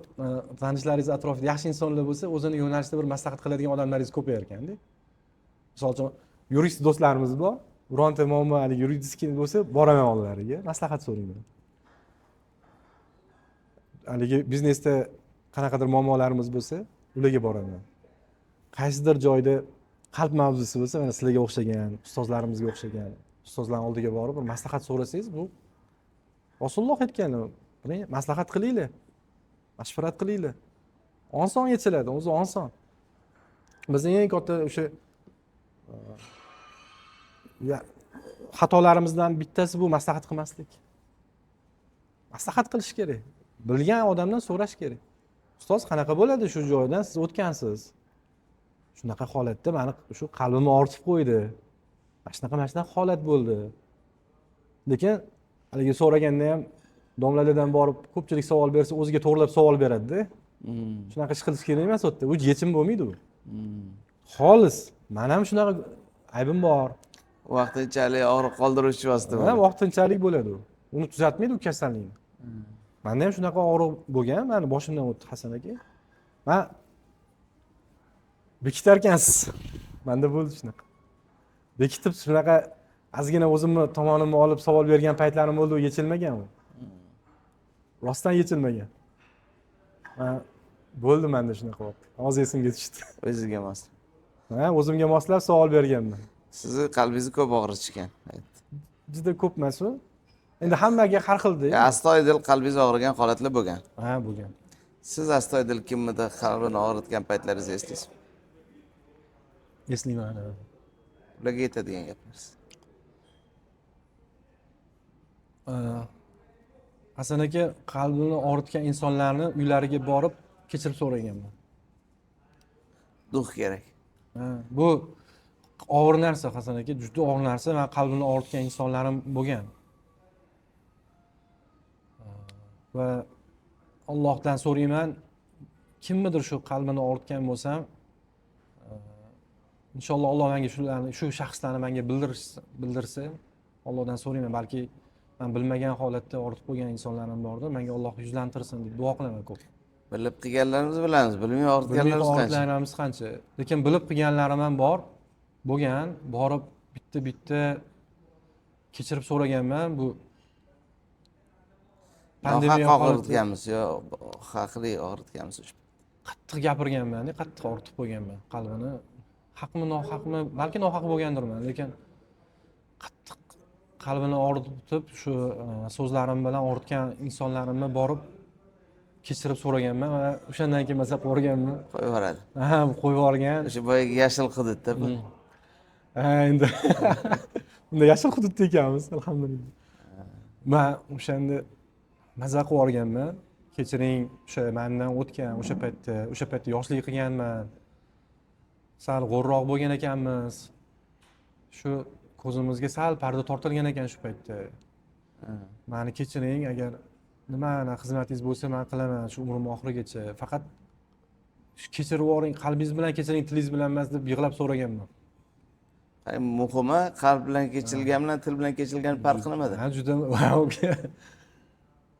Speaker 2: tanishlaringiz atrofida yaxshi insonlar bo'lsa, o'zini yo'nalishida bir maslahat qiladigan odamlaringiz ko'payar ekan-da. Misol uchun yurist do'stlarimiz bor. Bironta muammo haligi yuridik bo'lsa, boraman oldilariga, maslahat so'rayman. Haligi biznesda qanaqadir muammolarimiz bo'lsa, ularga boraman. Qaysidir joyda qalb mavzusi bo'lsa, mana sizlarga o'xshagan, ustozlarimizga o'xshagan, ustozlarning oldiga borib bir maslahat so'rasangiz, bu Rasululloh aytgan, maslahat qilinglar, mashvarat qilinglar. Oson yechiladi, o'zi oson. Bizning eng katta o'sha xatolarimizdan bittasi bu maslahat qilmaslik. Maslahat qilish kerak. Bilgan odamdan so'rash kerak. Ustoz, qanaqa bo'ladi shu joydan siz o'tgansiz? Shunaqa holatda meni shu qalbimni ortib qo'ydi. Mana shunaqa holat bo'ldi. Lekin haligi so'raganda ham domlalardan borib ko'pchilik savol bersa o'ziga to'g'rilab savol beradi-da. Shunaqa ish qilish kerak emas u yerda. U yechim bo'lmaydi u. Xolis, men ham shunaqa aybim bor.
Speaker 1: Vaqtinchalik og'riq qoldiruvchi vosita.
Speaker 2: Ha, vaqtinchalik bo'ladi u. Uni tuzatmaydi u kasallikni. Menda ham shunaqa og'riq bo'lgan, meni boshimdan o'tdi Hasan aka. Men bekitarkansiz. Menda bo'ldi shunaqa. Bekitib shunaqa ozgina o'zimni tomonimni olib savol bergan paytlarim bo'ldi, u yechilmagan u. Rostdan yechilmagan. Bo'ldi menda shunaqa vaqt. Hozir esimga tushdi.
Speaker 1: O'zingizga mos.
Speaker 2: Ha, o'zimga moslab savol berganman.
Speaker 1: Sizni qalbingizni ko'p og'ritishgan.
Speaker 2: Juda ko'p emas u. Endi hammaga har xilda.
Speaker 1: Astoydil qalbingiz og'rigan holatlar bo'lgan.
Speaker 2: Ha, bo'lgan.
Speaker 1: Siz astoydil kimnidir qalbini og'ritgan paytlaringizni eslaysizmi?
Speaker 2: Eslayman.
Speaker 1: Ularga yetadigan gapingiz.
Speaker 2: Hasan aka qalbini og'ritgan insonlarni uylariga borib kechirim so'raganman.
Speaker 1: Duh kerak.
Speaker 2: Bu og'ir narsa Hasan aka, juda og'ir narsa. Men qalbini og'ritgan insonlarim bo'lgan. Va Allohdan so'rayman, kimnidir shu qalbini og'ritgan bo'lsam, inshaalloh Alloh menga shularni, shu shaxslarni menga bildirsa, Allohdan so'rayman, balki men bilmagan holatda og'ritib qo'ygan insonlarim bordir, menga Alloh yuzlantirsin deb duo qilaman ko'p.
Speaker 1: Bilib qilganlarimizni bilamiz, bilmay og'ritganlarimiz qancha.
Speaker 2: Og'ritganlarimiz qancha. Lekin bilib qilganlarim ham bor, bo'lgan, borib bitta kechirib so'raganman. Bu pandemiya
Speaker 1: og'ritganmiz yo haqli og'ritganmiz.
Speaker 2: Qattiq gapirganman, qattiq og'ritib qo'yganman qalbini. Haqmi, nohaqmi, balki nohaq bo'lgandirman, lekin qattiq qalbini og'ritib shu so'zlarim bilan og'ritgan insonlarimni borib kechirib so'raganman va o'shandan keyin maza qo'yganman.
Speaker 1: Qo'yib yuboradi.
Speaker 2: Ha, qo'yib yuborgan.
Speaker 1: O'sha boyagi yashil hududda bu.
Speaker 2: Ha, endi unda yashil hududda ekanmiz, alhamdulillah. Men o'shanda maza qilib yuborganman. Kechiring, o'sha mendan o'tgan o'sha paytda yoshlik qilganman. Sal g'o'rroq bo'lgan ekanmiz. Shu ko'zimizga sal parda tortilgan ekan shu paytda. Meni kechiring, agar nima xizmatingiz bo'lsa men qilaman shu umrim oxirigacha. Faqat kechirib yuboring, qalbingiz bilan kechiring, tilingiz bilan emas deb yig'lab so'raganman.
Speaker 1: Muhimi qalb bilan kechirilgan bilan til bilan kechirilgan farqi nimada?
Speaker 2: Ha, juda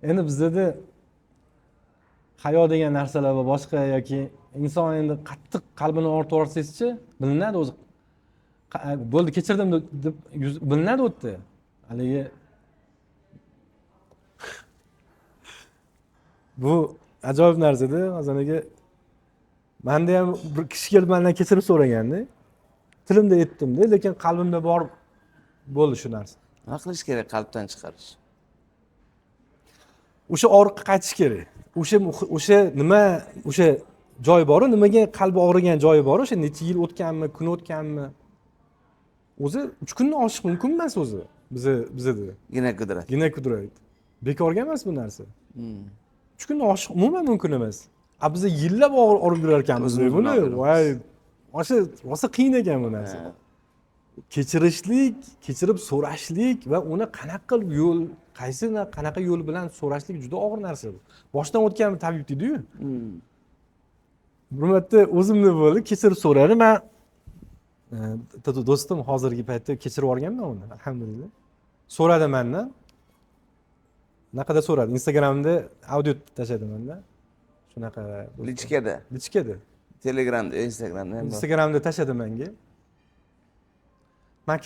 Speaker 2: endi bizda hayo degan narsalar va boshqa yoki inson endi qattiq qalbini og'ritib yuborsangizchi, bilinadi o'zi. Bo'ldi, kechirdim deb bilinadi o'tdi. Haligi bu ajoyib narsa-da, o'zaniga. Menda ham bir kishi kelib mendan kechirim so'raganda, tilimda aytdim-da, lekin qalbimda bor bo'ldi shu narsa.
Speaker 1: Nima qilish kerak qalbdan chiqarish?
Speaker 2: O'sha og'riqqa qaytish kerak. O'sha nima, o'sha joy bor-ku, nimaga qalbi og'rigan joyi bor, o'sha necha yil o'tganmi, kun o'tganmi? O'zi 3 kunni oshiq mumkin emas o'zi. Bizda. Gina kudrat. Bekorga emas bu narsa. 3 kunni oshiq umuman mumkin emas. Biz yillab og'rib yurar ekanmiz buni. Voy, o'sha qiyin ekan bu narsa. Kechirishlik, kechirib so'rashlik va uni qanaqa yo'l, qanaqa yo'l bilan so'rashlik juda og'ir narsa bu. Boshdan o'tgan tabib deydi-yu. Bir marta o'zimni bo'ldi, kechirib so'radi. Men do'stim hozirgi paytda kechirib yuborganman uni, alhamdulillah. So'radi mendan. Naqada so'radi. Instagramda audio tashladi mendan. Shunaqa lichkada.
Speaker 1: Telegramda, Instagramda ham bor.
Speaker 2: Instagramda tashladi menga. Men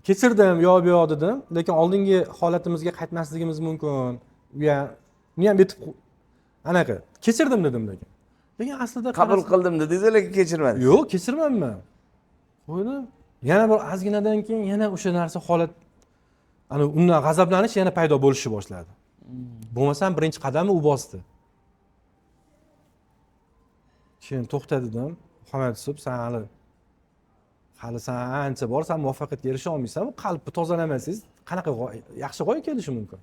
Speaker 2: kechirdim, yo'q dedim, lekin oldingi holatimizga qaytmasligimiz mumkin. Men ham bitib anaqa kechirdim dedim lekin. Lekin aslida
Speaker 1: qabul qildim dedingiz, lekin kechirmadingiz.
Speaker 2: Yo'q, kechirmayman. Qo'ydim. Yana bir ozginadan keyin yana o'sha narsa holat undan g'azablanish yana paydo bo'lishni boshladi. Bo'lmasam birinchi qadamni u bosdi. Keyin to'xta dedim. Muhammad Yusuf, sen hali hali san ancha bor, san muvaffaqiyatga erisha olmaysan, bu qalbni tozalamasangiz qanaqa yaxshi g'oya kelishi mumkin?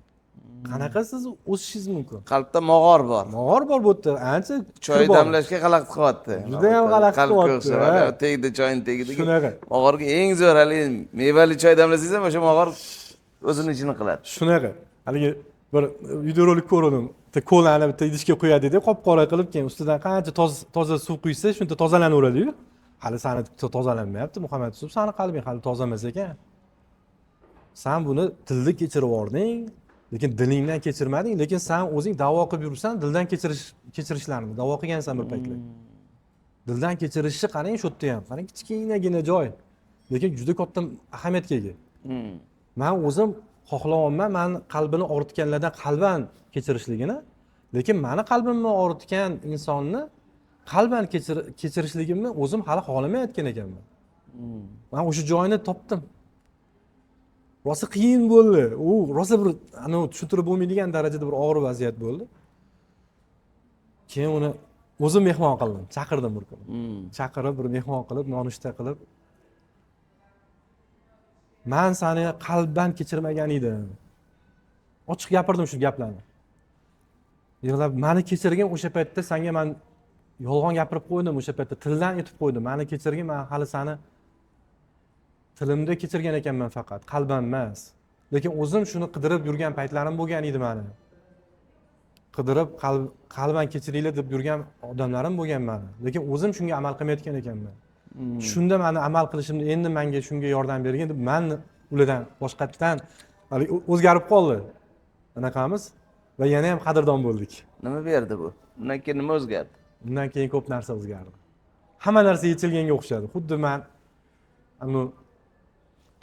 Speaker 2: Qanaqa siz o'sishingiz mumkin?
Speaker 1: Qalbda mog'or bor.
Speaker 2: Mog'or bor bu yerda, ancha
Speaker 1: Choy damlashga xalaqit qilyapti.
Speaker 2: Judayam xalaqit
Speaker 1: Qalbga
Speaker 2: qilyapti,
Speaker 1: o'xshab,
Speaker 2: ha.
Speaker 1: tegdi choyni tegdi.
Speaker 2: Shunaqa.
Speaker 1: Mog'orga eng zo'r haligi mevali choy damlasangiz ham o'sha mog'or o'zini ishini qiladi.
Speaker 2: Shunaqa. Haligi bir videorolik ko'rdim. Bitta kolani bitta idishga qo'yadi-da, qop-qora qilib, keyin ustidan qancha toza suv quysa, shunda tozalanaveradi-yu. Hali sani tozalanmayapti, Muhammad Yusuf, sani qalbing hali toza emas ekan. Sen buni tilda kechirib yording, lekin dilingdan kechirmading, lekin sen o'zing da'vo qilib yursan, dildan kechirishlarni da'vo qilgansan bir paytlar. Dildan kechirishni qarang, shu yerda ham. Qarang, kichkinagina joy, lekin juda katta ahamiyatga ega. Men o'zim xohlayapman, meni qalbini og'ritganlardan qalban kechirishligini, lekin meni qalbimni og'ritgan insonni qalban kechirishligimni o'zim hali xohlamayotgan ekanman. Men o'sha joyini topdim. Rosa qiyin bo'ldi. U rosa bir tushuntirib bo'lmaydigan darajada bir og'ir vaziyat bo'ldi. Keyin uni o'zim mehmon qildim, chaqirdim bir kun. Chaqirib bir mehmon qilib, nonushta qilib, men seni qalbdan kechirmagan edim. Ochiq gapirdim shu gaplarni. Yig'lab, meni kechirgin, o'sha paytda senga men yolg'on gapirib qo'ydim, o'sha paytda tildan aytib qo'ydim. Meni kechirgin, men hali seni tilimda kechirgan ekanman faqat, qalban emas. Lekin o'zim shuni qidirib yurgan paytlarim bo'lgan edi meni. Qidirib qalban kechiringlar deb yurgan odamlarim bo'lgan meni. Lekin o'zim shunga amal qilmayotgan ekanman. Shunda meni amal qilishimni endi menga shunga yordam bergin deb men ulardan boshqatdan o'zgarib qoldi. Anaqamiz va yana ham qadrdon bo'ldik.
Speaker 1: Nima berdi bu? Undan keyin nima o'zgardi?
Speaker 2: Undan keyin ko'p narsa o'zgardi. Hamma narsa yechilganga o'xshadi. Xuddi men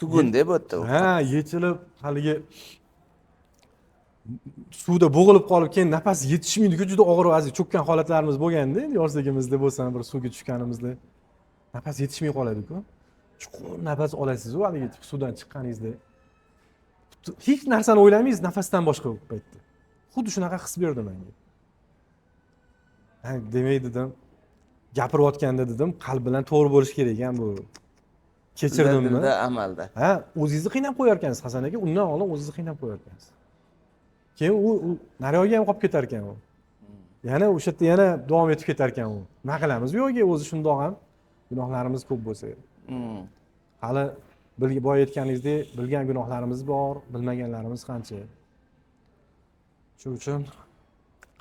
Speaker 1: Tugun-da bu yerda.
Speaker 2: Ha, yechilib haligi suvda bo'g'ilib qolib, keyin nafas yetishmaydi-ku, juda og'ir vaziyat cho'kkan holatlarimiz bo'lganda, yoshligimizda bo'lsa, bir suvga tushganimizda nafas yetishmay qoladi-ku. Chuqur nafas olasiz-ku, haligi suvdan chiqqaningizda. Hech narsani o'ylamaysiz, nafasdan boshqa paytda. Xuddi shunaqa his berdi menga. Demak dedim, gapirayotganda dedim, qalb bilan to'g'ri bo'lish kerak ekan bu. Kechirdimmi?
Speaker 1: Dilda, amalda.
Speaker 2: Ha, o'zingizni qiynab qo'yarkansiz Hasan aka, undan oldin o'zingizni qiynab qo'yarkansiz. Keyin u naryoqga ham qolib ketar ekan u. Yana o'sha yerda yana davom etib ketar ekan u. Nima qilamiz? Yo'q, o'zi shundoq ham gunohlarimiz ko'p bo'lsa. Hali boya aytganingizdek, bilgan gunohlarimiz bor, bilmaganlarimiz qancha. Shuning uchun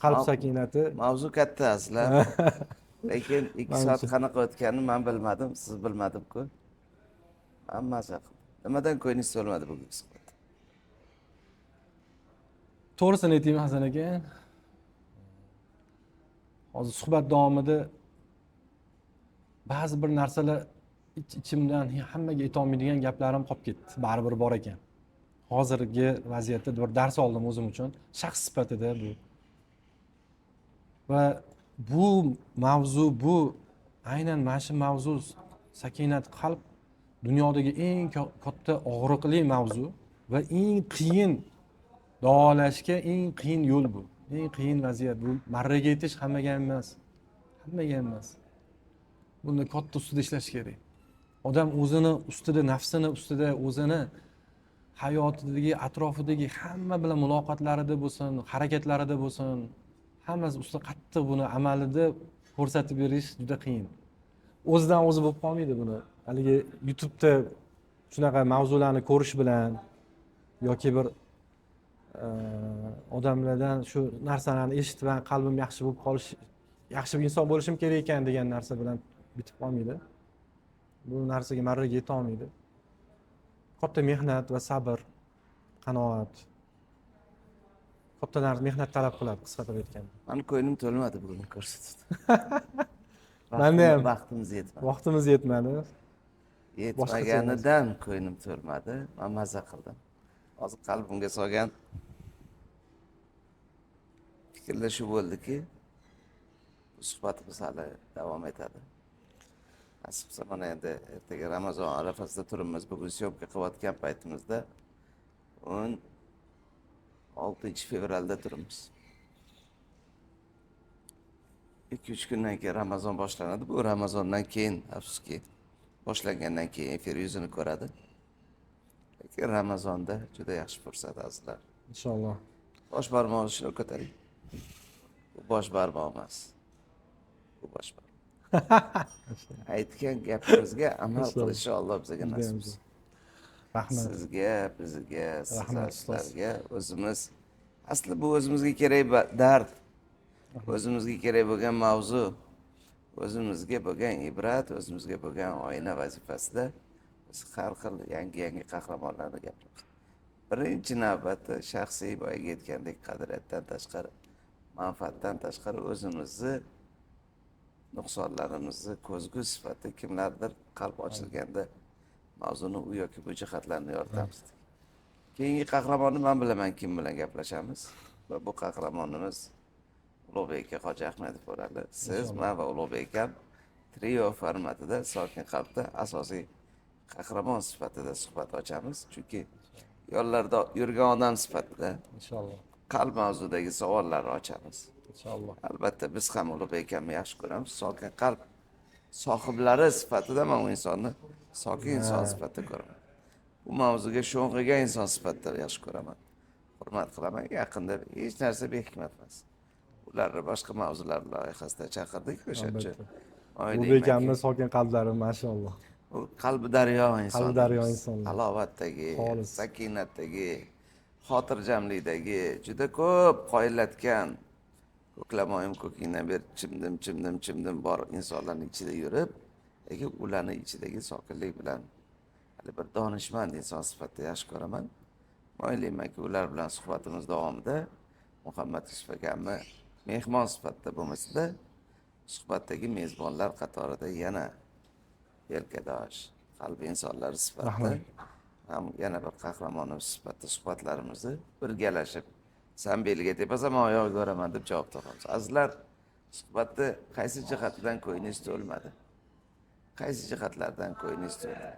Speaker 2: qalb sakinati
Speaker 1: Mavzu katta aslan. Lekin 2 soat qanaqa o'tganini men bilmadim, siz bilmadimku. Hammasi. Nimadan ko'nglingiz to'lmadi bugungi suhbat?
Speaker 2: to'g'risini aytaymi Hasan aka? Hozir suhbat davomida ba'zi bir narsalar ichimdan hammaga aytolmaydigan gaplarim qolib ketdi. Baribir bor ekan. Hozirgi vaziyatda bir dars oldim o'zim uchun, shaxs sifatida bu. Va bu mavzu, bu aynan mana shu mavzu sakinat qalb dunyodagi eng katta og'riqli mavzu va eng qiyin davolashga eng qiyin yo'l bu. Eng qiyin vaziyat bu. Marraga yetish hammaga emas. Hammaga emas. Bunda katta ustida ishlash kerak. Odam o'zini ustida, nafsini ustida, o'zini hayotidagi, atrofidagi hamma bilan muloqotlarida bo'lsin, harakatlarida bo'lsin, hammasi ustida qattiq buni amalida ko'rsatib berish juda qiyin. O'zidan o'zi bo'lib qolmaydi buni. Haligi YouTube'da shunaqa mavzularni ko'rish bilan yoki bir odamlardan shu narsalarni eshitib, qalbim yaxshi bo'lib qolish, yaxshi bir inson bo'lishim kerak ekan degan narsa bilan bitib qolmaydi. Bu narsaga marraga yeta olmaydi. Katta mehnat va sabr, qanoat. Katta mehnat talab qiladi, qisqartirib aytganda.
Speaker 1: Meni ko'nglim to'lmadi bugun ko'rsatdi.
Speaker 2: Menda ham
Speaker 1: vaqtimiz yetmadi.
Speaker 2: Vaqtimiz yetmadi.
Speaker 1: Yetmaganidan ko'nglim to'lmadi. Men mazza qildim. Hozir qalbimga solgan fikrlar shu bo'ldiki, bu suhbatimiz hali davom etadi. Nasib bo'lsa mana endi ertaga Ramazon arafasida turibmiz. Bugun syomka qilayotgan paytimizda 16 fevralda turibmiz. 2-3 kundan keyin Ramazon boshlanadi. Bu Ramazondan keyin afsuski boshlangandan keyin efir yuzini ko'radi. Lekin Ramazonda juda yaxshi fursat azizlar.
Speaker 2: inshaalloh.
Speaker 1: Bosh barmog'ini shuni ko'taring. Bu bosh barmoq emas. Bu bosh barmoq. Aytgan gapimizga amal qilish Alloh bizga nasib etsin.
Speaker 2: Rahmat.
Speaker 1: Sizga, bizga,
Speaker 2: Rahmat, ustoz.
Speaker 1: sizlarga o'zimiz asli bu o'zimizga kerak dard, o'zimizga kerak bo'lgan mavzu, o'zimizga bo'lgan ibrat, o'zimizga bo'lgan oyna vazifasida biz har xil yangi qahramonlarni gapiramiz. Birinchi navbatda shaxsiy boyaga aytgandek qadriyatdan tashqari, manfaatdan tashqari o'zimizni nuqsonlarimizni ko'zgu sifatida kimlardir qalb ochilganda mavzuni u yoki bu jihatlarni yoritamiz. Keyingi qahramonni men bilaman kim bilan gaplashamiz va bu qahramonimiz Ulug'bek aka Hoji Ahmedov bo'ladi. Siz, men va Ulug'bek akam trio formatida Sokin qalbda asosiy qahramon sifatida suhbat ochamiz. Chunki yo'llarda yurgan odam sifatida
Speaker 2: Inshaalloh.
Speaker 1: qalb mavzudagi savollarni ochamiz.
Speaker 2: Inshaalloh.
Speaker 1: Albatta biz ham Ulug'bek akamni yaxshi ko'ramiz. Sokin qalb sohiblari sifatida men u insonni sokin inson sifatida ko'raman. Bu mavzuga sho'ng'igan inson sifatida yaxshi ko'raman. Hurmat qilaman. Yaqinda hech narsa behikmat emas. Ularni boshqa mavzular loyihasida chaqirdik o'shacha.
Speaker 2: Ulug'bek akamni sokin qalblari mashaalloh.
Speaker 1: U qalbi daryo inson.
Speaker 2: Qalbi daryo insonlar.
Speaker 1: Halovatdagi,
Speaker 2: Xolis.
Speaker 1: sakinatdagi, xotirjamlikdagi juda ko'p qoyillatgan ko'klamoyim ko'kingdan ber chimdim bor insonlarning ichida yurib, lekin ularning ichidagi sokinlik bilan hali bir donishmand inson sifatida yaxshi ko'raman. O'ylaymanki, ular bilan suhbatimiz davomida Muhammad Yusuf akamni mehmon sifatida bo'lmasa-da, suhbatdagi mezbonlar qatorida yana yelkadosh, qalbi insonlar sifatida ham yana bir qahramonimiz sifatida suhbatlarimizni birgalashib, sen belga tepasan, men oyog'iga o'raman deb javob topamiz. Azizlar, suhbatni qaysi jihatidan ko'yingiz to'lmadi? Qaysi jihatlardan ko'yingiz to'ldi?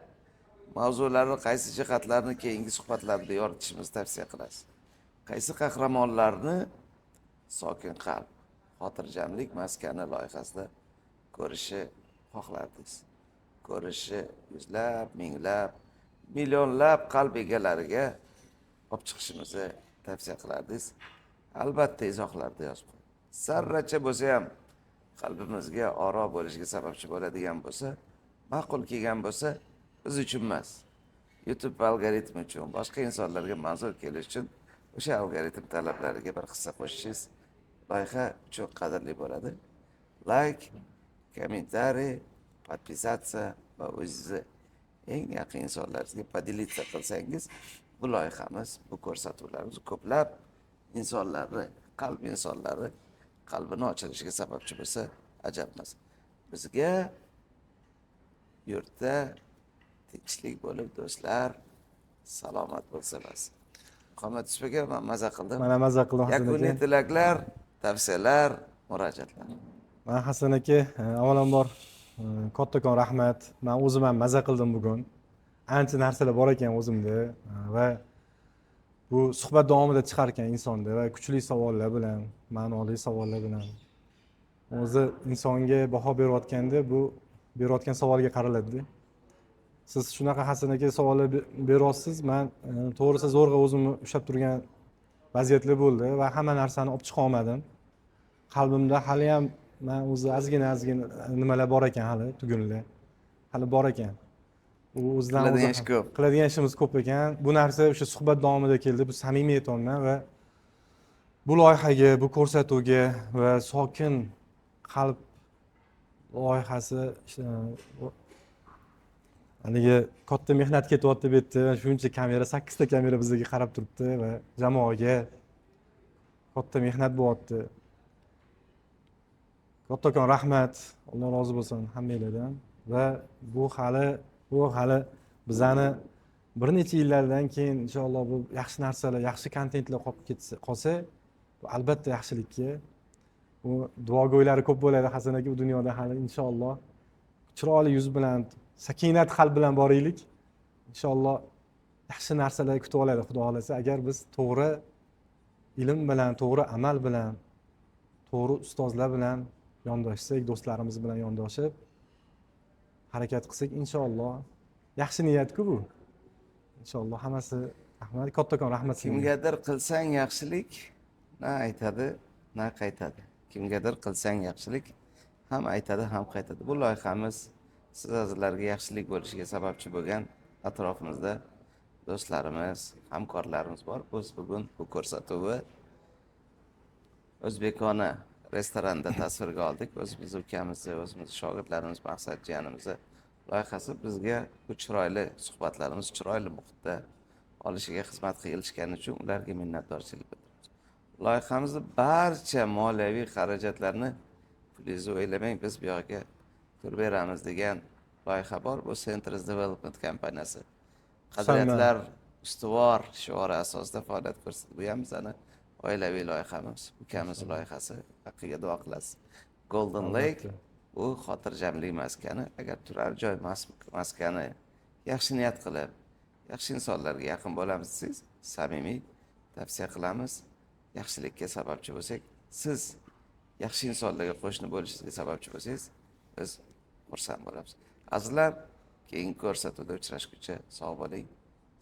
Speaker 1: Mavzularni qaysi jihatlarni keyingi suhbatlarda yoritishimizni tavsiya qilasiz? Qaysi qahramonlarni sokin qalb, xotirjamlik maskani loyihasida ko'rishni xohlardingiz? Ko'rishi yuzlab, minglab, millionlab qalb egalariga olib chiqishimizni tavsiya qilardingiz. Albatta izohlarda yozib qo'ying. Zarracha bo'lsa ham qalbimizga oro bo'lishiga sababchi bo'ladigan bo'lsa, ma'qul kelgan bo'lsa, biz uchun emas, YouTube algoritmi uchun, boshqa insonlarga manzur kelish uchun o'sha algoritm talablariga bir hissa qo'shishingiz loyiha uchun qadrli bo'ladi. Like, kommentariy, podpisatsiya va o'zingizni eng yaqin insonlaringizga podelиться qilsangiz, bu loyihamiz, bu ko'rsatuvlarimiz ko'plab insonlarni, qalb insonlari qalbini ochilishiga sababchi bo'lsa, ajab emas. Bizga yurtda tinchlik bo'lib, do'stlar salomat bo'lsa bas. Muhammad Yusuf aka, men maza qildim.
Speaker 2: Mana maza qildim.
Speaker 1: Yakuniy tilaklar, tavsiyalar, murojaatlar.
Speaker 2: Men Hasan aka, avvalambor kattakon rahmat. Men o'zim ham maza qildim bugun. Ancha narsalar bor ekan o'zimda va bu suhbat davomida chiqar ekan insonda va kuchli savollar bilan, ma'noli savollar bilan o'zi insonga baho berayotganda bu berayotgan savolga qaraladi. Siz shunaqa Hasan aka savollar beryapsiz. Men to'g'risi zo'rg'a o'zimni ushlab turgan vaziyatlar bo'ldi va hamma narsani olib chiqa olmadim. Qalbimda hali ham men o'zi ozgina nimalar bor ekan, hali tugunlar. Hali bor ekan. U o'zidan
Speaker 1: Qiladigan ish ko'p.
Speaker 2: Qiladigan ishimiz ko'p ekan. Bu narsa o'sha suhbat davomida keldi. Bu samimiy tondan va bu loyihaga, bu ko'rsatuvga va sokin qalb loyihasi haligi katta mehnat ketyapti bu yerda. Shuncha kamera, 8 ta kamera bizga qarab turibdi va jamoaga katta mehnat bo'lyapti. Kattakon rahmat. Alloh rozi bo'lsin hammanglardan va bu hali bizani bir necha yillardan keyin inshaalloh bu yaxshi narsalar, yaxshi kontentlar qolib qolsa, bu albatta yaxshilikka. Bu duogo'ylari ko'p bo'ladi Hasan aka bu dunyoda hali inshaalloh. Chiroyli yuz bilan, sakinat qalb bilan boraylik. Inshaalloh yaxshi narsalar kutib oladi Xudo xolasa, agar biz to'g'ri ilm bilan, to'g'ri amal bilan, to'g'ri ustozlar bilan yondoshsak, do'stlarimiz bilan yondoshib harakat qilsak inshaalloh yaxshi niyat-ku bu. Inshaalloh hammasi rahmat, kattakon rahmat sizga.
Speaker 1: Kimgadir qilsang yaxshilik na aytadi, na qaytadi. Kimgadir qilsang yaxshilik ham aytadi, ham qaytadi. Bu loyihamiz sizlarga yaxshilik bo'lishiga sababchi bo'lgan atrofimizda do'stlarimiz, hamkorlarimiz bor. Biz bugun bu ko'rsatuvni O'zbekona restoranda tasvirga oldik. O'zimiz ukamizni, o'zimiz shogirdlarimiz, maqsadjiyanimizni loyihasi bizga bu chiroyli suhbatlarimiz chiroyli muhitda olishiga xizmat qilishgani uchun ularga minnatdorchilik bildiramiz. Loyihamizni barcha moliyaviy xarajatlarni pulingizni o'ylamang, biz bu yoqqa turib beramiz degan loyiha bor. Bu Centers Development kompaniyasi qadriyatlar ustuvor shiori asosida faoliyat ko'rsatdi. Bu ham bizning oilaviy loyihamiz, ukamiz loyihasi. Haqqiga duo qilasiz. Golden Lake bu xotirjamlik maskani. Agar turar joy maskani yaxshi niyat qilib, yaxshi insonlarga yaqin bo'lamiz desangiz, samimiy tavsiya qilamiz. Yaxshilikka sababchi bo'lsak, siz yaxshi insonlarga qo'shni bo'lishingizga sababchi bo'lsangiz, biz xursand bo'lamiz. Azizlar, keyingi ko'rsatuvda uchrashguncha sog' bo'ling,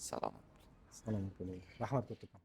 Speaker 1: salomat bo'ling.
Speaker 2: Assalomu alaykum. Rahmat kattakon.